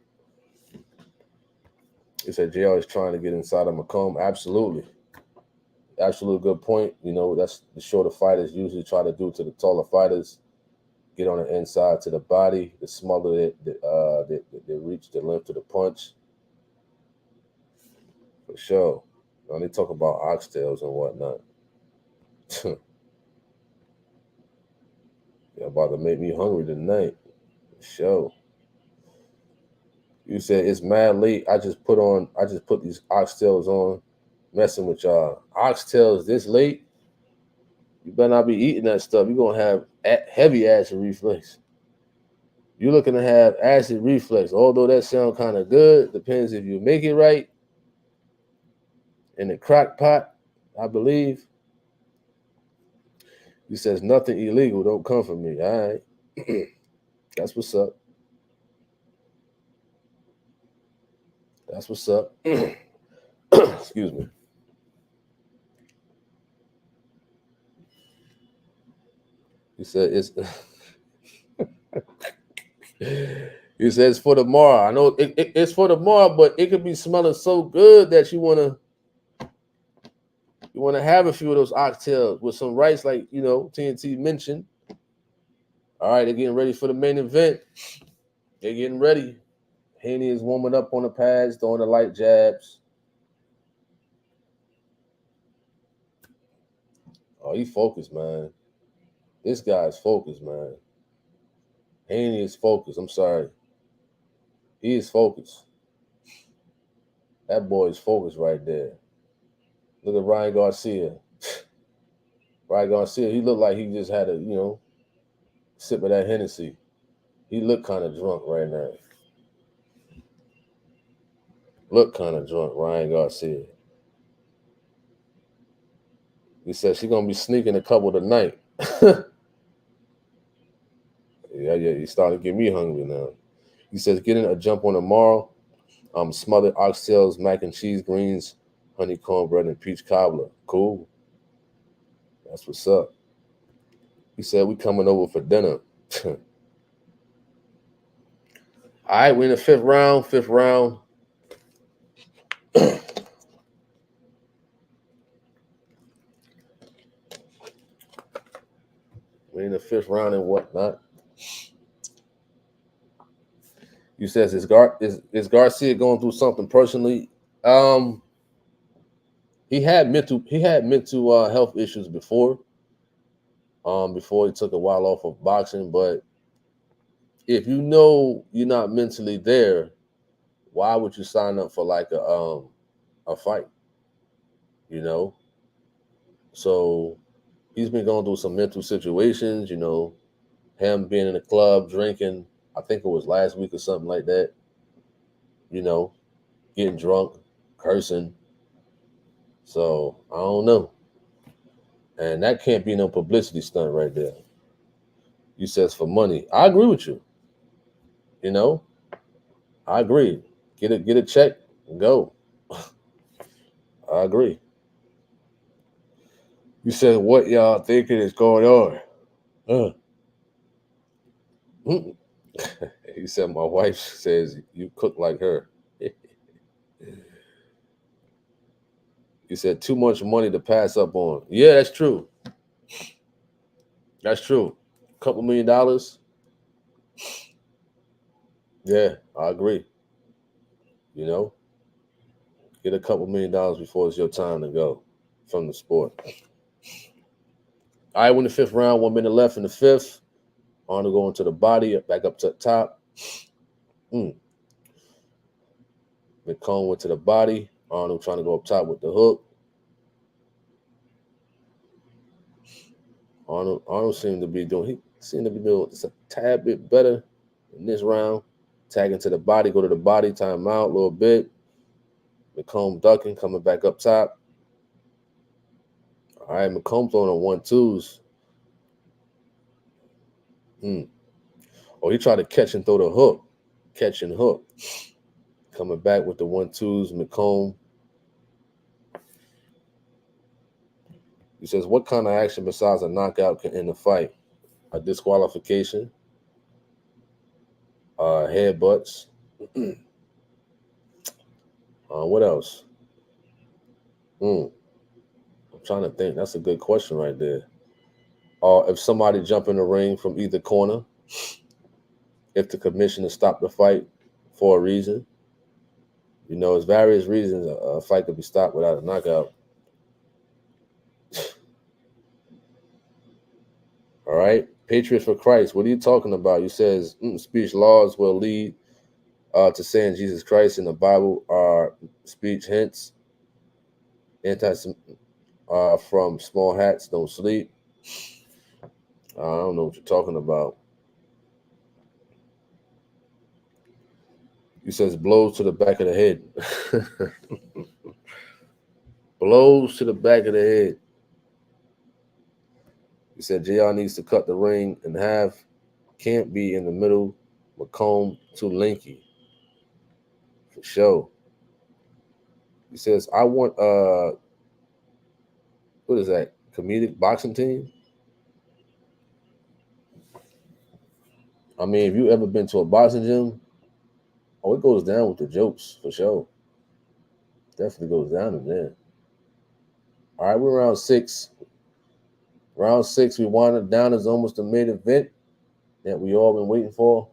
He said JR is trying to get inside of McComb. Absolutely good point. You know, that's the shorter fighters usually try to do to the taller fighters. Get on the inside to the body. The smaller they reach the length of the punch. For sure. Now they talk about oxtails and whatnot. You're about to make me hungry tonight. For sure. You said it's mad late. I just put these oxtails on, messing with y'all. Oxtails this late? You better not be eating that stuff. You're gonna have heavy acid reflux. You're looking to have acid reflux. Although that sounds kind of good, depends if you make it right. In the crock pot, I believe. He says nothing illegal. Don't come for me. All right, that's what's up. That's what's up. Excuse me. He said it's. He says for tomorrow. I know it's for tomorrow, but it could be smelling so good that you wanna have a few of those oxtails with some rice, like TNT mentioned. All right, they're getting ready for the main event. They're getting ready. Haney is warming up on the pads, throwing the light jabs. Oh, he focused, man. This guy's focused, man. Haney is focused. I'm sorry. He is focused. That boy is focused right there. Look at Ryan Garcia. Ryan Garcia, he looked like he just had a, sip of that Hennessy. He looked kind of drunk right now. Look kind of drunk, Ryan Garcia. He said she's going to be sneaking a couple tonight. Yeah, he's starting to get me hungry now. He says getting a jump on tomorrow. Smothered oxtails, mac and cheese, greens, honey cornbread, and peach cobbler. Cool. That's what's up. He said we coming over for dinner. All right, we're in the fifth round. We're in the fifth round and whatnot. You says is Garcia going through something personally? He had mental health issues before. Before he took a while off of boxing, but if you know you're not mentally there, why would you sign up for like a fight? So he's been going through some mental situations. Him being in the club drinking. I think it was last week or something like that. Getting drunk, cursing. So I don't know. And that can't be no publicity stunt right there. You says for money. I agree with you. I agree. Get a check and go. I agree. You said what y'all thinking is going on? He said my wife says you cook like her. He said too much money to pass up on. Yeah, that's true. That's true. $2 million. Yeah, I agree. Get $2 million before it's your time to go from the sport. All right, we're in the fifth round. 1 minute left in the fifth. Arnold going to the body, back up to the top. McComb went to the body. Arnold trying to go up top with the hook. Arnold seemed to be doing just a tad bit better in this round. Tagging to the body, go to the body, time out a little bit. McComb ducking, coming back up top. All right, McComb throwing on 1-2s. Oh, he tried to catch and throw the hook. Catch and hook. Coming back with the 1-2s, McComb. He says, what kind of action besides a knockout can end the fight? A disqualification, headbutts. What else? I'm trying to think. That's a good question right there. If somebody jump in the ring from either corner, if the commissioner stopped the fight for a reason. There's various reasons a fight could be stopped without a knockout. All right. Patriots for Christ. What are you talking about? You says speech laws will lead to saying Jesus Christ in the Bible are speech hints. From small hats don't sleep. I don't know what you're talking about. He says blows to the back of the head. Blows to the back of the head. He said JR needs to cut the ring in half. Can't be in the middle. McComb too lanky. For sure. He says, I want what is that? Comedic boxing team? I mean, if you ever been to a boxing gym, oh, it goes down with the jokes for sure. Definitely goes down in there. All right, we're round six. Round six, we wind it down as almost the main event that we all been waiting for.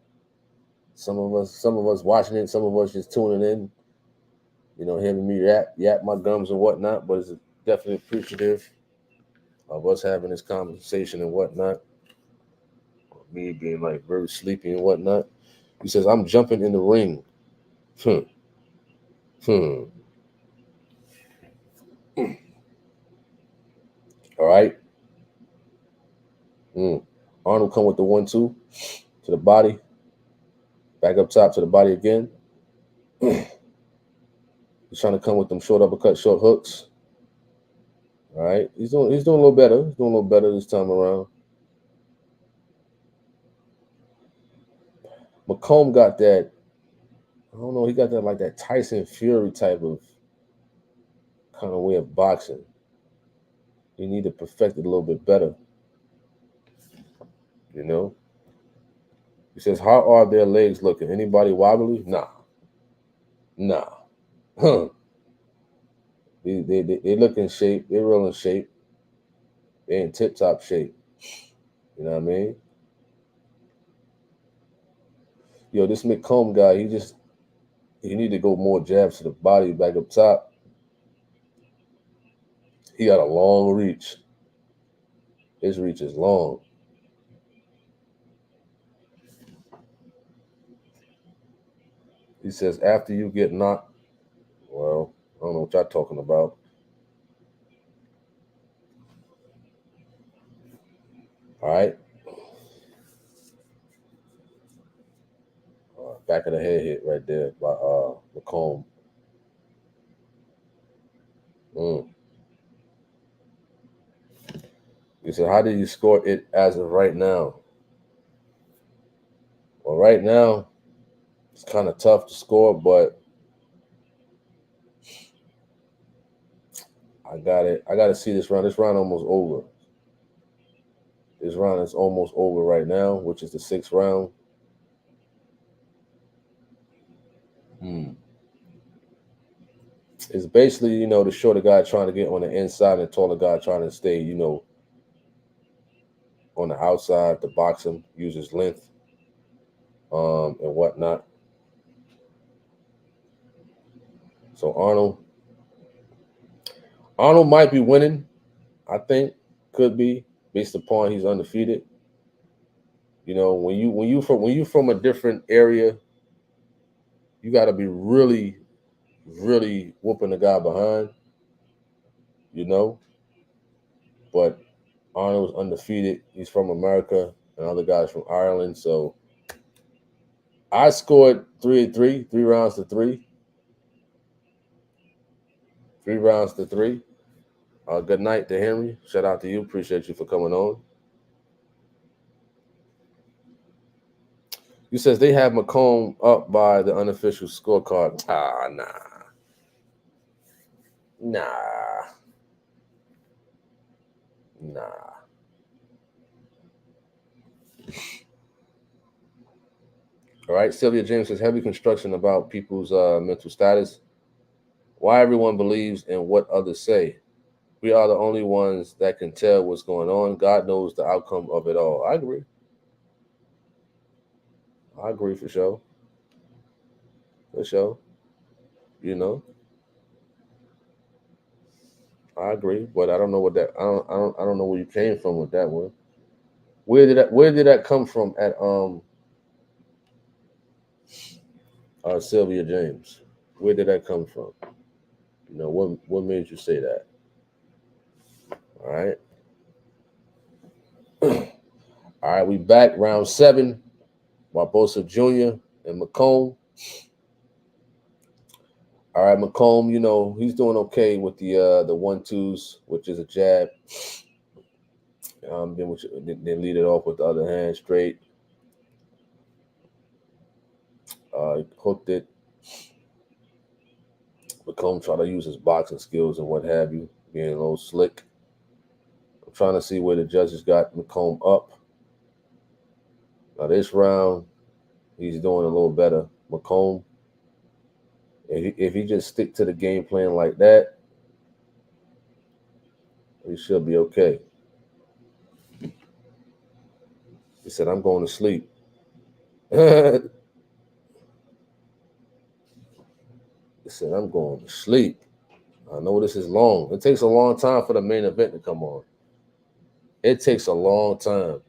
Some of us watching it, some of us just tuning in, hearing me yap my gums and whatnot, but it's definitely appreciative of us having this conversation and whatnot. Me being like very sleepy and whatnot. He says, I'm jumping in the ring. Hmm. Hmm. All right. Arnold come with the 1-2 to the body. Back up top to the body again. He's trying to come with them short uppercut, short hooks. All right. He's doing a little better. He's doing a little better this time around. McComb got that, I don't know, he got that like that Tyson Fury type of kind of way of boxing. You need to perfect it a little bit better. He says, how are their legs looking? Anybody wobbly? Nah. Huh. They look in shape. They're real in shape. They're in tip-top shape. You know what I mean? Yo, this McComb guy, he need to go more jabs to the body back up top. He got a long reach. His reach is long. He says, after you get knocked, well, I don't know what y'all talking about. All right. Back of the head hit right there by McComb. He said, how do you score it as of right now? Well, right now, it's kind of tough to score, but I got it. I got to see this round. This round almost over. This round is almost over right now, which is the 6th round. It's basically, the shorter guy trying to get on the inside and the taller guy trying to stay, on the outside to box him, use his length, and whatnot. So Arnold might be winning. I think could be based upon he's undefeated. When you from a different area, you got to be really, really whooping the guy behind. But Arnold's undefeated. He's from America, and other guys from Ireland. So I scored 3 rounds to 3. 3 rounds to 3. Good night to Henry. Shout out to you. Appreciate you for coming on. You says they have McComb up by the unofficial scorecard. Nah. All right. Sylvia James says heavy construction about people's mental status. Why everyone believes in what others say. We are the only ones that can tell what's going on. God knows the outcome of it all. I agree. For sure. For sure. I agree, but I don't know what that. I don't know where you came from with that one. Where did that come from at Sylvia James? Where did that come from? What made you say that? All right. All right, we back round 7. Barbosa Jr. and McComb. All right, McComb, he's doing okay with the 1-2s, which is a jab. Then lead it off with the other hand straight. Hooked it. McComb trying to use his boxing skills and what have you, being a little slick. I'm trying to see where the judges got McComb up. Now this round, he's doing a little better. McComb, if he just stick to the game plan like that, he should be okay. He said, I'm going to sleep. He said, I'm going to sleep. I know this is long. It takes a long time for the main event to come on. It takes a long time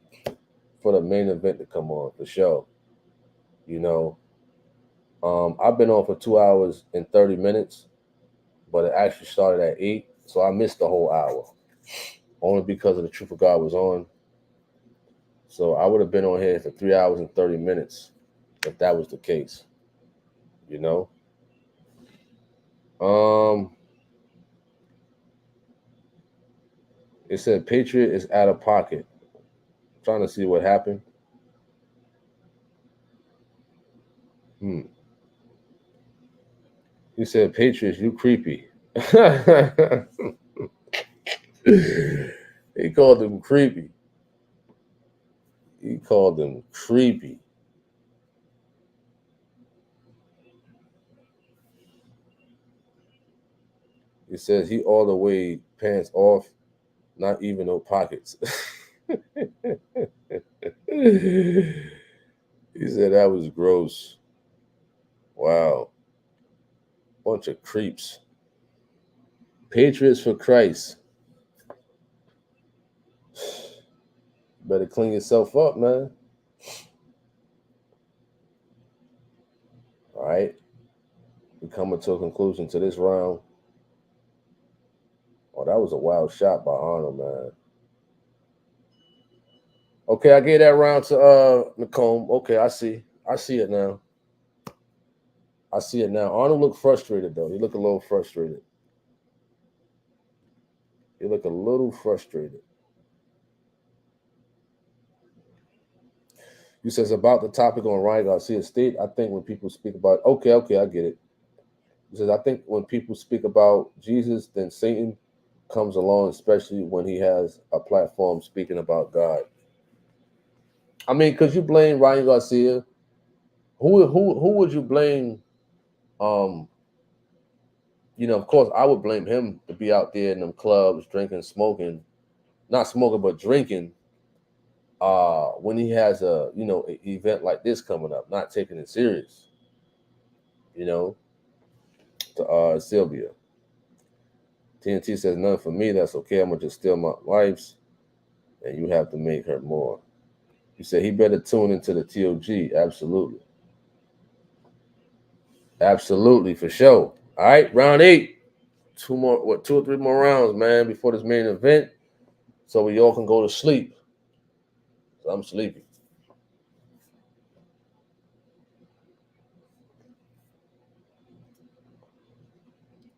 for the main event to come on, for sure. You know, I've been on for 2 hours and 30 minutes, but it actually started at 8, so I missed the whole hour, only because of the Truth of God was on. So I would have been on here for 3 hours and 30 minutes if that was the case, you know. It said Patriot is out of pocket. I'm trying to see what happened. He said, Patriots, you creepy. He called him creepy. He called him creepy. He says he all the way pants off, not even no pockets. He said that was gross. Wow. Bunch of creeps. Patriots for Christ. Better clean yourself up, man. All right. We coming to a conclusion to this round. Oh, that was a wild shot by Arnold, man. Okay, I gave that round to McComb. Okay, I see it now. I see it now. Arnold looked frustrated, though. He looked a little frustrated. You says about the topic on Ryan Garcia State. I think when people speak about okay, I get it. He says I think when people speak about Jesus, then Satan comes along, especially when he has a platform speaking about God. I mean, could you blame Ryan Garcia? Who would you blame? You know, of course, I would blame him to be out there in them clubs drinking, smoking, not smoking but drinking. When he has a an event like this coming up, not taking it serious. You know, to Sylvia. TNT says none for me. That's okay. I'm gonna just steal my wife's, and you have to make her more. You said he better tune into the TOG. Absolutely. Absolutely, for sure. All right, round 8. 2 or 3 more rounds, man, before this main event. So we all can go to sleep. So I'm sleepy.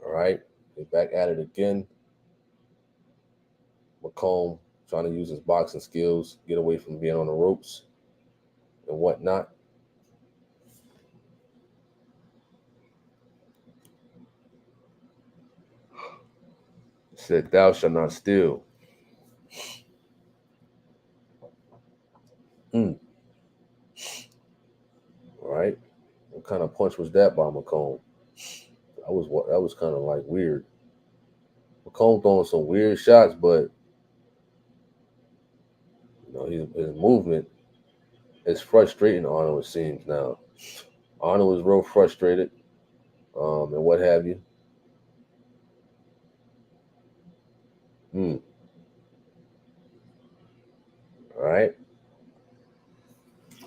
All right. We're back at it again. McComb trying to use his boxing skills, get away from being on the ropes and whatnot. Said, thou shalt not steal. All right. What kind of punch was that by McComb? That was kind of like weird. McComb throwing some weird shots, but his movement is frustrating Arnold, it seems now. Arnold is real frustrated, and what have you. All right.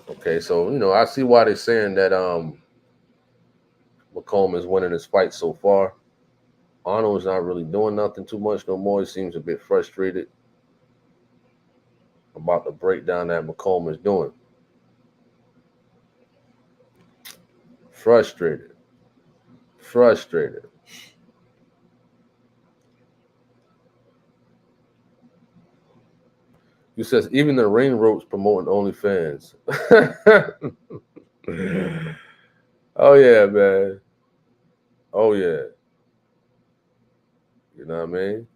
Okay, so I see why they're saying that McComb is winning his fight so far. Arnold is not really doing nothing too much no more. He seems a bit frustrated about the breakdown that McComb is doing. Frustrated. You says even the ring ropes promoting OnlyFans. Oh yeah, man. Oh yeah. You know what I mean?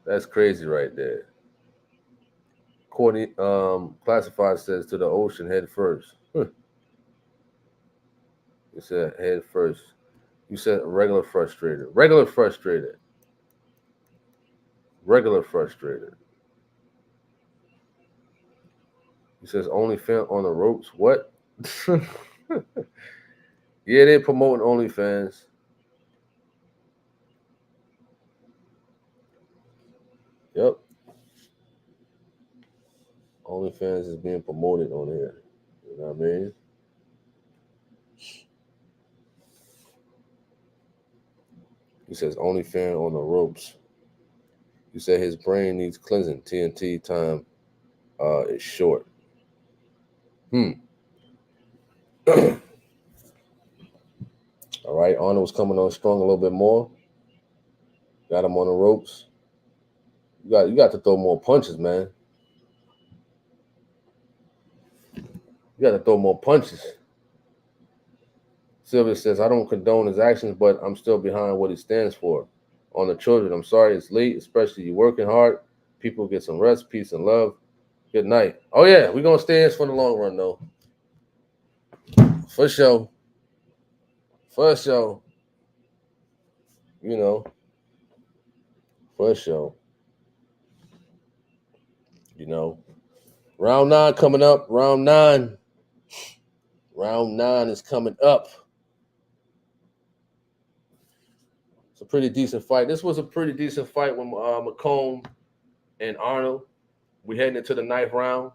That's crazy right there. Courtney Classified says to the ocean head first. He said head first. You said regular frustrated. Regular frustrated. Regular frustrated. He says OnlyFans on the ropes. What? Yeah, they're promoting OnlyFans. Yep. OnlyFans is being promoted on here. You know what I mean? He says OnlyFans on the ropes. He said his brain needs cleansing. TNT time is short. All right, Arnold's coming on strong a little bit more. Got him on the ropes. You got to throw more punches, man. You got to throw more punches. Sylvia says, I don't condone his actions, but I'm still behind what he stands for. On the children, I'm sorry it's late, especially you working hard. People get some rest, peace, and love. Good night. Oh, yeah, we're going to stay in for the long run, though. For sure. For sure. You know. For sure. You know. Round 9 coming up. Round 9. Round 9 is coming up. It's a pretty decent fight. This was a pretty decent fight with McComb and Arnold. We're heading into the 9th round.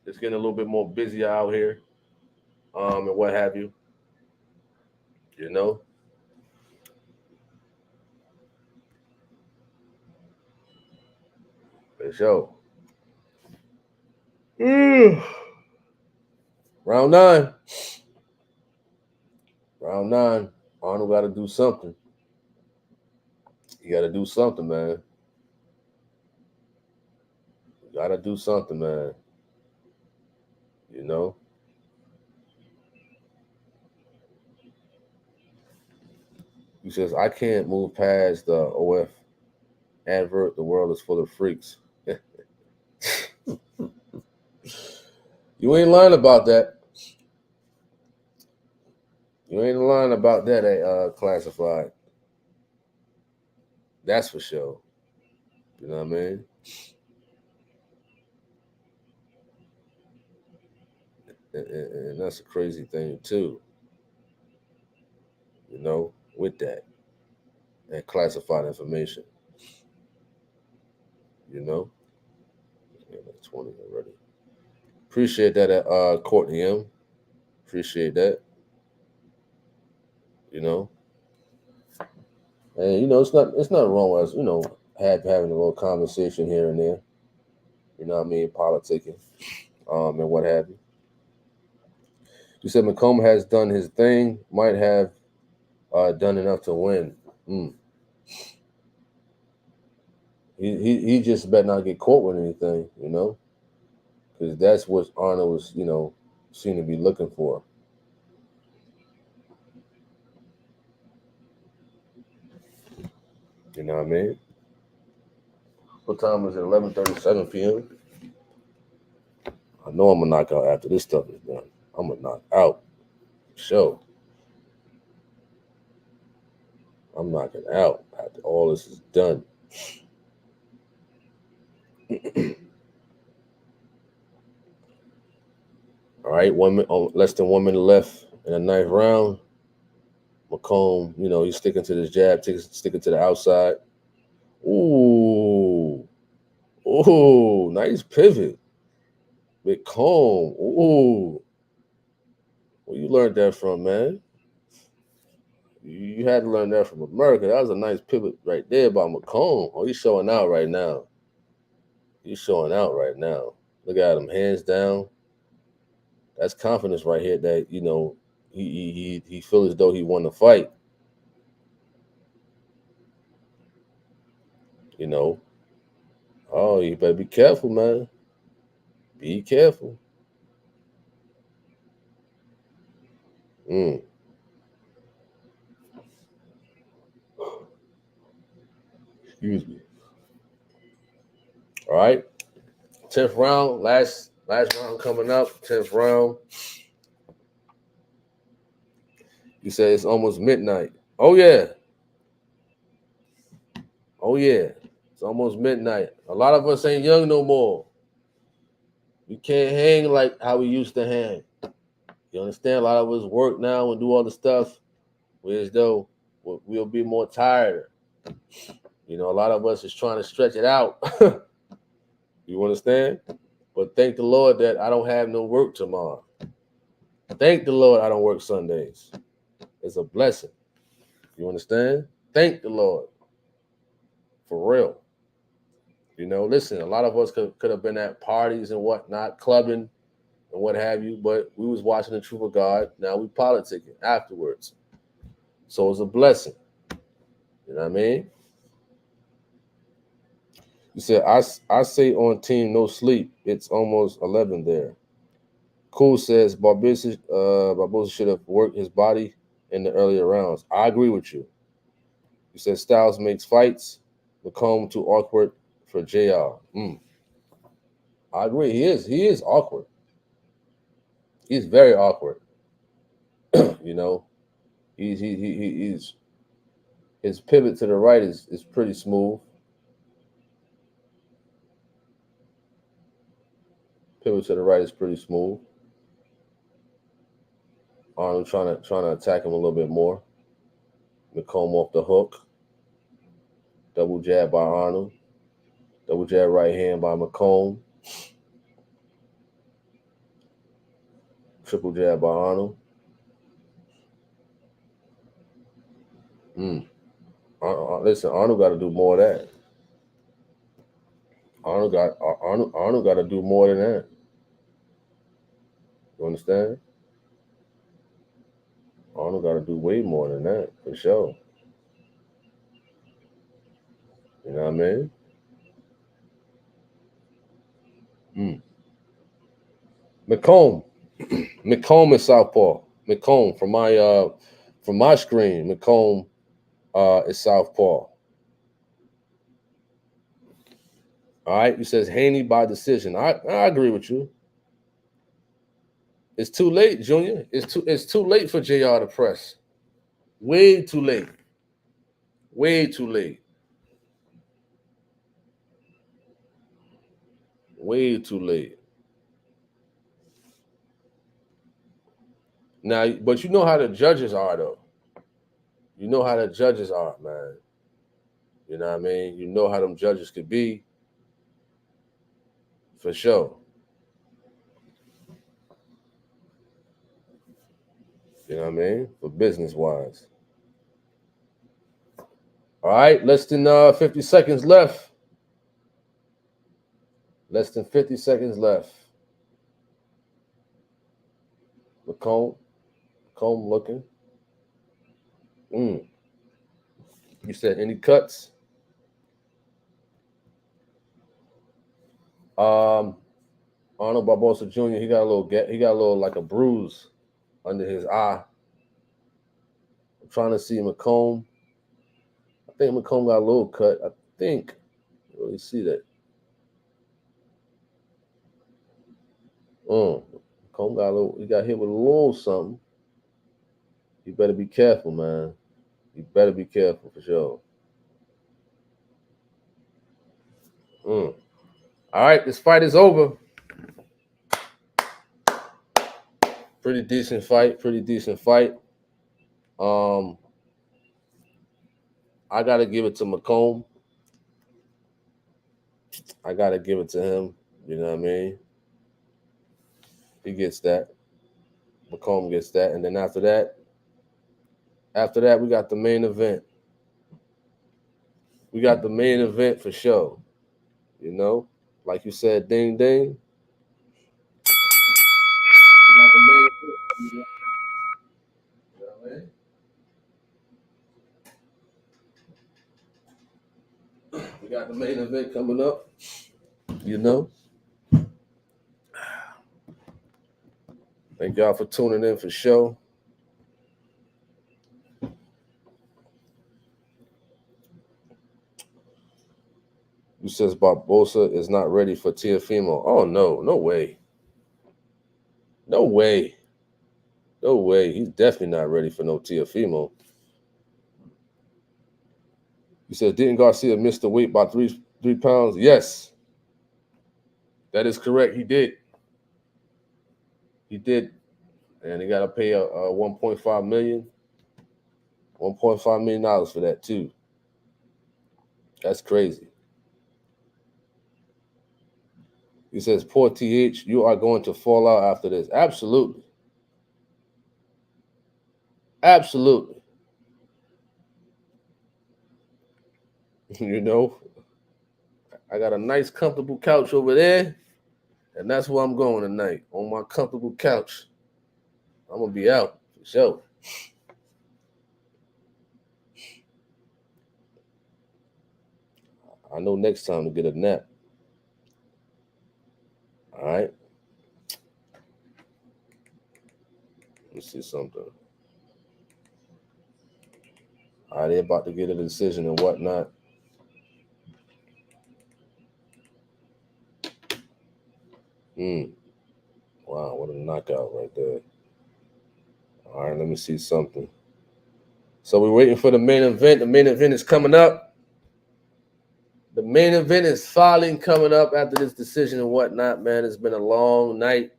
It's getting a little bit more busy out here, and what have you. You know. For sure. Round 9. Round 9. Arnold got to do something. You got to do something, man. You got to do something, man. You know. He says, I can't move past the OF advert. The world is full of freaks. You ain't lying about that. You ain't lying about that, Classified. That's for sure. You know what I mean? And that's a crazy thing, too. You know, with that classified information. You know? Yeah, that's 20 already. Appreciate that, Courtney M. Appreciate that. You know? And, you know, it's not wrong with us, you know, having a little conversation here and there. You know what I mean? Politicking, and what have you. You said McComb has done his thing, might have done enough to win. He just better not get caught with anything, you know, because that's what Arnold was, you know, seemed to be looking for. You know what I mean? What time is it? 11:37 p.m. I know I'm gonna knock out after this stuff is done. I'm gonna knock out. Sure. I'm knocking out after all this is done. All right, less than 1 minute left in the 9th round. McComb, you know, he's sticking to this jab, sticking to the outside. Ooh, nice pivot. McComb, where you learned that from, man? You had to learn that from America. That was a nice pivot right there by McComb. Oh, he's showing out right now. Look at him, hands down. That's confidence right here. That, you know, he feels as though he won the fight. You know. Oh, you better be careful, man. Be careful. Excuse me. All right. 10th round, last round coming up. 10th round. You say it's almost midnight. Oh yeah. Oh yeah. It's almost midnight. A lot of us ain't young no more. We can't hang like how we used to hang. You understand? A lot of us work now and do all the stuff, whereas though we'll be more tired. You know, a lot of us is trying to stretch it out. You understand? But thank the Lord that I don't have no work tomorrow. Thank the Lord I don't work Sundays. It's a blessing. You understand? Thank the Lord. For real. You know, listen, a lot of us could have been at parties and whatnot, clubbing and what have you, but we was watching the truth of God. Now we politicking afterwards. So it's a blessing. You know what I mean? You said, I say on team no sleep. It's almost 11 there. Cool says Barbosa should have worked his body in the earlier rounds. I agree with you. You said Styles makes fights. McComb too awkward for JR. I agree. He is awkward. He's very awkward. You know, he's his pivot to the right is pretty smooth. Pivot to the right is pretty smooth. Arnold trying to attack him a little bit more. McComb off the hook. Double jab by Arnold. Double jab right hand by McComb. Triple jab by Arnold. Listen, Arnold got to do more of that. Arnold got to do more than that. You understand? Arnold got to do way more than that for sure. You know what I mean? McComb is southpaw. McComb from my screen. McComb is southpaw. All right, you says Haney by decision. I agree with you. It's too late, Junior. It's too late for JR to press. Way too late. Way too late. Way too late. Now, but you know how the judges are, though. You know how the judges are, man. You know what I mean? You know how them judges could be. For sure. You know what I mean? For business-wise. All right, less than 50 seconds left. Less than 50 seconds left. McComb looking. You said any cuts? Arnold Barbosa Jr. He got a little like a bruise under his eye. I'm trying to see McComb. I think McComb got a little cut. I think. Let me see that. McComb he got hit with a little something. You better be careful, man. You better be careful for sure. All right, this fight is over. Pretty decent fight. I gotta give it to McComb. I gotta give it to him. You know what I mean? He gets that. McComb gets that, and then after that, we got the main event. We got the main event for sure. You know, like you said, ding ding. We got the main event. You know what I mean? We got the main event coming up. You know. Thank y'all for tuning in for sure. says Barbosa is not ready for Teofimo. Oh no way. No way. No way. He's definitely not ready for no Teofimo. He says, didn't Garcia miss the weight by three pounds? Yes. That is correct. He did. He did. And he got to pay a $1.5 million. $1.5 million for that too. That's crazy. He says, poor TH, you are going to fall out after this. Absolutely. Absolutely. You know, I got a nice, comfortable couch over there, and that's where I'm going tonight, on my comfortable couch. I'm going to be out, for sure. I know next time to get a nap. All right? Let's see something. All right, they're about to get a decision and whatnot. Wow, what a knockout right there. All right, let me see something. So we're waiting for the main event. The main event is coming up. The main event is finally coming up after this decision and whatnot, man. It's been a long night.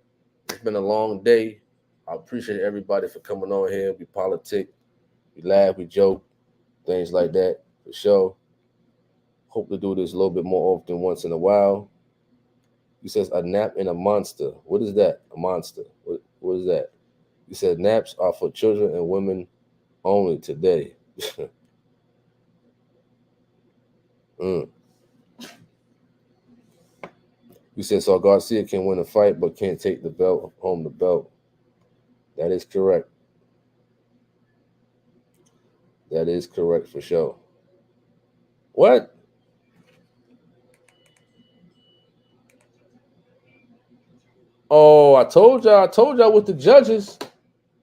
It's been a long day. I appreciate everybody for coming on here. We politic, we laugh, we joke, things like that, for sure. Hope to do this a little bit more often once in a while. He says, a nap and a monster. What is that? A monster. What is that? He said, naps are for children and women only today. He said, so Garcia can win a fight but can't take the belt, home the belt. That is correct. That is correct for sure. What? Oh, I told y'all with the judges.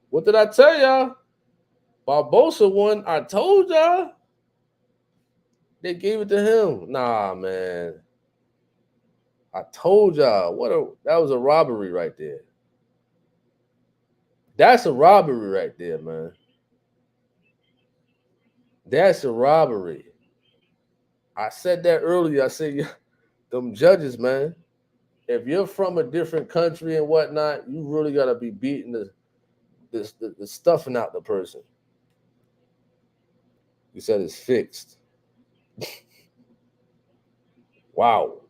What did I tell y'all? Barbosa won. I told y'all. They gave it to him. Nah, man. I told y'all. That was a robbery right there. That's a robbery right there, man. That's a robbery. I said that earlier. I said, them judges, man. If you're from a different country and whatnot, you really gotta be beating the stuffing out the person. You said it's fixed. Wow.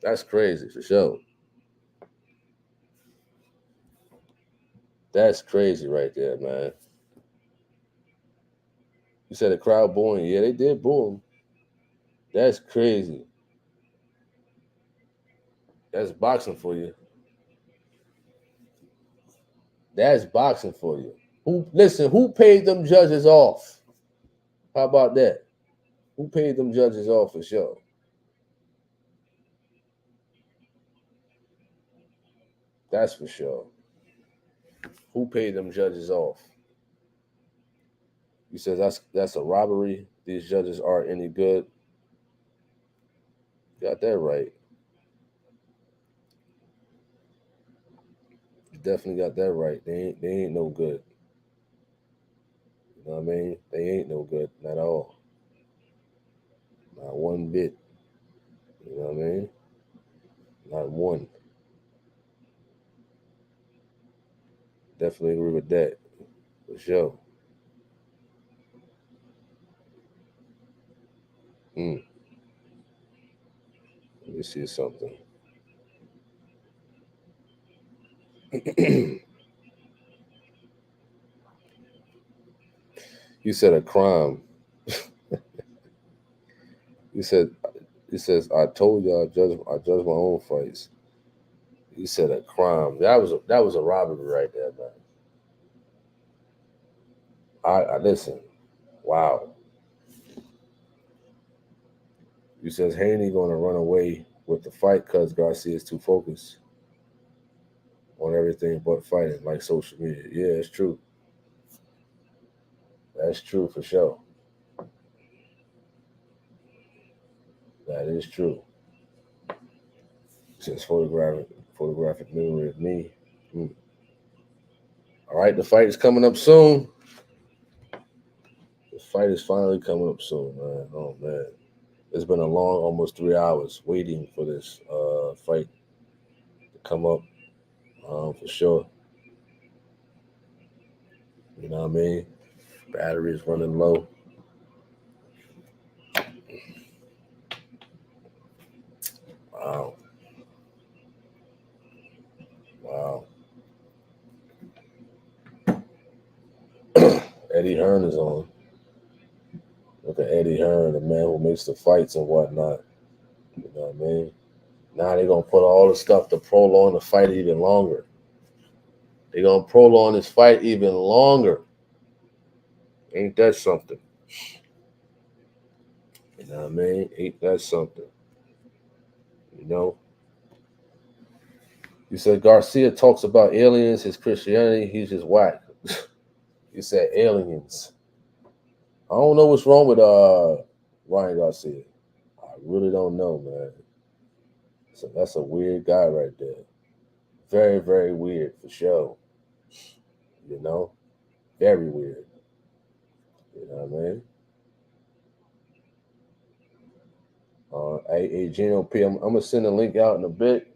That's crazy for sure. That's crazy right there, man. You said the crowd booing. Yeah, they did boo him. That's crazy. That's boxing for you. That's boxing for you. Who paid them judges off? How about that? Who paid them judges off for sure? That's for sure. Who paid them judges off? He says that's a robbery. These judges aren't any good. Got that right. You definitely got that right. They ain't no good. You know what I mean? They ain't no good at all. Not one bit. You know what I mean? Not one. Definitely agree with that. For sure. Let me see something. You said a crime. He says, I told you I judge my own fights. He said a crime. That was a robbery right there, man. I listen. Wow. You says Haney gonna run away with the fight because Garcia is too focused on everything but fighting, like social media. Yeah, it's true. That's true for sure. That is true. Since photographic memory of me. All right, the fight is coming up soon. The fight is finally coming up soon, man. Oh man, it's been a long, almost 3 hours waiting for this fight to come up. For sure. You know what I mean? Battery is running low. Wow. Wow. Eddie Hearn is on. Look at Eddie Hearn, the man who makes the fights and whatnot. You know what I mean? Now they're going to put all the stuff to prolong the fight even longer. They're going to prolong this fight even longer. Ain't that something? You know what I mean? Ain't that something? You know? You said Garcia talks about aliens, his Christianity, he's just whack. You said aliens. I don't know what's wrong with Ryan Garcia. I really don't know, man. So that's a weird guy right there. Very, very weird for sure. You know? Very weird. You know what I mean? Hey, Gino P, I'm going to send a link out in a bit.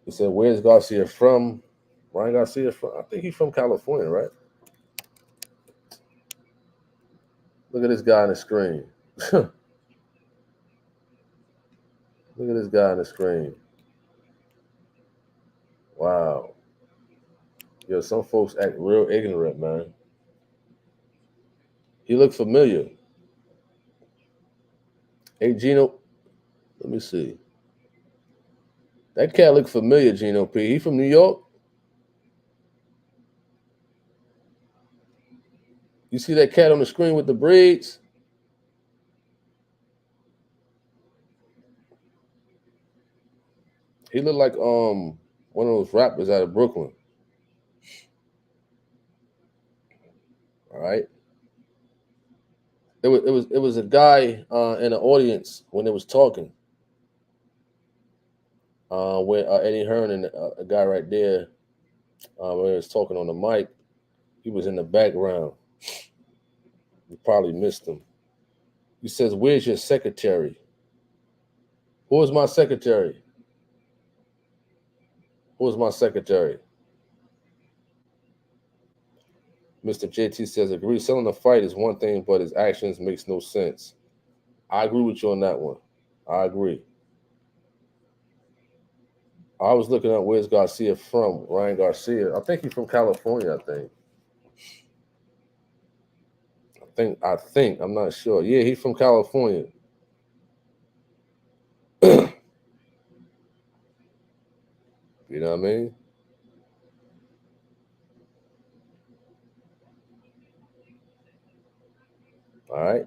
He said, where's Garcia from? Ryan Garcia from? I think he's from California, right? Look at this guy on the screen. Look at this guy on the screen. Wow. Yo, some folks act real ignorant, man. He looked familiar. Hey, Gino, let me see. That cat looked familiar, Gino P. He from New York? You see that cat on the screen with the braids? He looked like one of those rappers out of Brooklyn. All right. It was a guy in the audience when they was talking. Where Eddie Hearn and a guy right there, when he was talking on the mic, he was in the background. You probably missed him. He says, "Where's your secretary?" Who is my secretary? Who is my secretary? Mr. JT says, agree, selling the fight is one thing, but his actions makes no sense. I agree with you on that one. I agree. I was looking up where's Garcia from, Ryan Garcia. I think he's from California, I think. I'm not sure. Yeah, he's from California. You know what I mean? All right.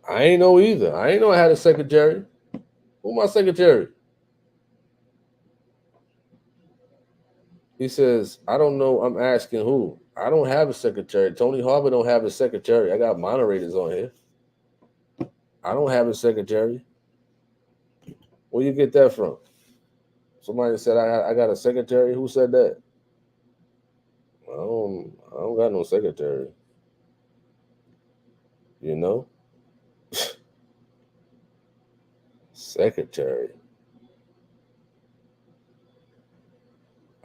I ain't know either. I ain't know I had a secretary. Who my secretary? He says, I don't know. I'm asking who. I don't have a secretary. Tony Harvin don't have a secretary. I got moderators on here. I don't have a secretary. Where you get that from? Somebody said I got a secretary. Who said that? I don't got no secretary. You know? Secretary.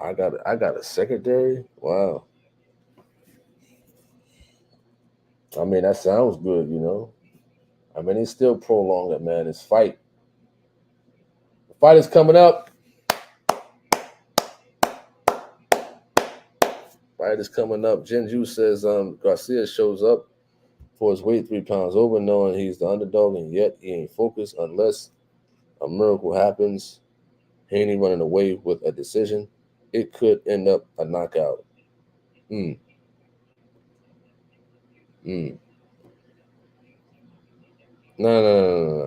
I got a secretary? Wow. I mean, that sounds good, you know. I mean, it's still prolonged it, man. It's fight. The fight is coming up. Fight is coming up. Jinju says Garcia shows up for his weight 3 pounds over, knowing he's the underdog, and yet he ain't focused unless a miracle happens. Haney running away with a decision. It could end up a knockout. No.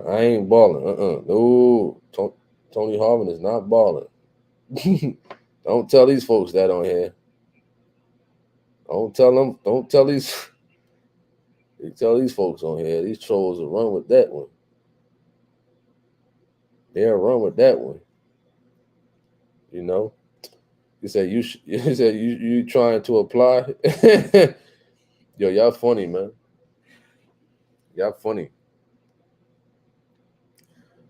I ain't balling. No. Tony Harvin is not balling. Don't tell these folks that on here. Don't tell them. Don't tell these. You tell these folks on here. These trolls will run with that one. They'll run with that one. You know. You said you. You said you trying to apply. Yo, y'all funny, man. Y'all funny.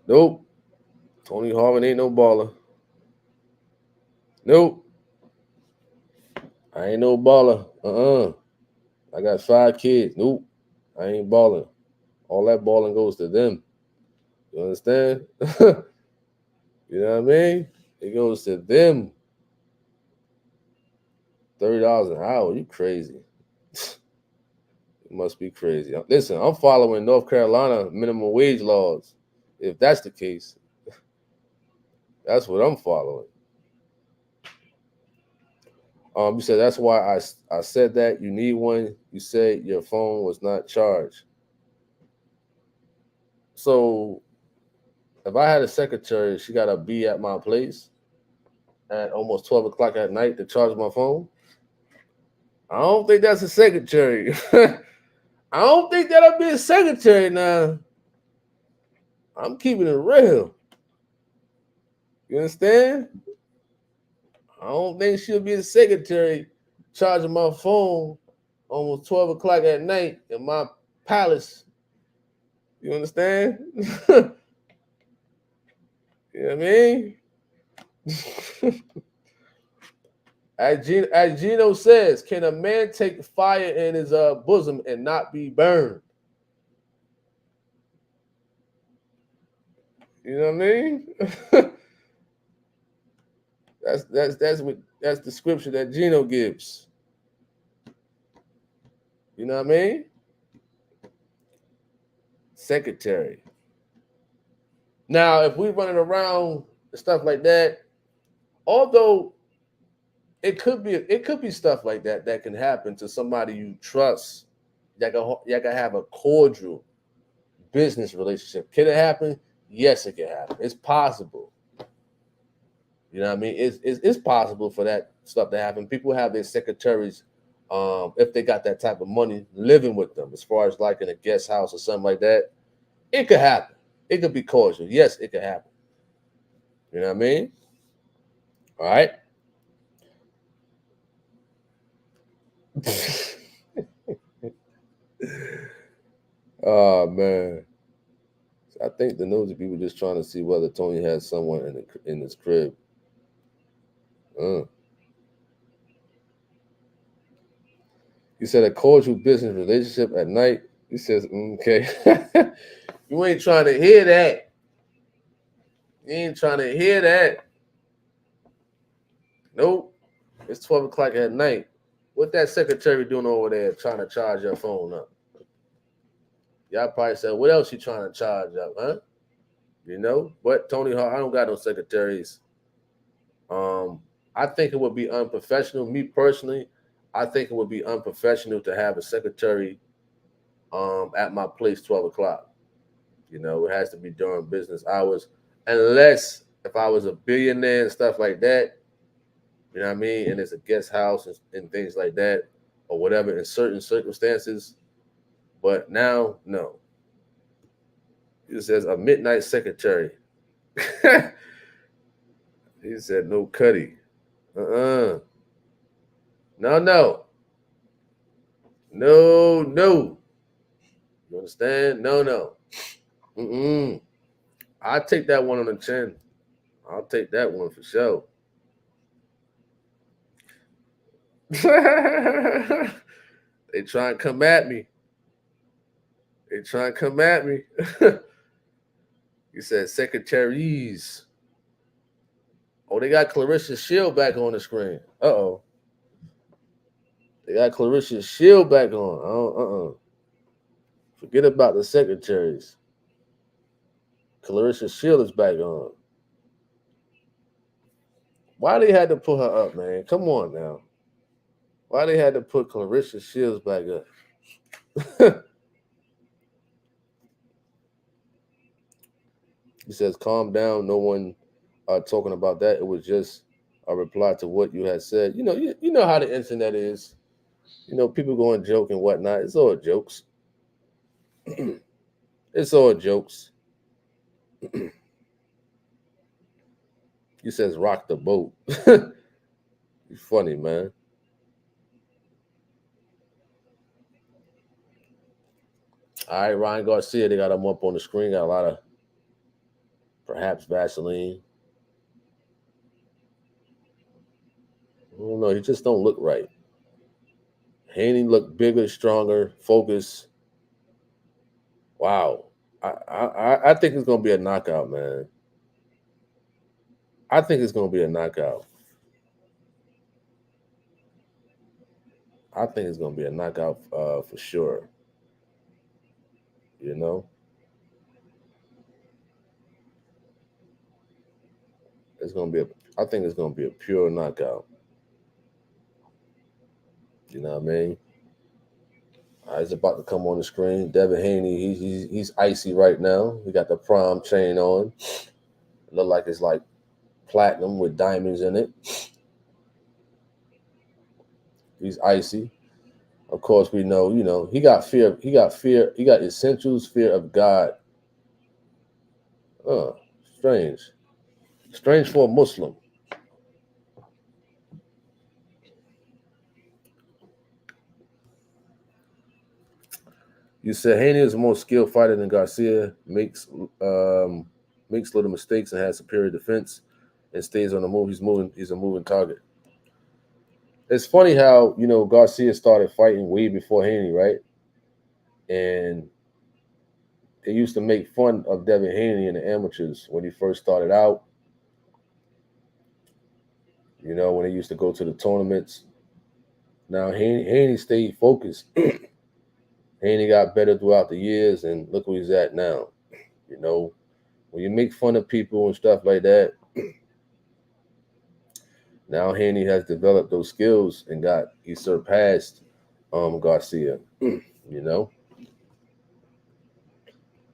Nope. Tony Harvin ain't no baller. Nope. I ain't no baller. I got 5 kids. Nope. I ain't balling. All that balling goes to them. You understand? You know what I mean? It goes to them. $30 an hour. You crazy. It must be crazy. Listen, I'm following North Carolina minimum wage laws. If that's the case, that's what I'm following. You said that's why I said that you need one. You said your phone was not charged. So if I had a secretary, she got to be at my place at almost 12 o'clock at night to charge my phone. I don't think that's a secretary. I don't think that'll be a secretary now. I'm keeping it real. You understand? I don't think she'll be a secretary charging my phone almost 12 o'clock at night in my palace. You understand? You know what I mean? As Gino says, can a man take fire in his bosom and not be burned? You know what I mean? That's the scripture that Gino gives. You know what I mean? Secretary. Now, if we're running around and stuff like that, although it could be stuff like that can happen to somebody you trust, that can have a cordial business relationship. Can it happen? Yes, it can happen. It's possible. You know what I mean? It's possible for that stuff to happen. People have their secretaries, if they got that type of money, living with them, as far as like in a guest house or something like that. It could happen. It could be cordial. Yes, it could happen. You know what I mean? All right. Oh man. I think the nosy people just trying to see whether Tony has someone in his crib. You said a cordial business relationship at night. He says, okay. You ain't trying to hear that. You ain't trying to hear that. Nope. It's 12 o'clock at night. What that secretary doing over there trying to charge your phone up? Y'all probably said, what else you trying to charge up, huh? You know? But Tony Hart, I don't got no secretaries. I think it would be unprofessional. Me personally, I think it would be unprofessional to have a secretary at my place 12 o'clock. You know, it has to be during business hours. Unless if I was a billionaire and stuff like that, you know what I mean? And it's a guest house and things like that, or whatever in certain circumstances. But now, no. It says a midnight secretary. He said no Cuddy. No, no. No, no. You understand? No, no. I'll take that one on the chin. I'll take that one for sure. They try and come at me. They try and come at me. He said secretaries. Oh, they got Clarissa Shield back on the screen. Uh-oh. They got Clarissa Shield back on. Forget about the secretaries. Clarissa Shield is back on. Why they had to put her up, man? Come on now. Why they had to put Clarissa Shields back up? He says, calm down. No one talking about that. It was just a reply to what you had said. You know how the internet is. People go and joke and whatnot. It's all jokes. It's all jokes. He says rock the boat. You funny, man. All right, Ryan Garcia, they got him up on the screen. Got a lot of perhaps Vaseline. I don't know. He just don't look right. Haney looked bigger, stronger, focused. Wow. I think it's gonna be a knockout, man. I think it's gonna be a knockout. I think it's gonna be a knockout for sure. You know, it's gonna be a. I think it's gonna be a pure knockout. You know what I mean? He's about to come on the screen. Devin Haney, he's icy right now. He got the prom chain on. It look like it's like platinum with diamonds in it. He's icy. Of course, we know. He got fear. He got fear. He got essentials, fear of God. Strange. Strange for a Muslim. You said Haney is a more skilled fighter than Garcia. Makes little mistakes and has superior defense, and stays on the move. He's a moving target. It's funny how Garcia started fighting way before Haney, right? And they used to make fun of Devin Haney in the amateurs when he first started out. When he used to go to the tournaments. Now Haney stayed focused. Haney got better throughout the years, and look where he's at now. When you make fun of people and stuff like that, now Haney has developed those skills and he surpassed Garcia.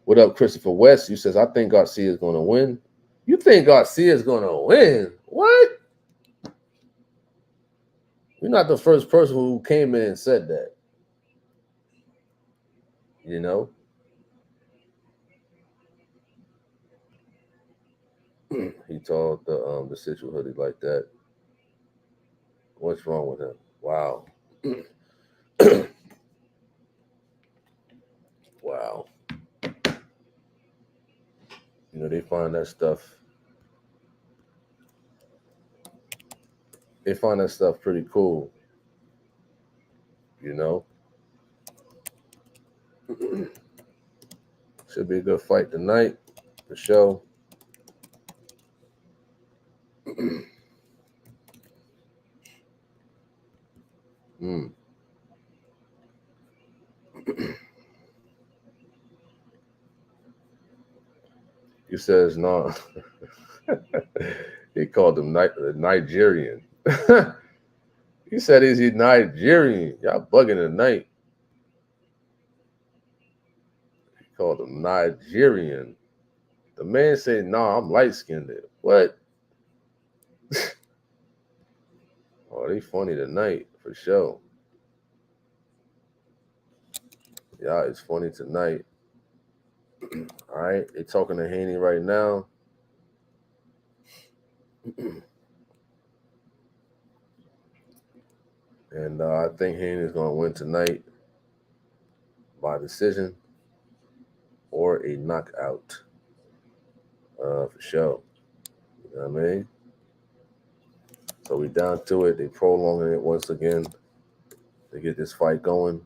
What up, Christopher West? You says I think Garcia is going to win. You think Garcia is going to win? What? You're not the first person who came in and said that. He told the Citrus hoodie like that. What's wrong with him? Wow. Wow. They find that stuff. They find that stuff pretty cool. Should be a good fight tonight, for sure. He says no. He called him Nigerian. He said he's Nigerian. Y'all bugging tonight. He called him Nigerian. The man said, "No, I'm light skinned." What? Oh, they funny tonight for sure. Yeah, it's funny tonight. All right, they talking to Haney right now. And I think Haney is going to win tonight by decision or a knockout. For sure. You know what I mean? So we down to it. They prolonging it once again to get this fight going.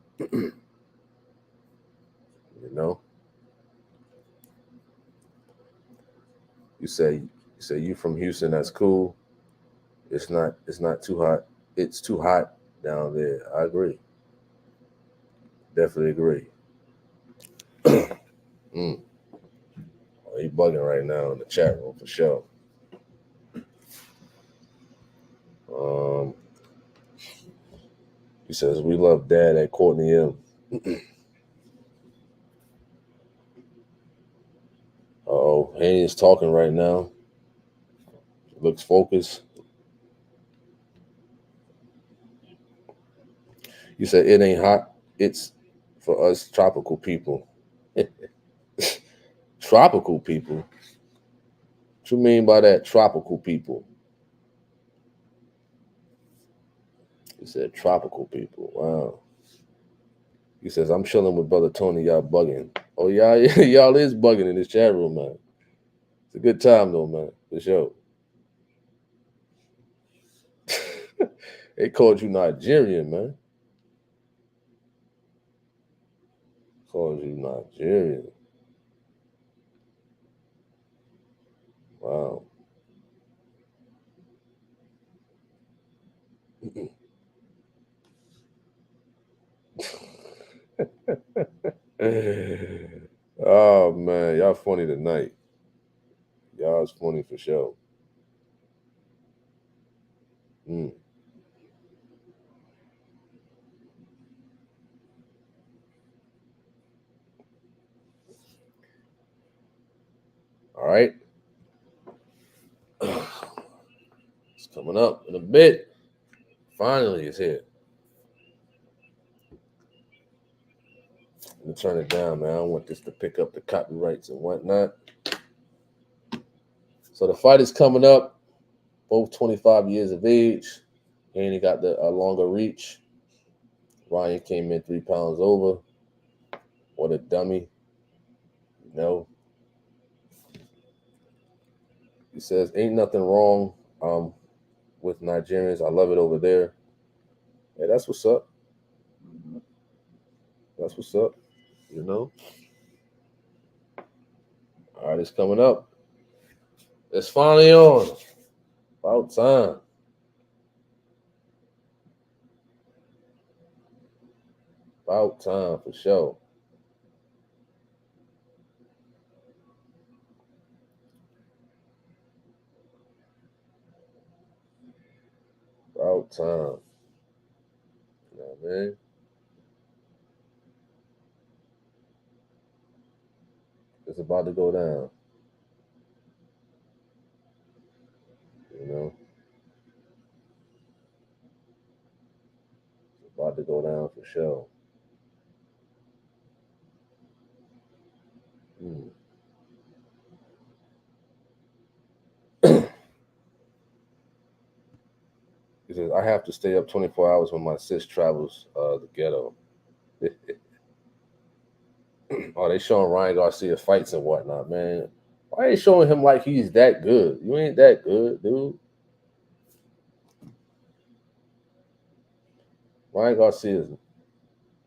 You say you from Houston, that's cool. It's not too hot. It's too hot down there. I agree. Definitely agree. Oh, he bugging right now in the chat room for sure. He says we love Dad at Courtney M. Uh-oh, Haney's talking right now. Looks focused. You said it ain't hot. It's for us tropical people. Tropical people? What you mean by that, tropical people? He said tropical people. Wow. He says, I'm chilling with brother Tony. Y'all bugging. Oh, y'all, y'all is bugging in this chat room, man. It's a good time, though, man. For sure. They called you Nigerian, man. Called you Nigerian. Wow. Oh, man. Y'all funny tonight. Y'all's funny for sure. Mm. All right. It's coming up in a bit. Finally, it's here. Let me turn it down, man. I don't want this to pick up the copyrights and whatnot. So the fight is coming up. Both 25 years of age. Haney got the longer reach. Ryan came in 3 pounds over. What a dummy. You know. He says, ain't nothing wrong with Nigerians. I love it over there. Hey, that's what's up. That's what's up. You know. All right, it's coming up. It's finally on. About time. About time for sure. About time. You know what I mean? It's about to go down. You know? It's about to go down for sure. Hmm. He says, I have to stay up 24 hours when my sis travels the ghetto. Oh, they showing Ryan Garcia fights and whatnot, man. Why ain't showing him like he's that good? You ain't that good, dude. Ryan Garcia is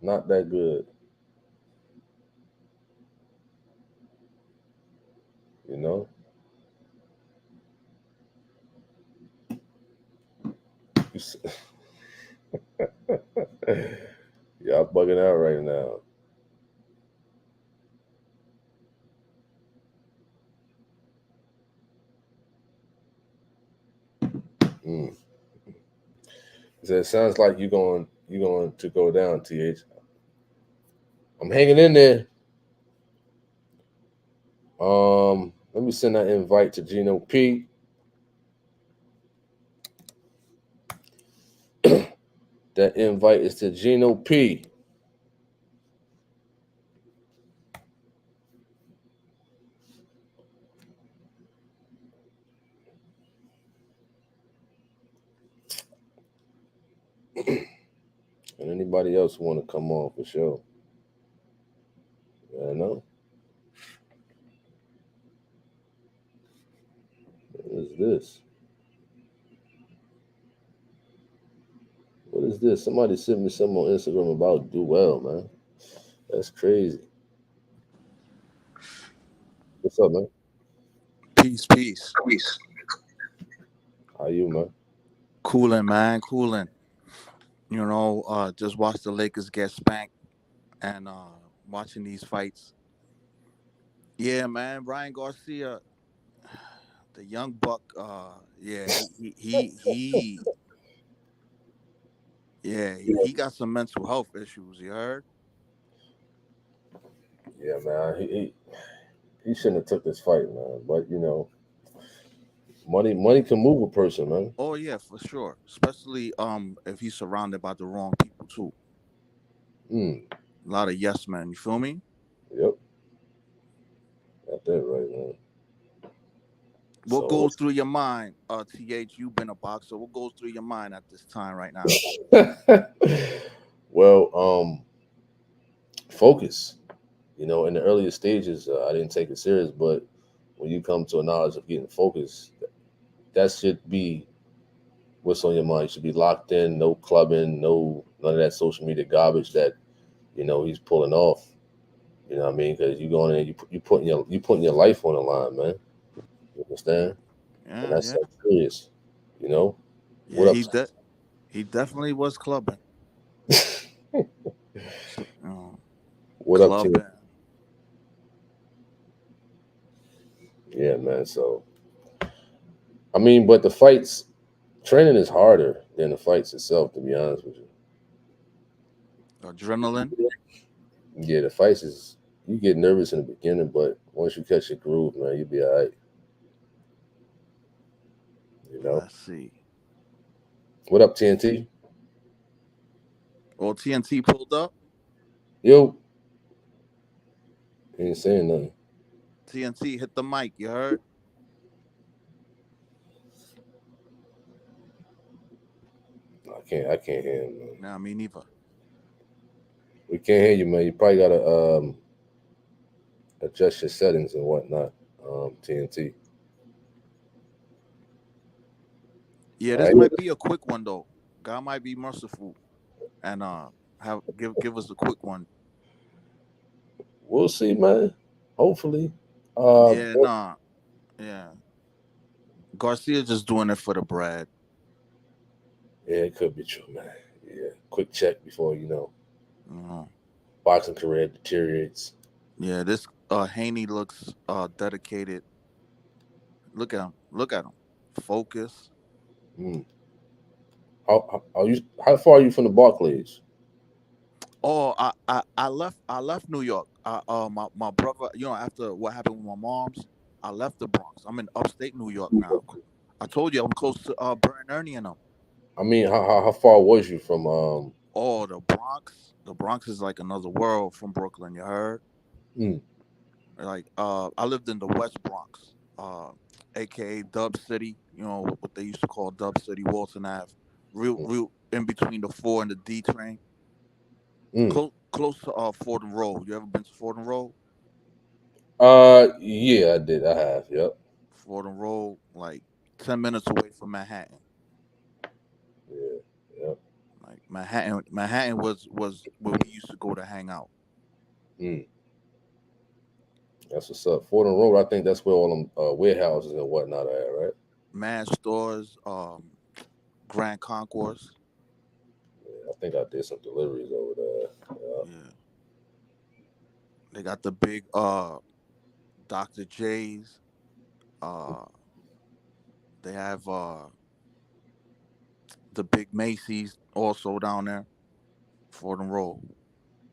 not that good. You know? Y'all bugging out right now. Mm. He said, it sounds like you're going to go down, TH. I'm hanging in there. Let me send that invite to Gino P. That invite is to Gino P. And anybody else want to come on for sure. I know. What is this? What is this? Somebody sent me something on Instagram about do well, man. That's crazy. What's up, man? Peace, peace. How you, man? Cooling, man, cooling. Just watch the Lakers get spanked and watching these fights. Yeah, man, Ryan Garcia, the young buck. Yeah, he got some mental health issues. You heard? Yeah, man. He shouldn't have took this fight, man. But you know, money can move a person, man. Oh yeah, for sure. Especially if he's surrounded by the wrong people too. Mm. A lot of yes men. You feel me? Yep. Got that right, man. What So, goes through your mind, Th? You've been a boxer. What goes through your mind at this time right now? well, focus. You know, in the earlier stages, I didn't take it serious, but when you come to a knowledge of getting focused, that should be what's on your mind. You should be locked in, no clubbing, no none of that social media garbage that he's pulling off. You know what I mean? Because you going in, you putting your life on the line, man. You understand? And Yeah, that's yeah, so serious. You know yeah. what up? He definitely was clubbing. What up, team? Clubbing. Yeah, man. So I mean, but the fights training is harder than the fights itself. To be honest with Adrenaline. you. Yeah, the fights is you get nervous in the beginning, but once you catch your groove, man, you'll be all right. You know. Let's see. What up, TNT? Well, TNT pulled up. Yo, he ain't saying nothing. TNT hit the mic. You heard? I can't hear him, man. Nah, me neither. We can't hear you, man. You probably gotta adjust your settings and whatnot. TNT. Yeah, All this right, might be a quick one though. God might be merciful and have give us a quick one. we'll see, man. Hopefully. Yeah, nah. Yeah. Garcia just doing it for the bread. Yeah, it could be true, man. Yeah, quick check before You know. boxing career deteriorates. Yeah, this Haney looks dedicated. Look at him. Look at him. Focus. Mm. How far are you from the Barclays? Oh, I left New York. My brother, after what happened with my mom's, I left the Bronx. I'm in upstate New York now. I told you I'm close to Burn Ernie and them. I mean, how far was you from Oh, the Bronx. The Bronx is like another world from Brooklyn. You heard? mm, Like I lived in the West Bronx, aka Dub City. You know what they used to call Dub City, Walton Ave. mm, Real in between the 4 and the D train. mm. Close to Fordham Road. You ever been to Fordham Road? Yeah, I did. I have. Yep. Fordham Road, like 10 minutes away from Manhattan. Yeah. Yep. Like Manhattan was where we used to go to hang out. Mm. That's what's up. Fordham Road. I think that's where all them warehouses and whatnot are at, right? Mad stores, Grand Concourse. Yeah, I think I did some deliveries over there. Yeah. Yeah, they got the big Dr. J's. Uh, they have the big Macy's also down there. Fordham Road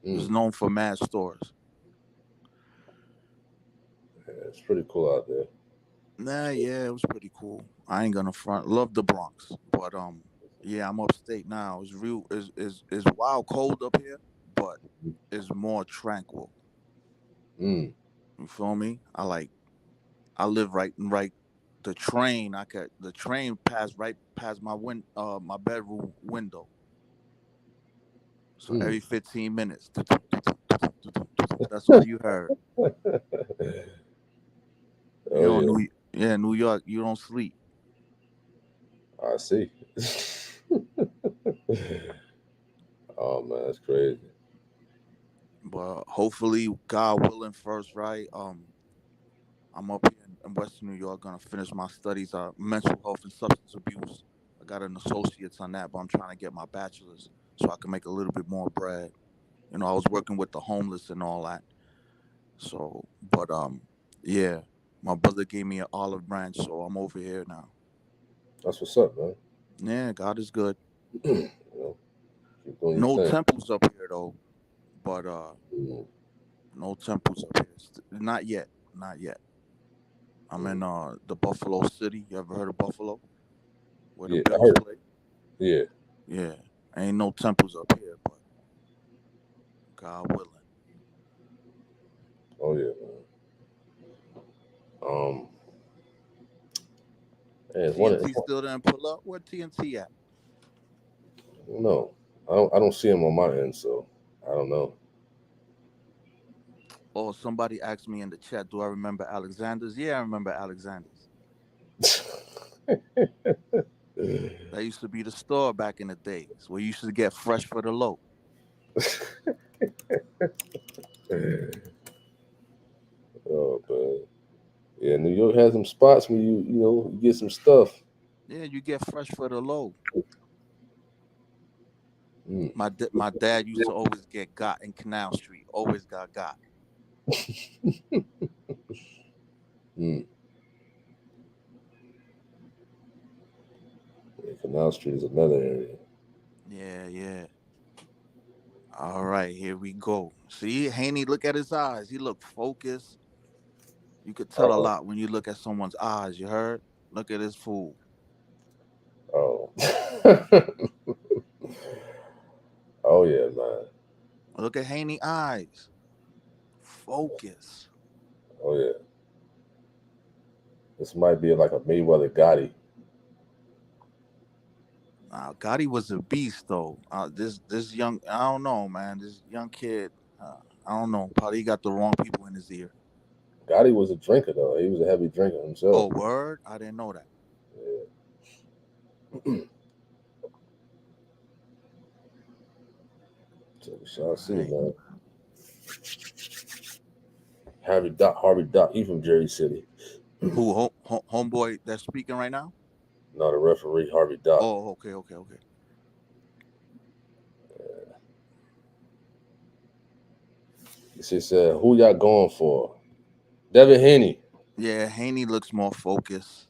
is Mm. known for mad stores. Yeah, it's pretty cool out there. Nah, yeah, it was pretty cool. I ain't gonna front. Love the Bronx, but yeah, I'm upstate now. It's real. Is wild cold up here, but it's more tranquil. Mm. You feel me? I live right. The train, the train passed right past my bedroom window. So Mm. every 15 minutes, that's all you heard. You Oh know, yeah, New York, you don't sleep. I see. Oh man, that's crazy. But hopefully, God willing, first, right? I'm up here in Western New York, gonna finish my studies, mental health and substance abuse. I got an associate's on that, but I'm trying to get my bachelor's so I can make a little bit more bread. I was working with the homeless and all that. So, but yeah, my brother gave me an olive branch, so I'm over here now. That's what's up, man. Yeah, God is good. You know, keep doing your No thing. temples up here though, but Mm. no temples up here. Not yet, not yet. I'm Mm. in the Buffalo City. You ever heard of Buffalo? Where the Yeah, I Bills heard. play? Yeah. Yeah, ain't no temples up here, but God willing. Oh yeah, man. And it's one. TNT still didn't pull up. Where TNT at? No, I don't see him on my end, so I don't know. Oh, somebody asked me in the chat, do I remember Alexander's? Yeah, I remember Alexander's. That used to be the store back in the days where you used to get fresh for the low. Oh man, yeah. New York has some spots where you get some stuff. Yeah, you get fresh for the low. Mm. My dad used to always get got in Canal Street. Always got. Mm. Yeah, Canal Street is another area. Yeah, yeah. All right, here we go. See, Haney, look at his eyes. He look focused. You could tell a Oh, lot when you look at someone's eyes. You heard? Look at his fool. oh, oh yeah, man. Look at Haney eyes. Focus. Oh yeah. This might be like a Mayweather Gotti. Gotti was a beast though. This young, I don't know, man. This young kid, I don't know. Probably got the wrong people in his ear. Gotti was a drinker though. He was a heavy drinker Oh, himself. word? I didn't know that. Yeah. So we All shall see, right. man. Harvey Doc, he from Jersey City. Who homeboy that's speaking right now? Not a referee, Harvey Doc. Oh, okay. She said, "Who y'all going for?" Devin Haney. Yeah, Haney looks more focused.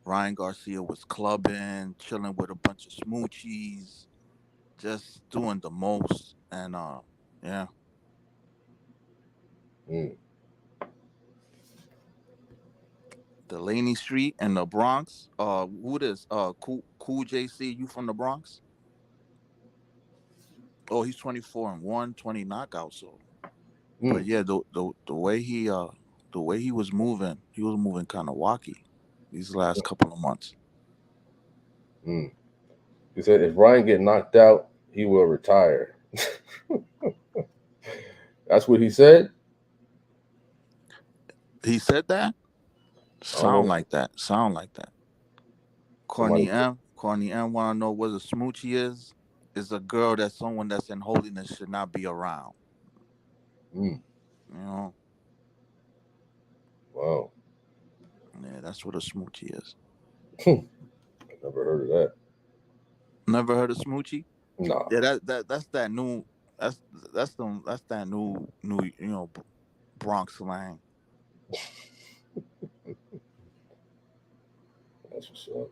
Ryan Garcia was clubbing, chilling with a bunch of smoochies, just doing the most. And yeah, Mm. Delaney Street and the Bronx. Who this? Cool JC. You from the Bronx? Oh, he's 24-1, 20 knockouts. So, but Mm. yeah, the way he was moving kind of wacky these last couple of months. Mm. He said, "If Ryan get knocked out, he will retire." That's what he said. He said that. I don't know. Sound like that. Somebody. Corny M want to know what a smoochie is. Is a girl that someone that's in holiness should not be around. Mm. You know, Wow. yeah, that's what a smoochie is. I never heard of that. Never heard of smoochie? Nah. Yeah, that's that new. That's that's that new Bronx slang. That's what's up.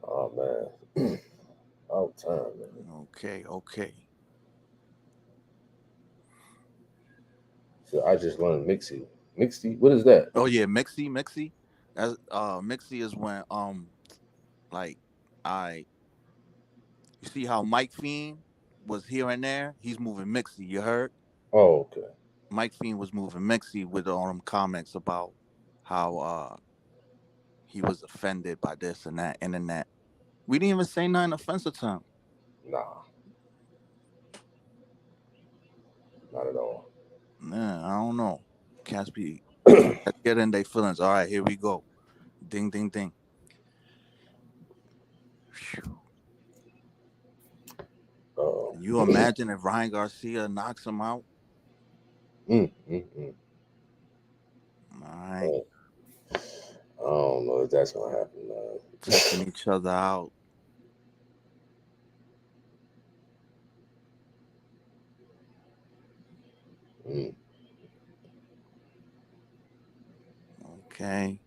Oh man. Out time, man. Okay. So I just learned Mixie. Mixie? What is that? Oh yeah, Mixie. That's Mixie is when like I you see how Mike Fiend was here and there. He's moving Mixie. You heard? Oh, okay. Mike Fiend was moving Mixie with all them comments about how he was offended by this and that internet. We didn't even say nothing offensive to him. Nah, not at all. Man, I don't know. Cats be get in their feelings. All right, here we go. Ding, ding, ding. Phew. Oh. Can you imagine if Ryan Garcia knocks him out? Mm, mm, mm. All right, Oh, I don't know if that's gonna happen, man. taking each other out. Mm. Okay.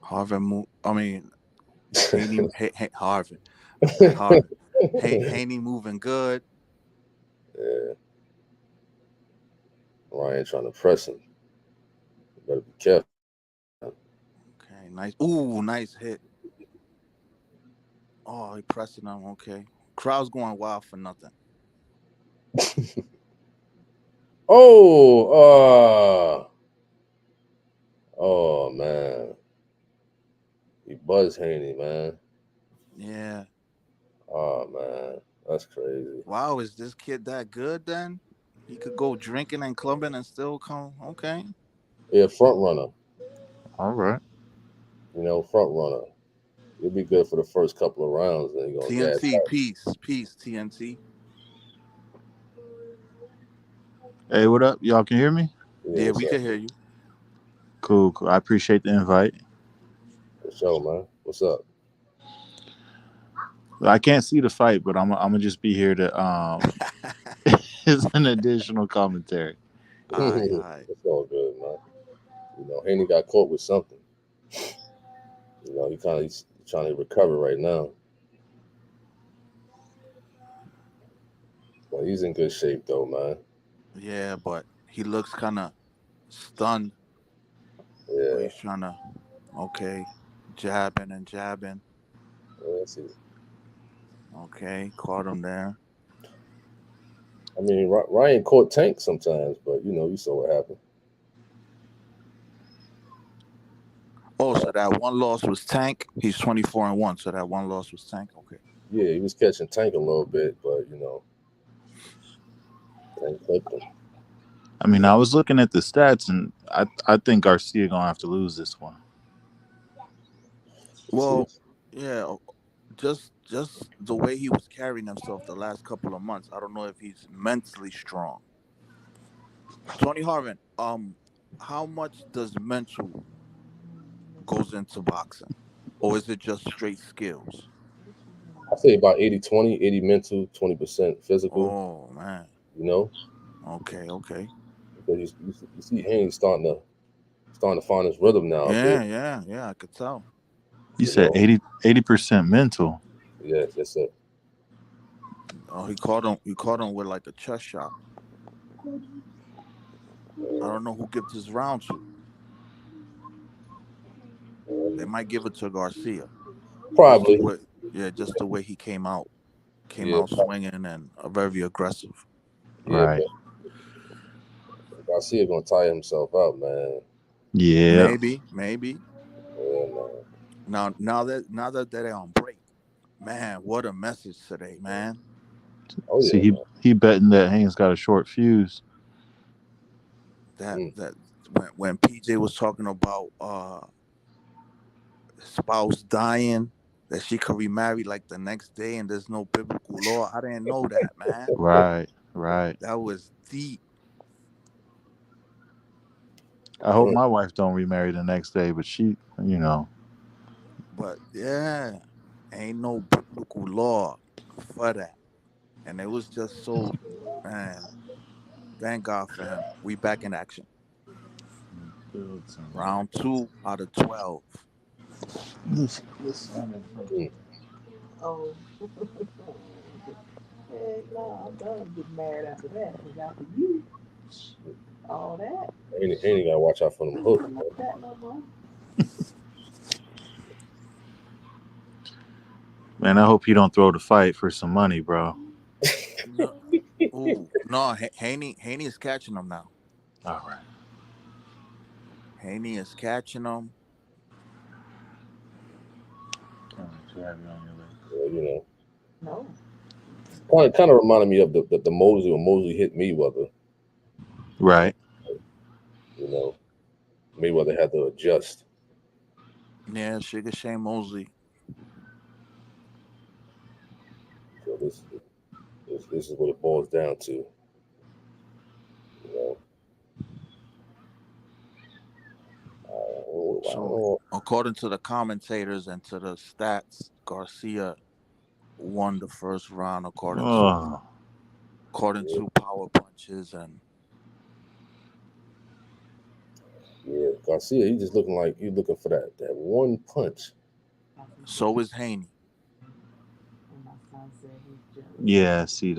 Harvin, I mean, Harvin. I said Harvin. Haney moving good. Yeah, Ryan trying to press him. Better be careful. Okay, nice. Ooh, nice hit. Oh, he pressing him. Okay, crowd's going wild for nothing. Oh, oh man, he buzzed Haney, man. Yeah. Oh man, that's crazy. Wow, is this kid that good? Then he could go drinking and clubbing and still come. Okay. Yeah, front runner. All right. Front runner. He'll be good for the first couple of rounds, then he's gonna gas TNT, out. peace, TNT. Hey, what up? Y'all can hear me? Yeah, Yeah, what's we up? could hear you. Cool, cool. I appreciate the invite. For sure, man. What's up? I can't see the fight, but I'm gonna just be here to as an additional commentary. Aye, aye. It's all good, man. Haney got caught with something. He's trying to recover right now, but he's in good shape though, man. Yeah, but he looks kind of stunned. But Yeah, he's trying to, okay, jabbing and jabbing. yeah. See, Okay, caught him there. I mean, Ryan caught Tank sometimes, but you saw what happened. Oh, so that one loss was Tank. He's 24-1. So that one loss was Tank. Okay. Yeah, he was catching Tank a little bit, but Tank clipped him. I mean, I was looking at the stats, and I think Garcia gonna have to lose this one. See, Well, yeah, just the way he was carrying himself the last couple of months. I don't know if he's mentally strong. Tony Harvin, how much does mental goes into boxing, or is it just straight skills? I say about 80-20, 80 mental, 20% physical. Oh man. You know, Okay, okay. because you see Haney starting to find his rhythm now a Yeah, bit. yeah, yeah. I could tell. You You said know, 80% mental. yeah, that's it. Oh, he caught him. He caught him with like a chest shot. I don't know who gives this round to. They might give it to Garcia. Just the Probably, way, yeah, just the way he came yeah, out swinging and very aggressive. yeah, Right. but Garcia gonna tire himself out, man. Yeah. Maybe, maybe. Yeah, man. Now that they're on break, man, what a message today, man. Oh See, yeah, he betting that Haynes got a short fuse. That man. that when PJ was talking about spouse dying, that she could remarry like the next day and there's no biblical law. I didn't know that, man. Right. Right. That was deep. I hope my wife don't remarry the next day, but she, you know, But yeah, ain't no biblical law for that. And it was just so, man, thank God for him. We back in action. Round 2 out of 12. Mm. Oh, heck no, I'm done getting mad after that. Because after you, all that, Haney gotta watch out for them I ain't hooks. doing like that no more. man, I hope he don't throw the fight for some money, bro. No, ooh, no, Haney is catching him now. All right. Haney is catching him. Yeah, No. kind of reminded me of the Mosley when Mosley hit Mayweather. Right. You know, Mayweather had to adjust. Yeah, Sugar Shane Mosley. So this is what it boils down to. You know, I don't So, know. according to the commentators and to the stats, Garcia won the first round Oh, according Yeah, to power punches and yeah, Garcia, he just looking like he's looking for that one punch. Like he so said, is Haney. and my son said he's jealous. yeah. See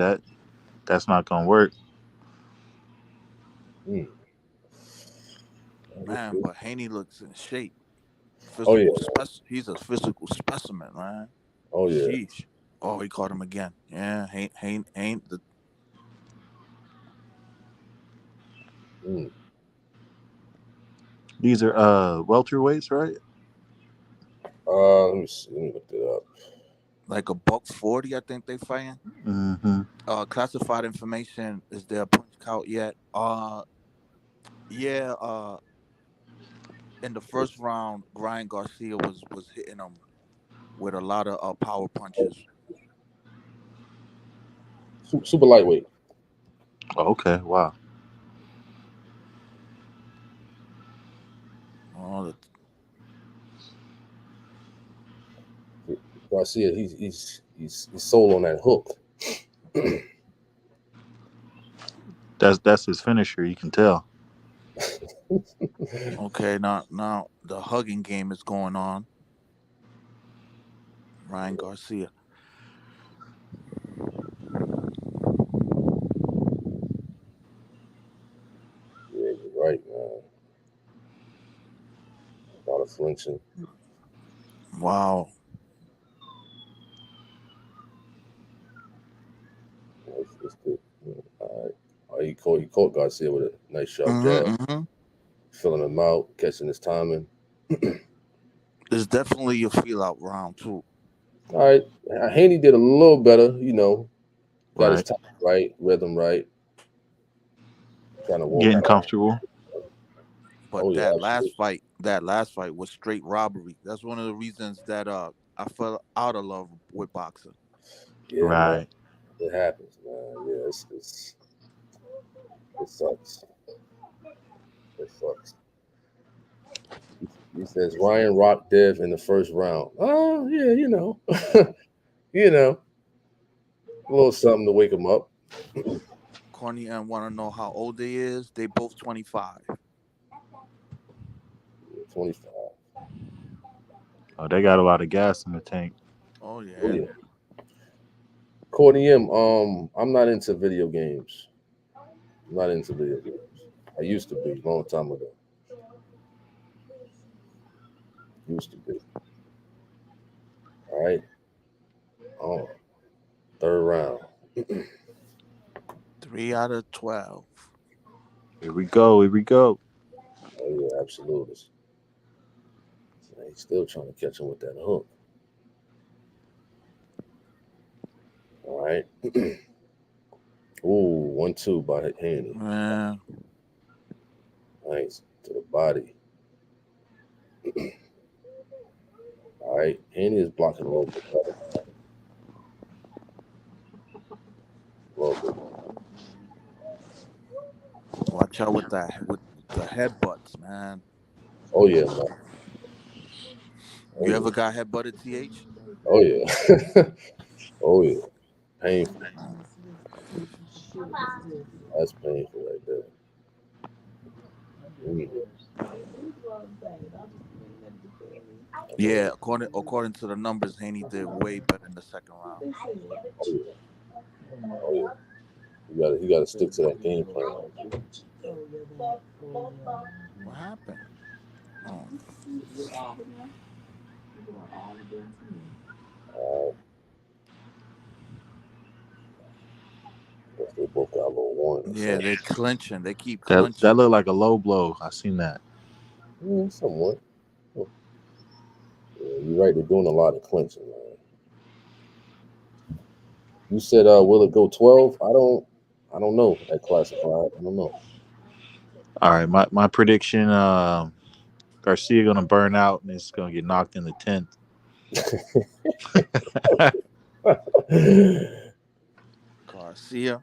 that's not gonna work. Mm. Man, but Haney looks in shape. Oh yeah, He's a physical specimen, man. oh yeah. Sheesh. Oh, he caught him again. Yeah, ain't the Mm. These are welterweights, right? Let me see. Let me look it up. like a $140. I think they fighting. Mm-hmm. Classified information. Is there a punch count yet? Yeah. In the first round, Ryan Garcia was hitting him with a lot of power punches. Super lightweight. Okay, wow. Oh, Garcia, he's sold on that hook. That's his finisher. You can tell. okay. Now the hugging game is going on. Ryan Garcia. Yeah, you're right, man. A lot of flinching. Wow. It's good. All right. Oh, he caught Garcia with a nice sharp jab, Mm-hmm. filling him out, catching his timing. It's definitely a feel out round too. All right. Haney did a little better, got his Right. time right, rhythm right, trying to walk Getting around. comfortable. But Oh yeah, absolutely. that last fight was straight robbery. That's one of the reasons that I fell out of love with boxing. Yeah, man. Right. It happens, man. Yeah, it sucks. It sucks. He says Ryan rocked Dev in the first round. Oh yeah, you know, a little something to wake him up. Corny and want to know how old they is. They both 25. 25. Oh, they got a lot of gas in the tank. Oh Oh yeah. yeah. Courtney M. I'm not into video games. I'm not into video games. I used to be a long time ago. Used to be. All right. Oh, third round. 3 out of 12. Here we go. Here we go. Oh yeah, absolutely. He's still trying to catch him with that hook. All right. Ooh, 1-2 by Haney. Man, Nice to the body. All right. Haney is blocking a little bit better. A little bit. watch out with the headbutts, man. Oh yeah, man. Oh You yeah. ever got headbutted, th? Oh yeah. Oh yeah. Painful. That's painful right there. Mm. Yeah, according to the numbers, Haney did way better in the second round. Oh yeah. Oh yeah. You gotta stick to that game plan. What happened? Oh, Guess they both got a little warning or yeah, something. they clinching. They keep That clinching. looked like a low blow. I seen that. Somewhat. Yeah, you're right. They're doing a lot of clinching, man. You said, will it go 12? I don't know at classified. I don't know. All right, my prediction. Garcia gonna burn out and it's gonna get knocked in the 10th. Garcia.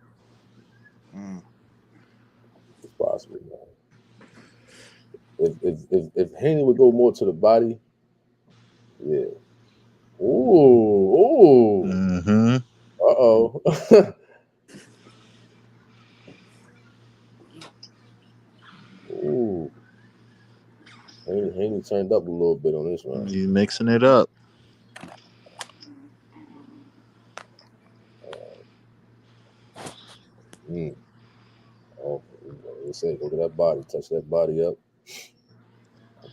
Mm. It's possible, man. If Haney would go more to the body, yeah. Ooh, ooh. Mm-hmm. Uh-oh. Ooh. Haney turned up a little bit on this round. You mixing it up. Mm. Oh, they say, look at that body. Touch that body up.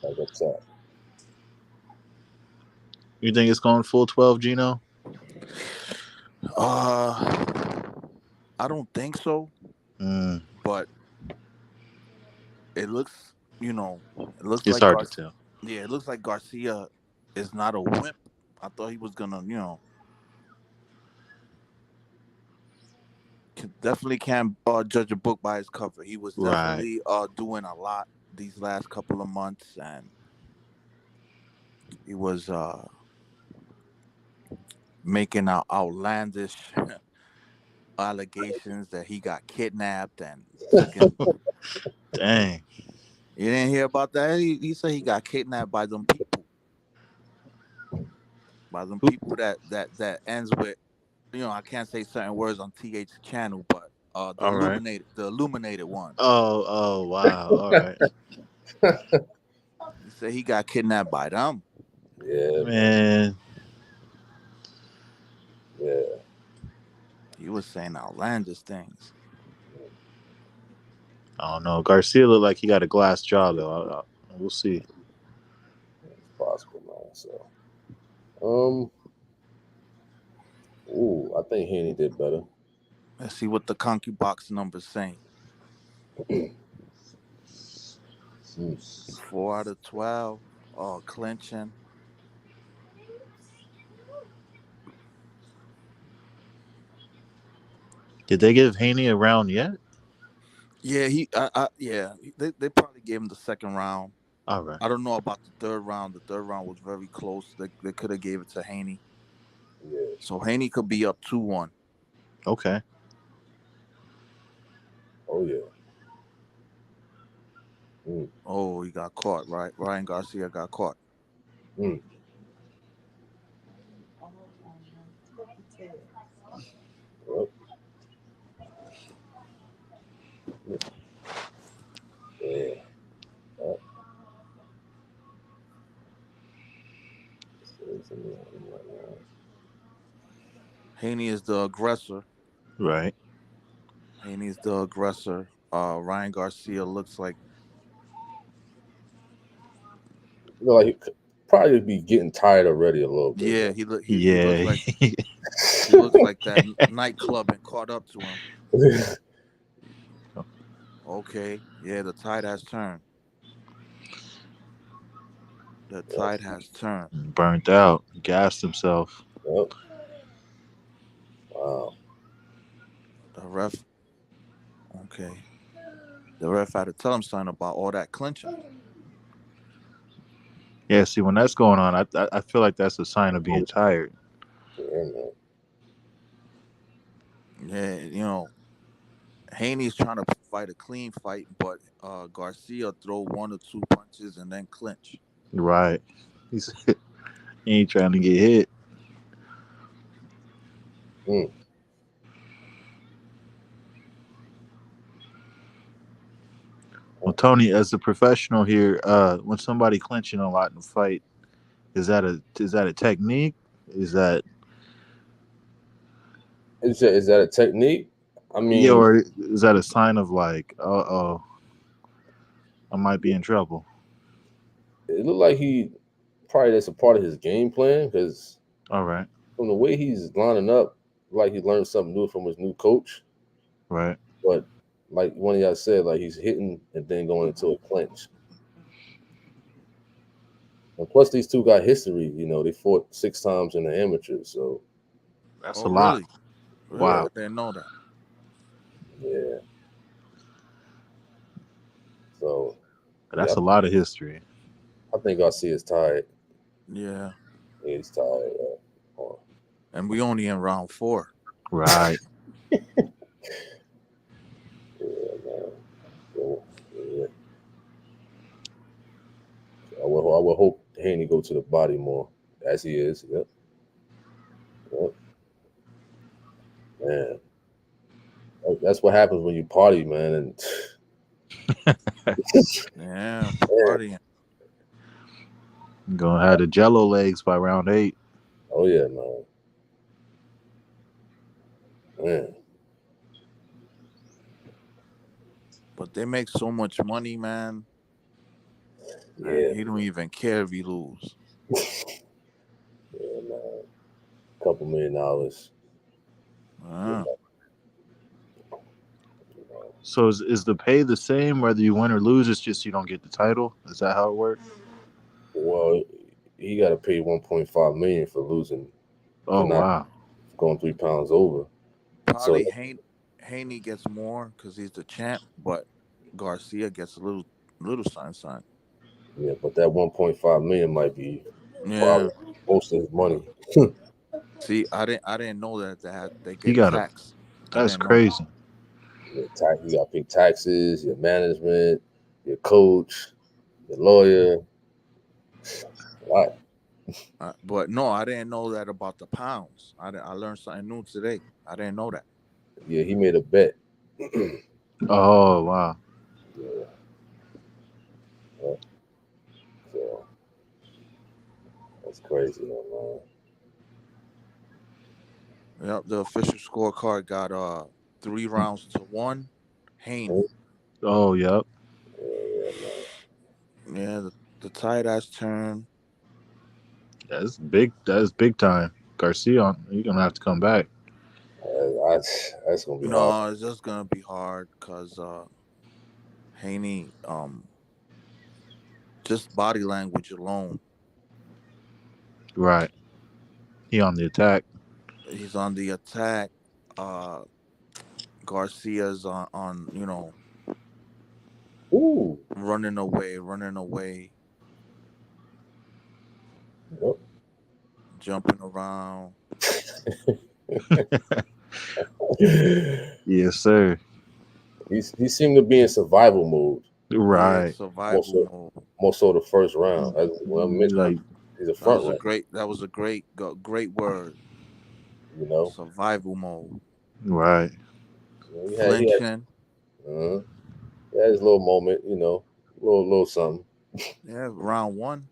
Like up top. You think it's going full 12, Gino? Uh, I don't think so, Mm, but it looks, it looks it's like hard to Garcia. tell. Yeah, it looks like Garcia is not a wimp. I thought he was gonna, definitely can't judge a book by its cover. He was Right. definitely doing a lot these last couple of months, and he was making outlandish allegations that he got kidnapped and took in. Dang. You didn't hear about that? He said he got kidnapped by them Who? people that ends with, I can't say certain words on TH channel, but All right. the illuminated ones. Oh, wow. All right. He said he got kidnapped by them. Yeah, man. Man, Yeah, He was saying outlandish things. I don't know. Garcia looked like he got a glass jaw, though. We'll see. it's possible, man. So, um, ooh, I think Haney did better. Let's see what the ConcuBox numbers saying. Mm. 4 out of 12. Oh, clinching. Did they give Haney a round yet? Yeah, yeah. They probably gave him the second round. All right. I don't know about the third round. The third round was very close. They could have gave it to Haney. Yeah. So Haney could be up 2-1. Okay. Oh yeah. Mm. Oh, he got caught, right? Ryan Garcia got caught. Mm. Yep. Yeah. Uh, Haney is the aggressor. Right. Haney's the aggressor. Ryan Garcia looks like, like he could probably be getting tired already a little bit, yeah, he looks Yeah. like that nightclub and caught up to him. man. Okay, yeah, the tide has turned. The Yep. tide has turned. Burnt out. Gassed himself. Yep. Wow. The ref, okay, the ref had to tell him something about all that clinching. Yeah, see, when that's going on, I feel like that's a sign of being tired. Yeah, man. Yeah, Haney's trying to fight a clean fight, but Garcia throw 1 or 2 punches and then clinch. Right. He's, he ain't trying to get hit. Mm. Well, Tony, as a professional here, when somebody clinching a lot in a fight, is that a technique? Is that Is that a technique? I yeah, mean, or is that a sign of like, oh, I might be in trouble? it looked like he probably that's a part of his game plan because All right, from the way he's lining up, like he learned something new from his new coach. right, But like one of y'all said, like he's hitting and then going into a clinch. And plus, these two got history. They fought 6 times in the amateurs. So that's Oh, a lot. really? Really? yeah, I Wow, didn't know that. yeah. So yeah, that's a lot of history. I think Garcia is tired. Yeah. Yeah, he's tired. And we only in round 4. Right. Yeah, man. So, yeah. I will hope Haney go to the body more as he is. Yep. Yep. Man, that's what happens when you party, man. And Yeah, man, partying. Gonna have the Jello legs by round 8. oh yeah, man. Man, But they make so much money, man. and Yeah, he don't even care if he lose. yeah, man. Couple $1 million. You Uh, know. So is the pay the same whether you win or lose? It's just you don't get the title. Is that how it works? Well, he got to pay 1.5 million for losing for Oh not wow. going 3 pounds over. So Probably Haney gets more because he's the champ, but Garcia gets a little sign. yeah, but that 1.5 million might be Yeah. probably most of his money. See, I didn't know that they He get got a. taxed. I That's didn't know that. crazy. You got to pay taxes, your management, your coach, your lawyer. Right. But no, I didn't know that about the pounds. I learned something new today. I didn't know that. Yeah, he made a bet. Yeah, Oh wow. yeah. So that's crazy, man. Yep, the official scorecard got 3 rounds to 1. Man. Haney. Oh yep. Yeah, man. Yeah, the tight ass turn. That's big. That's big time. Garcia, you're gonna have to come back. That's gonna be hard. No, it's just gonna be hard because Haney just body language alone. Right. He on the attack. He's on the attack. Uh Garcia's on Ooh. running away, Yep. jumping around. Yes, sir. He seemed to be in survival mode Yeah, Right. most survival of mode. most of the first round. Well, I mentioned Like he's a front runner. That was a great word. You know, Survival mode. right. he had Flinching. uh, he had his little moment. Little something. Yeah, round 1.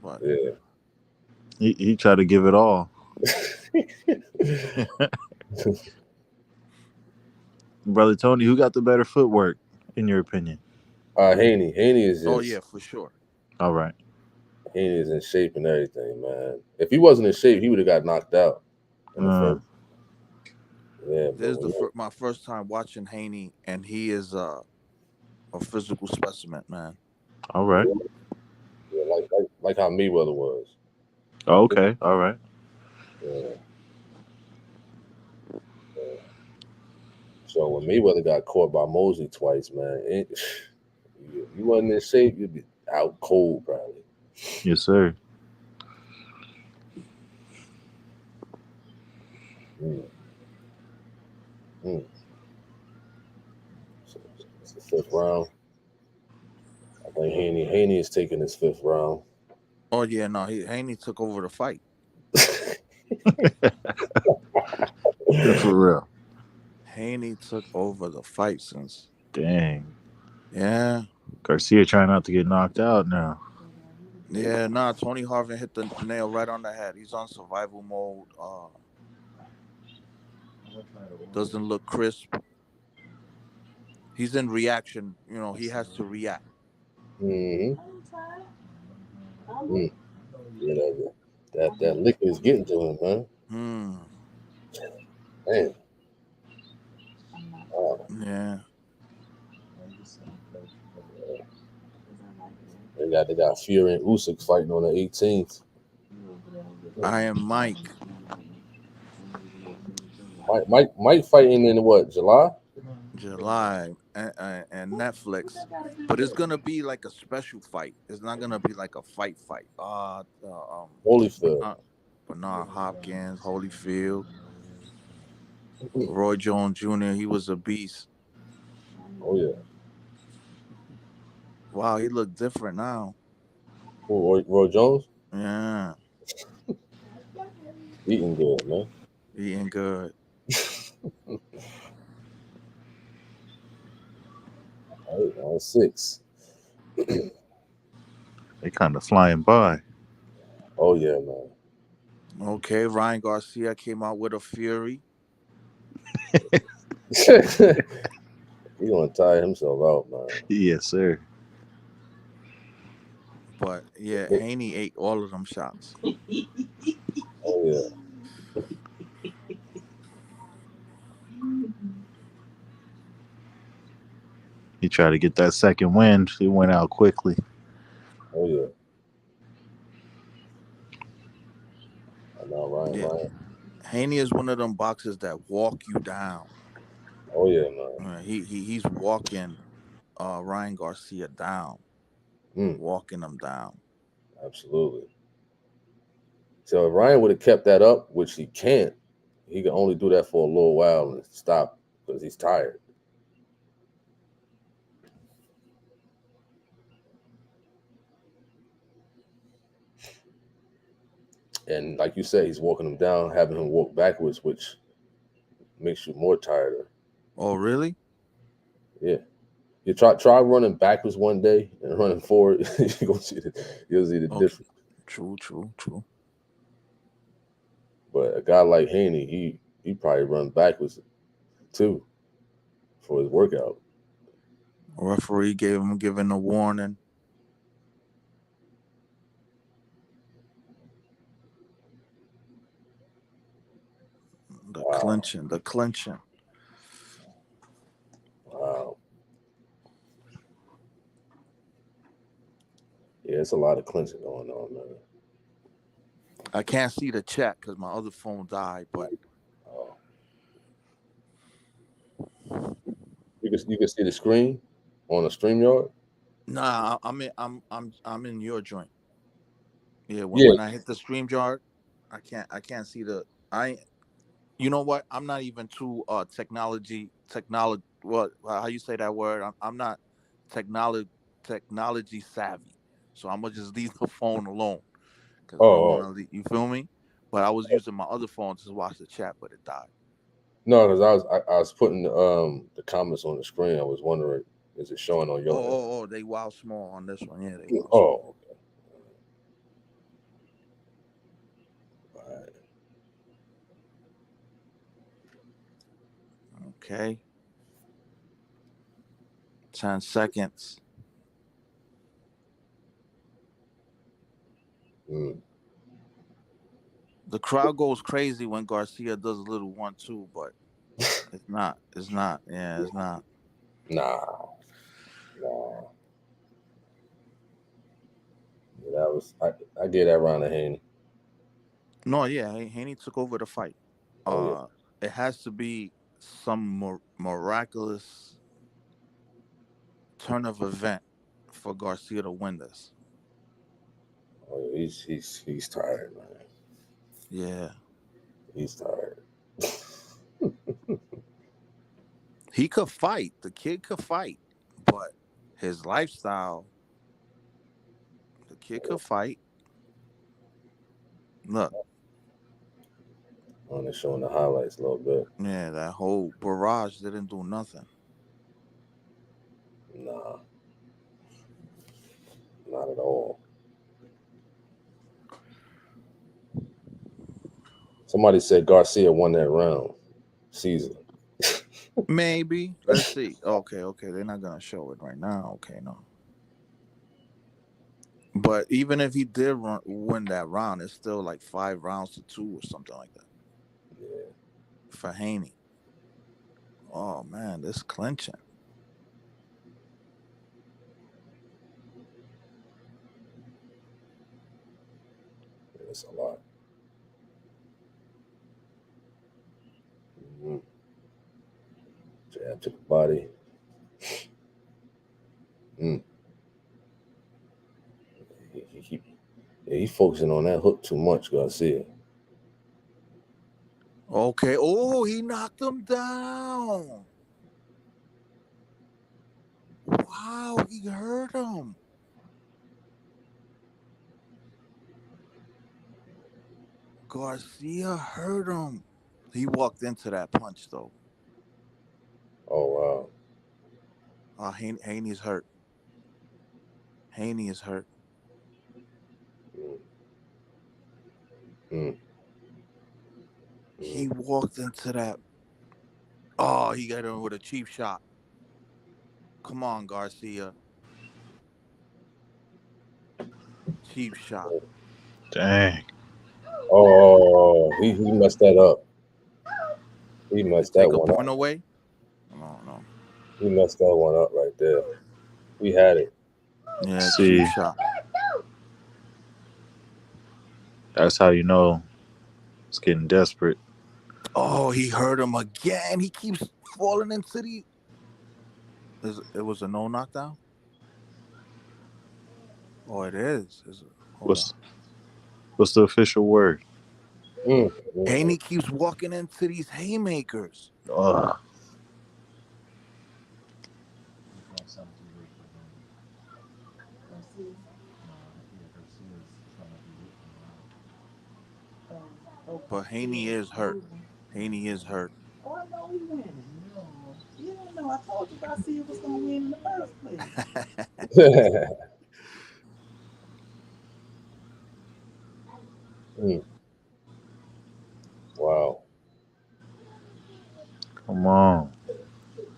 But Yeah. He tried to give it all. Brother Tony, who got the better footwork, in your opinion? Haney is oh yeah, just for sure. All right. Haney is in shape and everything, man. If he wasn't in shape, he would have got knocked out in the Uh, first. Yeah, but This is my first time watching Haney, and he is a physical specimen, man. all right. yeah, like how Mayweather was. Okay. All right. Yeah, yeah. So when Mayweather got caught by Mosley twice, man, you wasn't in shape, you'd be out cold probably. Yes, sir. Mm, mm. So it's the fifth round. I think Haney is taking his fifth round. Oh yeah, no, Haney took over the fight. For real. Haney took over the fight since. Dang. Yeah, Garcia trying not to get knocked out now. yeah. Nah, Tony Harvin hit the nail right on the head. He's on survival mode. Doesn't look crisp. He's in reaction. He has to react. Mm-hmm. Mm. You know that liquor is getting to him, man. Hmm. Man, wow. Yeah. They got Fury and Usyk fighting on the 18th. I am Mike. Mike fighting in what, July? July and Netflix, but it's gonna be like a special fight. It's not gonna be like a fight. Holyfield. Bernard Hopkins, Holyfield, Roy Jones Jr. He was a beast. Oh yeah. Wow, he looked different now. Who, Roy Jones? Yeah, Eating good, man. eating good. All right, on six. They kind of flying by. Oh yeah, man. Okay, Ryan Garcia came out with a Fury. He gonna tire himself out, man. Yes, sir. But yeah, Haney ate all of them shots. Oh yeah. He tried to get that second win. He went out quickly. Oh yeah. I know, Ryan. Yeah, Ryan. Haney is one of them boxers that walk you down. Oh yeah, man. He's walking Ryan Garcia down, Mm, walking him down. absolutely. So if Ryan would have kept that up, which he can't, he can only do that for a little while and stop because he's tired. And like you said, he's walking him down, having him walk backwards, which makes you more tired. Oh, really? Yeah. You try running backwards one day and running forward, you'll see the Okay. difference. True. But a guy like Haney, he probably run backwards too for his workout. Referee giving a warning. Wow. The clinching. Wow. Yeah, it's a lot of clinching going on, man. I can't see the chat because my other phone died, but Oh. You can see the screen on the StreamYard. nah, I'm in your joint. Yeah, Yeah. when I hit the stream yard, I can't see the I you know what? I'm not even too technology what how you say that word? I'm not technology savvy. So I'm gonna just leave the phone alone because I don't Oh, want to. You feel me? But I was using my other phone to watch the chat, but it died. no, because I was putting the comments on the screen. I was wondering, is it showing on your end? They wild small on this one. Yeah, they wild small. Oh, okay. All right. Okay, 10 seconds. Mm. The crowd goes crazy when Garcia does a little 1-2, but it's not. It's not. Yeah, it's not. Nah, nah. Yeah, that was I gave that round to Haney. No, yeah, Haney took over the fight. Oh yeah. It has to be some miraculous turn of event for Garcia to win this. Oh yeah. He's tired, man. Yeah, He's tired. he could fight. The kid could fight, but his lifestyle, the kid could fight. Look, On showing the highlights a little bit. yeah, that whole barrage didn't do nothing. Nah, not at all. Somebody said Garcia won that round. Caesar. Maybe. Let's see. Okay. They're not gonna show it right now. Okay, no. But even if he did win that round, it's still like 5 rounds to 2 or something like that Yeah. for Haney. Oh man, this clinching. It's a lot. Mm-hmm. Jab to the body. Mm. He's focusing on that hook too much, Garcia. Okay. Oh, he knocked him down. Wow, he hurt him. Garcia hurt him. He walked into that punch though. Oh wow. Haney's hurt. Haney is hurt. Mm. Mm. He Mm. walked into that. Oh, he got him with a cheap shot. Come on, Garcia. Cheap shot. Dang. Oh, he messed that up. He Did they messed that take a one point up. away? No, no. He messed that one up right there. We had it. Yeah, cheap See, shot. that's how you know it's getting desperate. Oh, he hurt him again. He keeps falling into the. It was a no knockdown. Oh, it is. Hold on. What's what's the official word? Mm, mm, mm. Haney keeps walking into these haymakers. Ugh. But Haney is hurt. Haney is hurt. Oh, I know he winning. You don't know. I told you Garcia was gonna win in the first place. Mm. Wow. Come on.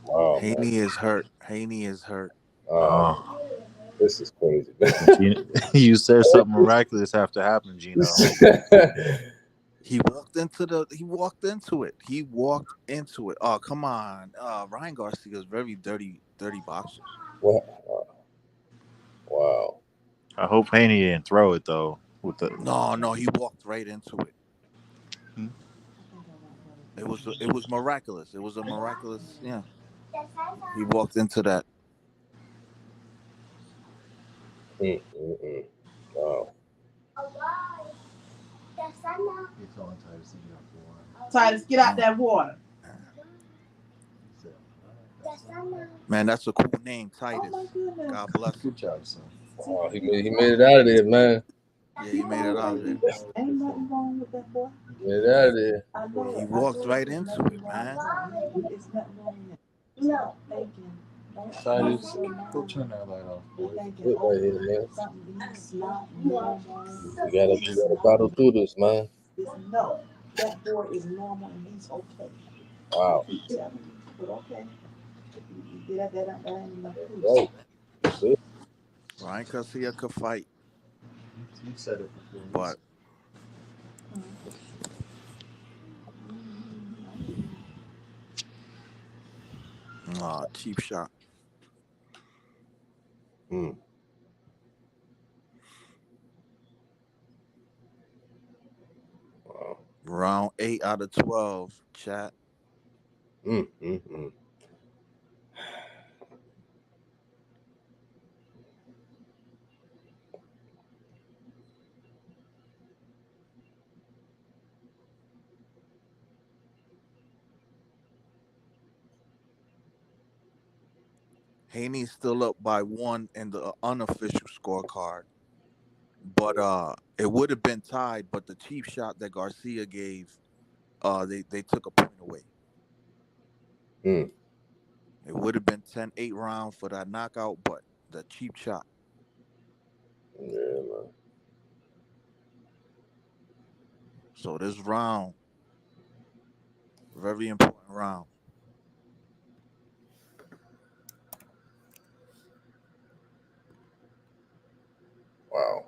Wow, man. Haney is hurt. Haney is hurt. Uh, Oh. this is crazy. Gino, you said something miraculous have to happen, Gino. He walked into the. He walked into it. He walked into it. Oh, come on. Ryan Garcia is very dirty, dirty boxer. What? Wow. I hope Haney didn't throw it though. With the No, no, he walked right into it. It was miraculous. It was a miraculous. Yeah, he walked into that. Mm, mm, mm. Wow. Titus, get out that water. Man, that's a cool name, Oh Titus. my goodness. God bless him. Wow, he made it out of there, man. Yeah, he made it out of there. Ain't nothing wrong with that boy. He made it out of there. I know He it. walked right There's into nothing it, wrong man. with it. It's nothing wrong with it. Stop thinking. Titus, Go turn that light off, You're boy. thinking, Quit right oh, here, man. something is not normal. We gotta battle through this, man. It's no. That boy is normal and he's okay. Wow. Keep telling you. But okay. You did that ain't enough proof. Right. That's it. Ryan Garcia could fight, You said it before. but cheap shot. Mm. Wow. Round 8 out of 12. Chat. Mm, mm, mm. Haney's still up by 1 in the unofficial scorecard. But it would have been tied, but the cheap shot that Garcia gave, they took a point away. Mm. It would have been 10-8 round for that knockout, but the cheap shot. Yeah, man. So this round, very important round. Wow.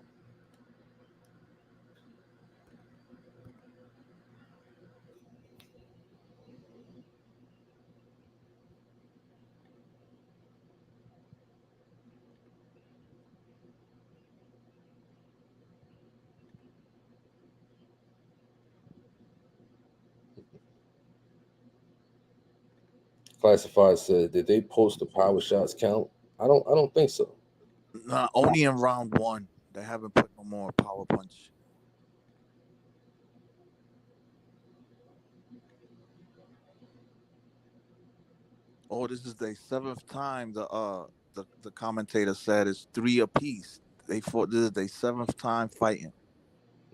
Classified said, did they post the power shots count? I don't think so. Nah, only in round 1. They haven't put no more power punch. Oh, this is the 7th time the commentator said it's 3 apiece. They fought. This is their 7th time fighting.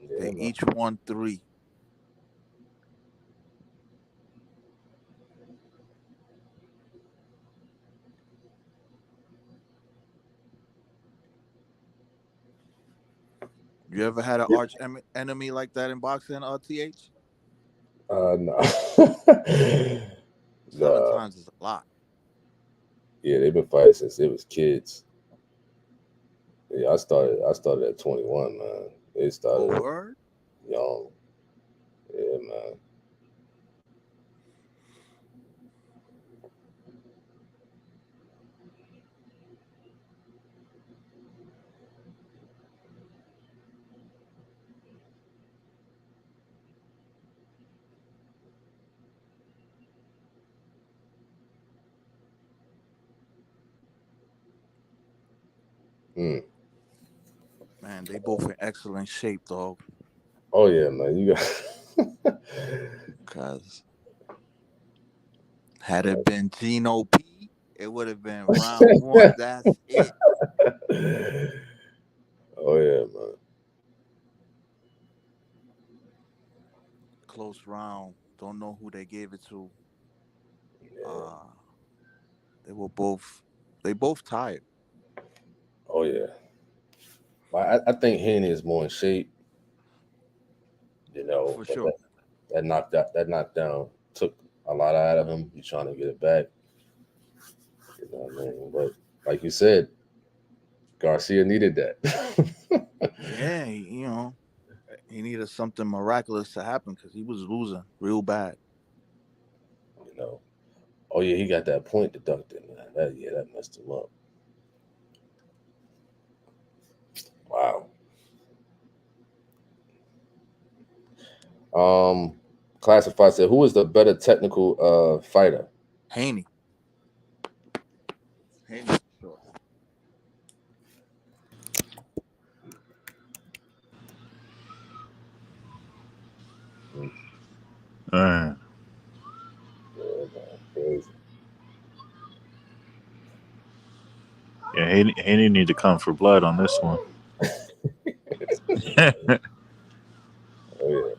Yeah, They man. each won 3. You ever had an arch enemy like that in boxing, TH? No. 7 Nah. times is a lot. Yeah, they've been fighting since they was kids. Yeah, I started at 21, man. It Oh, started word? young. Yeah, man. Mm. Man, they both in excellent shape, dog. Oh yeah, man. You got Cause had it been Geno P, it would have been round one. That's it. Oh yeah, man. Close round. Don't know who they gave it to. Yeah. Uh they were both. They both tired Oh yeah. I think Haney is more in shape, for but sure. that knockdown took a lot out of him. He's trying to get it back. You know what I mean? But like you said, Garcia needed that. Yeah, he needed something miraculous to happen because he was losing real bad. you know. Oh yeah, he got that point deducted, man. That messed him up. Wow. Um, Classified said, who is the better technical fighter? Haney. Haney for sure. Mm, Man. yeah, man, crazy. Yeah, he need to come for blood on this one. Oh yeah.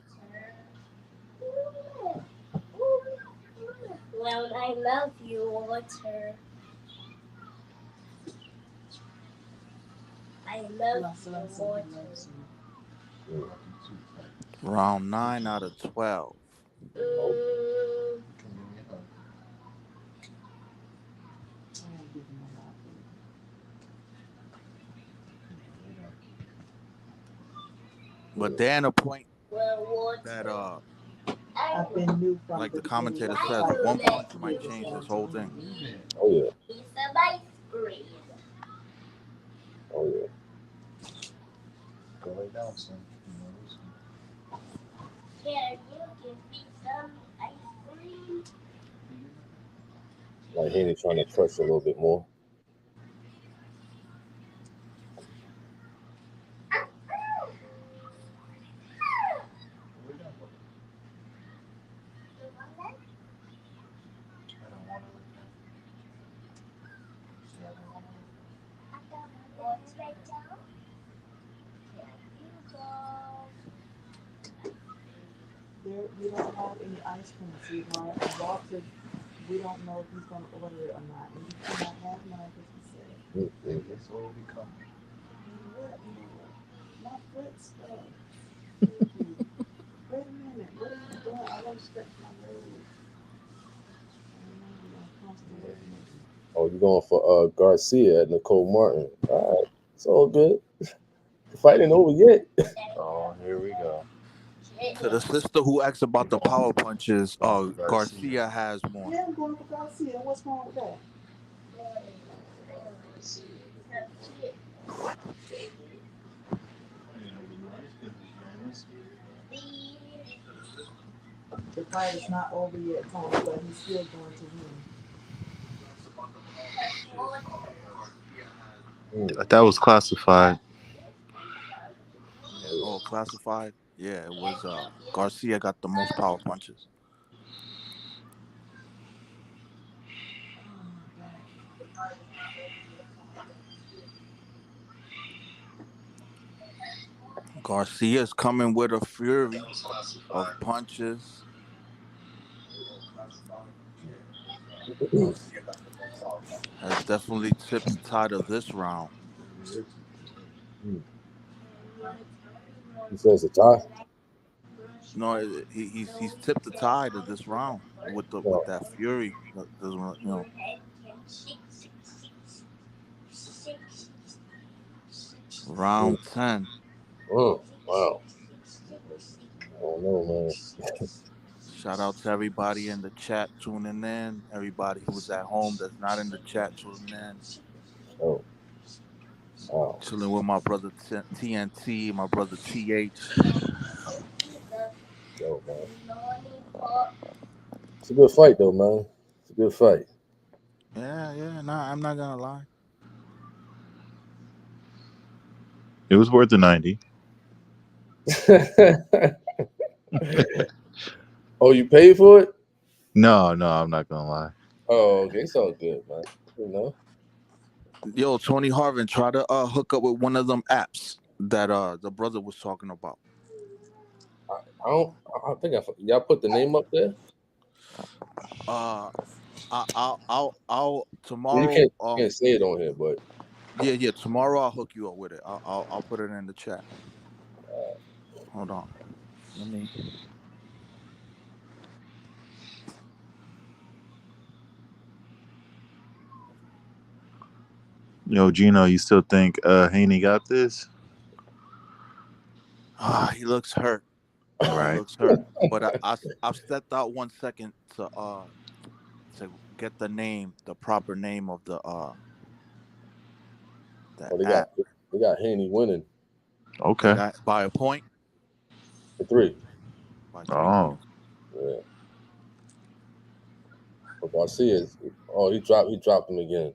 Well, I love you, water. I love My son you, said water. he loves you. Mm. Round 9 out of 12. Oh, Mm, I am giving him a lot. But then a point well, that water. I I've will. been new from like the the beginning commentator of the I says, fight. will one He had let punch to might do the change you this same whole thing to thing. me. oh yeah. piece of ice cream. Oh yeah. Go lay down, son. Can you give me some ice cream? Like Haney trying to press a little bit more. You want that? I don't want right now. Here you go. There, we don't have any ice cream, sweetheart. Walter, we don't know if he's gonna order it or not, and you cannot have none because he said, Mm, mm, It's all become. "What? My foot stuff." Wait a minute, what are you doing? I want to stretch my legs. I know you're uncomfortable with me. Oh, you going for Garcia at Nicole Martin? All right, it's all good. The fight ain't over yet. Oh, here we go. To the sister who asked You about the going, power punches, going for Garcia? Garcia has one. Yeah, I'm going for Garcia. What's wrong with that? The fight is not over yet, Tony, but he's still going to win. Mm, That was classified. Yeah. Oh, classified. Yeah, it was. Garcia got the most power punches. Oh my God. Garcia's coming with a fury of punches. Has definitely tipped the tide of this round. mm. He says a tie. No, he's tipped the tide of this round with the with No, that fury. Your head can shake. Round 10. Wow. I don't know, man. Shout out to everybody in the chat tuning in. Everybody who's at home that's not in the chat tuning in. Oh, wow. Chilling with my brother TNT, my brother TH. Yo, man. It's a good fight, though, man. It's a good fight. Yeah, nah, I'm not gonna lie. It was worth the 90. Oh, you paid for it? No, no, I'm not gonna lie. Oh, okay. It's all good, man. You know, Yo, Tony Harvin, try to hook up with one of them apps that the brother was talking about. I don't. I think y'all put the name up there. Uh, I'll Well, you tomorrow. can't say it on here, but Yeah. Tomorrow I'll hook you up with it. I'll put it in the chat. Hold on. Let me. Yo, Gino, you still think Haney got this? He looks hurt. He Right. looks hurt. But I've stepped out 1 second to get the proper name of the oh, app. they got Haney winning They Okay. got by a point, for 3. by three Oh, points. Yeah, but Garcia is. Oh, he dropped him again.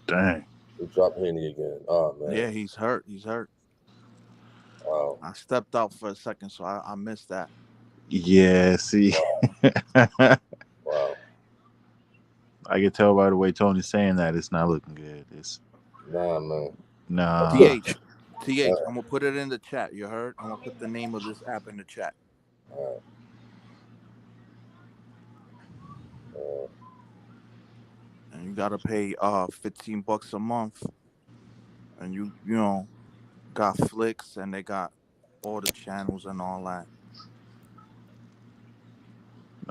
dang. He dropped Haney again. Oh man. Yeah, he's hurt. He's hurt. Wow. I stepped out for a second, so I missed that. Yeah, see. I Wow. can tell by the way Tony's saying that it's not looking good. It's Nah, man. nah. TH, I'm gonna put it in the chat. You heard? I'm gonna put the name of this app in the chat. All right. And you gotta pay $15 a month, and you know got flicks, and they got all the channels and all that.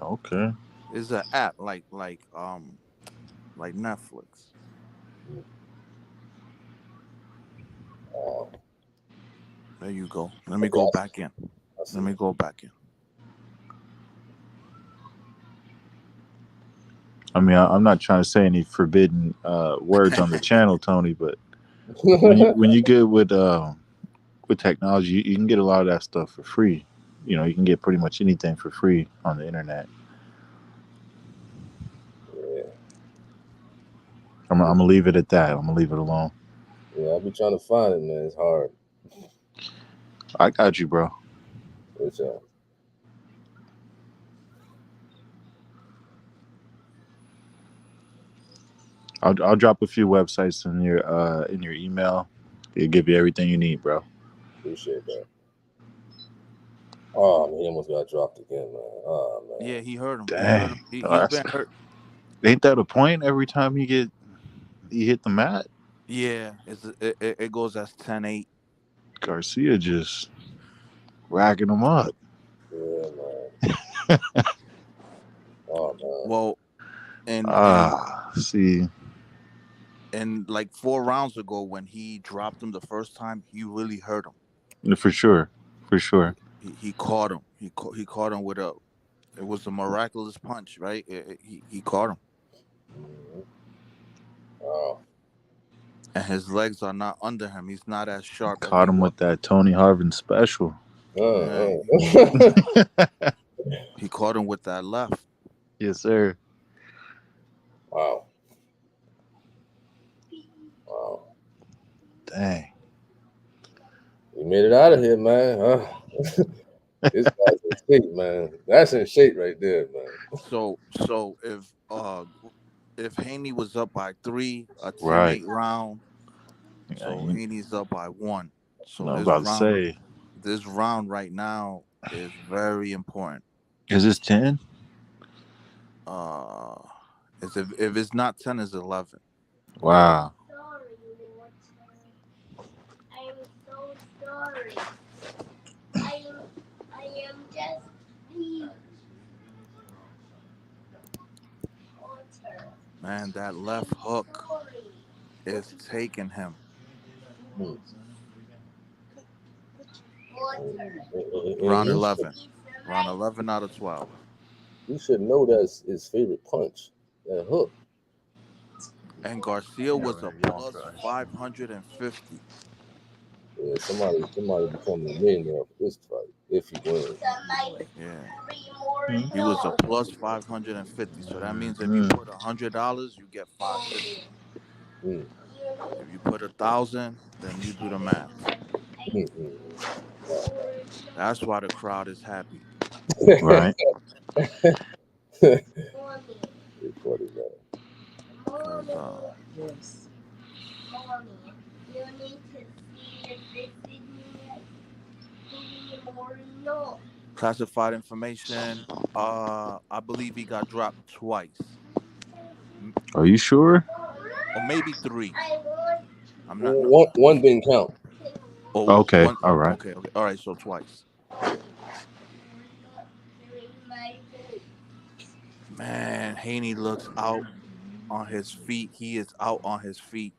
Okay. It's an app like Netflix. Wow. There you go. Let me Okay, go back in. I Let see. me go back in. I mean, I'm not trying to say any forbidden words on the channel, Tony, but when you get with technology, you can get a lot of that stuff for free. You know, you can get pretty much anything for free on the internet. Yeah, I'm gonna leave it at that. I'm gonna leave it alone. yeah. I be trying to find it, man. It's hard. I got you, bro. It's I'll drop a few websites in your email. It'll give you everything you need, bro. appreciate that. Oh man, he almost got dropped again, man. Oh man. Yeah, he heard him. He heard him. Dang. Oh, He's been hurt. ain't that a point every time you hit the mat? Yeah, it goes as 10-8. Garcia just racking them up. Yeah, man. Oh man. Well, and See, and like 4 rounds ago when he dropped him the first time, he really hurt him. for sure, for sure. He caught him. He caught him with a. It was a miraculous punch, right? He caught him, Mhm. Wow. and his legs are not under him. He's not as sharp as Caught he him was. with that Tony Harvin special. Yeah, Uh. he caught him with that left. Yes, sir. Wow. Wow. Dang. You made it out of here, man. Huh? This guy's in shape, man. That's in shape right there, man. So if Haney was up by 3, a 10 Right. 8 round, Yeah, so Haney's up by 1. So I'm about to say, this round right now is very important. is this 10? Uh, if it's not 10, it's 11. Wow. Sorry, water. I'm so sorry. I am just the water. Man, that left hook Sorry. is taking him. Hmm. And Round 11. Round 11 out of 12. he should know that's his favorite punch, that hook. And Garcia was a plus 550. Yeah, somebody becoming a millionaire for this fight if he wins. Yeah. Hmm? He was a plus 550. So that means if you Mm. put $100, you get 550. Mm, If you put 1,000, then you do the math. mm. That's why the crowd is happy. Right. It's funny, man. Because Yes. Mommy, you need to see if this is me or no. classified information, I believe he got dropped twice. Are you sure? Or maybe three. I want I'm not no. One didn't count. Oh, Okay. one. All right. Okay, okay. All right, so twice. my food. Man, Haney looks out on his feet. He is out on his feet.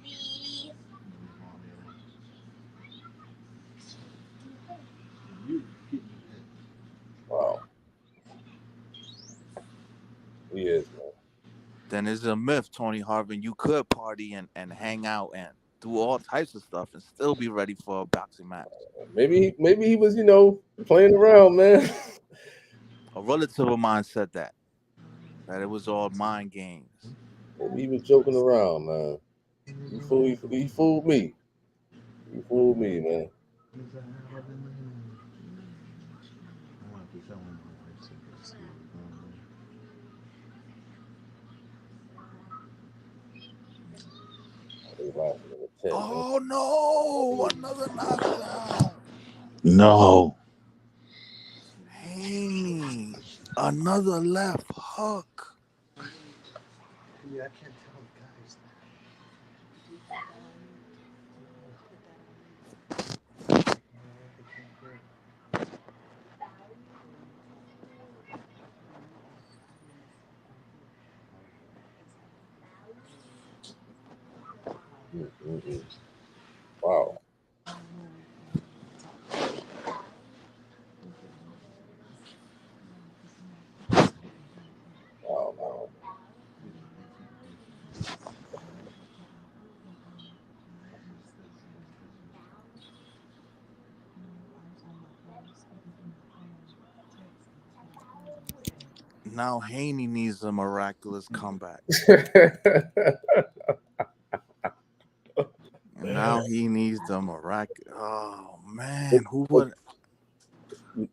Please. Wow, he is, man. Then it's a myth, Tony Harvin. You could party and hang out and do all types of stuff and still be ready for a boxing match. Maybe he was, playing around, man. A relative of mine said that it was all mind games. Maybe he was joking around, man. He fooled me. He fooled me, man. They laughing in the tent, man. Oh no! Another knockdown. No. Haney, another left hook. Mm-mm-mm. Wow, wow, wow, Now Haney needs a miraculous comeback. And now he needs the miraculous. Oh man, who But would?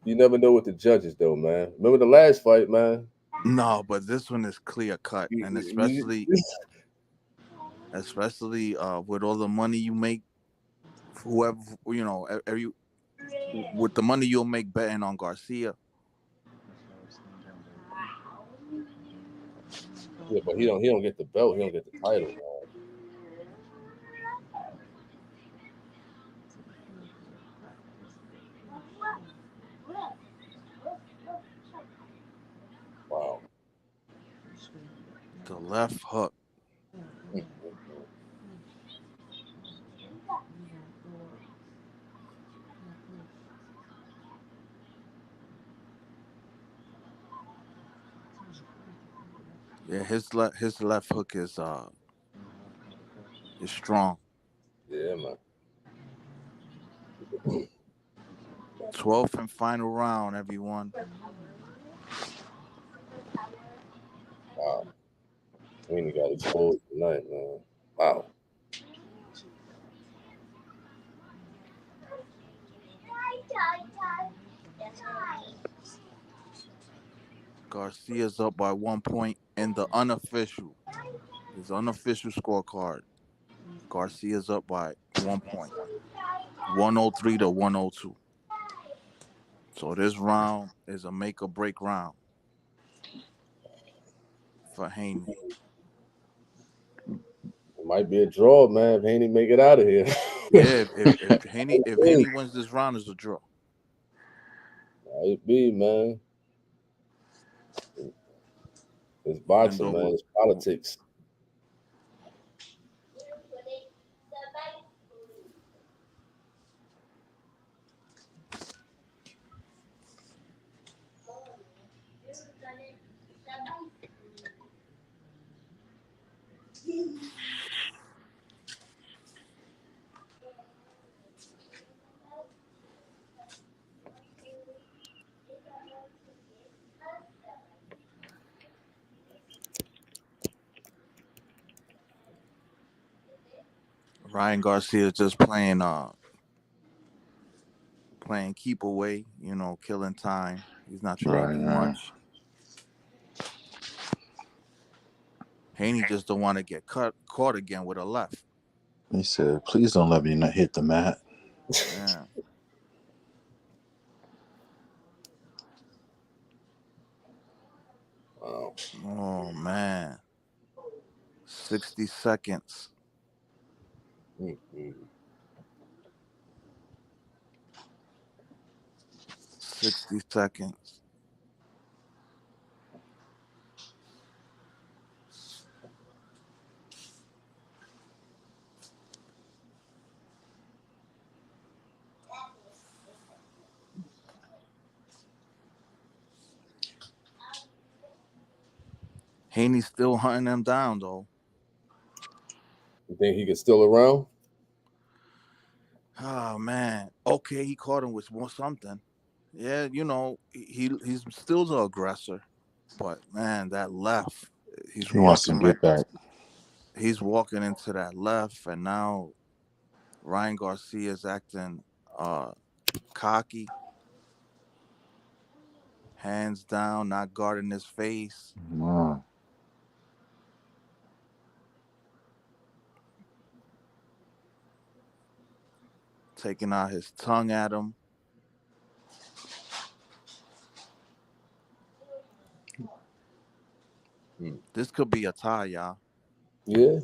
you never know with the judges, though, man. Remember the last fight, man? No, but this one is clear cut, You- and you- especially with all the money you make, whoever every with the money you'll make betting on Garcia. yeah, but he don't get the belt. He don't get the title, man. Wow. The left hook. Mm-mm-mm. Yeah, his left hook is strong. Yeah, man. 12th and final round, everyone. Wow. Sweeney got exposed tonight, man. Wow. Garcia's up by 1 point in the unofficial. His unofficial scorecard. Garcia's up by 1 point. 103 to 102. So this round is a make or break round for Haney. It might be a draw, man. If Haney make it out of here. Yeah, if Haney wins this round, it's a draw. Might be, man. It's Even boxing, man. though It's politics. Ryan Garcia is just playing keep away, killing time. He's not trying to Right, do right. much. Haney just don't want to get caught again with a left. He said, "Please don't let me not hit the mat." Yeah. Wow. Oh man. 60 seconds. Mm-mm. 60 seconds. Haney's still hunting them down though. You think he can still around? Oh man. Okay, he caught him with something. Yeah, he's still the aggressor. But man, that left. He's He wants some walking right. get back. He's walking into that left, and now Ryan Garcia is acting uh cocky, hands down, not guarding his face, Wow. taking out his tongue at him. Mm. This could be a tie, y'all. Yeah.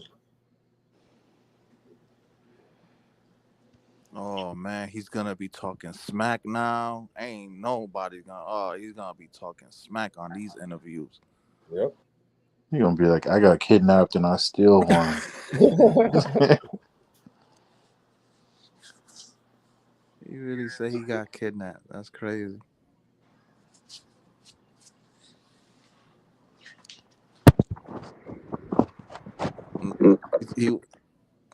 Oh man, he's gonna be talking smack now. Ain't nobody gonna. Oh, he's gonna be talking smack on these interviews. Yep. He gonna be like, "I got kidnapped and I still won." He really say he got kidnapped. That's crazy. Mm, He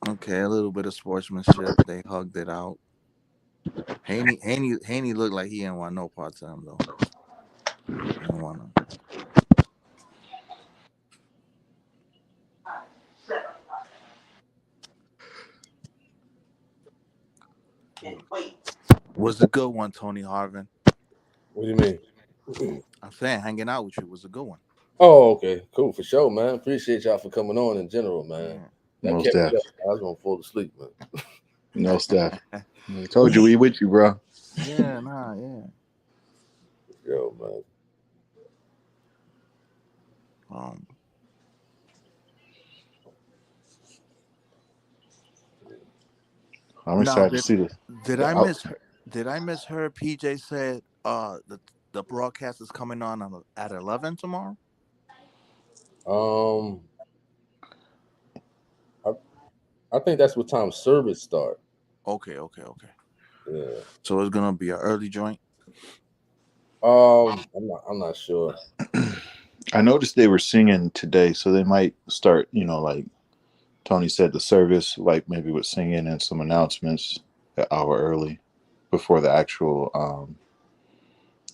okay, a little bit of sportsmanship. They hugged it out. Haney looked like he didn't want no parts of him though. He didn't want to. Was a good one, Tony Harvin. What do you mean? I'm saying hanging out with you was a good one. Oh, okay. Cool. For sure, man. Appreciate y'all for coming on in general, man. Yeah. That Most kept me deaf. up. I was going to fall asleep, man. No stuff. I told you we with you, bro. Yeah, nah, yeah. Yo, man. Um, I'm now excited to see this. did The I out. miss her? Did I miss her? PJ said the broadcast is coming on at 11 tomorrow. Um, I, I think that's what time service start. Okay, okay, okay. Yeah. So it's gonna be an early joint. I'm not sure. I noticed they were singing today, so they might start. Like Tony said, the service, like maybe with singing and some announcements an hour early before the actual,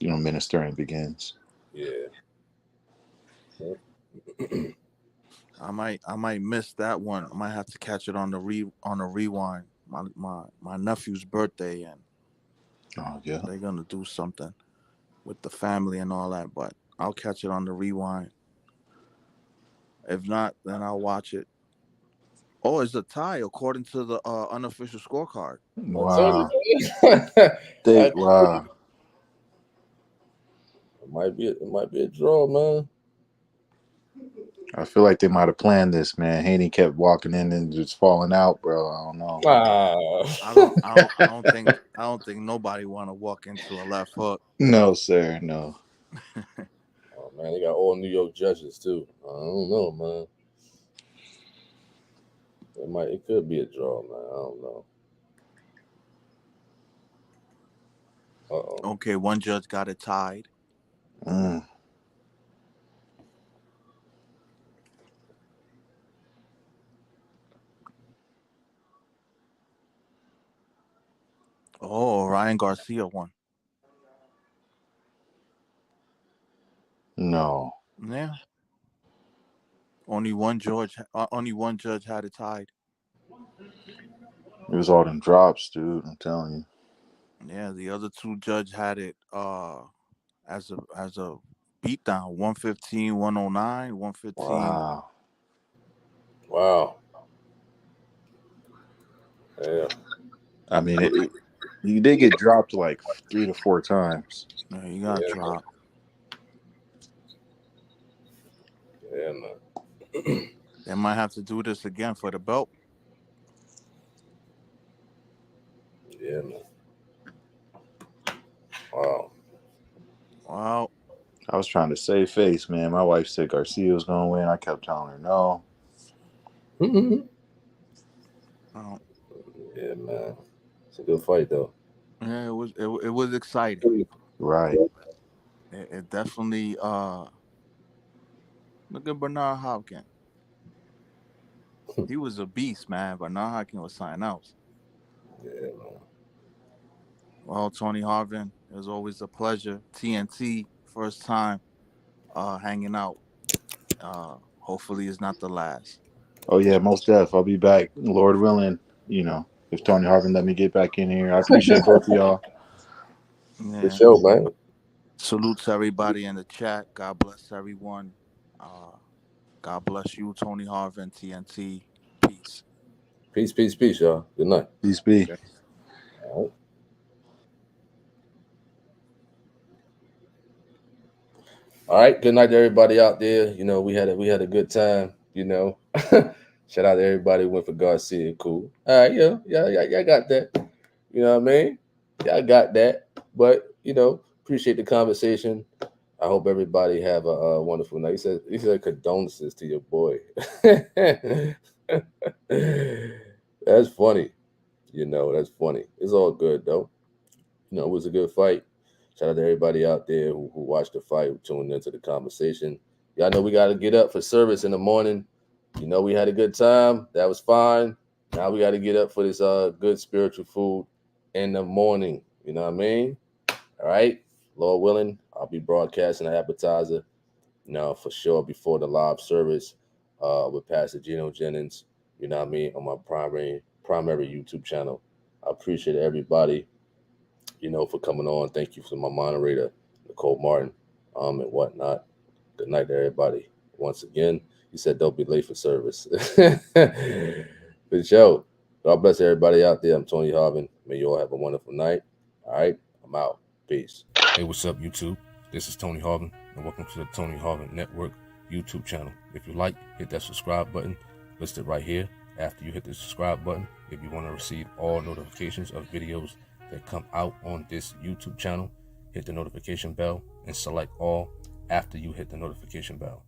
ministering begins. Yeah. I might miss that one. I might have to catch it on the rewind. My nephew's birthday, and Oh yeah. they're gonna do something with the family and all that. But I'll catch it on the rewind. If not, then I'll watch it. Oh, it's a tie according to the unofficial scorecard. I told Wow. you. Man. I told you. Wow. It might be a draw, man. I feel like they might have planned this, man. Haney kept walking in and just falling out, bro. I don't know. Ah. I don't think nobody want to walk into a left hook. No, sir. No. Oh man, they got all New York judges too. I don't know, man. It could be a draw, man. I don't know. Uh-oh. Okay, one judge got it tied. Mm. Oh, Ryan Garcia won. No. Yeah, only one judge had it tied. It was all them drops, dude. I'm telling you. Yeah, the other two judge had it as a beatdown 115, 109, 115. Wow. Wow. Yeah. I mean, you did get dropped like 3 to 4 times. Yeah, you got Yeah. dropped. Yeah, man. They might have to do this again for the belt. Yeah, man. Wow. Well, I was trying to save face, man. My wife said Garcia was going to win. I kept telling her no. well, Yeah, man. It's a good fight, though. yeah, it was exciting. Right. It definitely look at Bernard Hopkins. He was a beast, man. Bernard Hopkins was something else. Yeah, man. Well, Tony Harvin, it was always a pleasure. TNT, first time hanging out. Hopefully it's not the last. Oh, yeah, most def. I'll be back, Lord willing, if Tony Harvin let me get back in here. I appreciate both of y'all. For Yeah. sure, man. Salute to everybody in the chat. God bless everyone. Uh, God bless you, Tony Harvin, TNT. Peace. Peace, peace, peace, y'all. Good night. Peace be. All right. All right. Good night to everybody out there. We had a good time. Shout out to everybody who went for Garcia. Cool. All right. Yeah, got that. You know what I mean? Yeah, I got that. But appreciate the conversation. I hope everybody have a wonderful night. He said condolences to your boy. That's funny. That's funny. It's all good though. It was a good fight. Shout out to everybody out there who watched the fight, who tuned into the conversation. Y'all know we got to get up for service in the morning. We had a good time. That was fine. Now we got to get up for this good spiritual food in the morning. You know what I mean? All right. Lord willing, I'll be broadcasting an appetizer, for sure before the live service with Pastor Geno Jennings, you know what I mean, on my primary YouTube channel. I appreciate everybody, for coming on. Thank you for my moderator, Nicole Martin, and whatnot. Good night to everybody. Once again, he said don't be late for service. Good show. God bless everybody out there. I'm Tony Harvin. May you all have a wonderful night. All right, I'm out. Peace. Hey, what's up, YouTube? This is Tony Harvin, and welcome to the Tony Harvin Network YouTube channel. If you like, hit that subscribe button listed right here. After you hit the subscribe button, if you want to receive all notifications of videos that come out on this YouTube channel, hit the notification bell and select all after you hit the notification bell.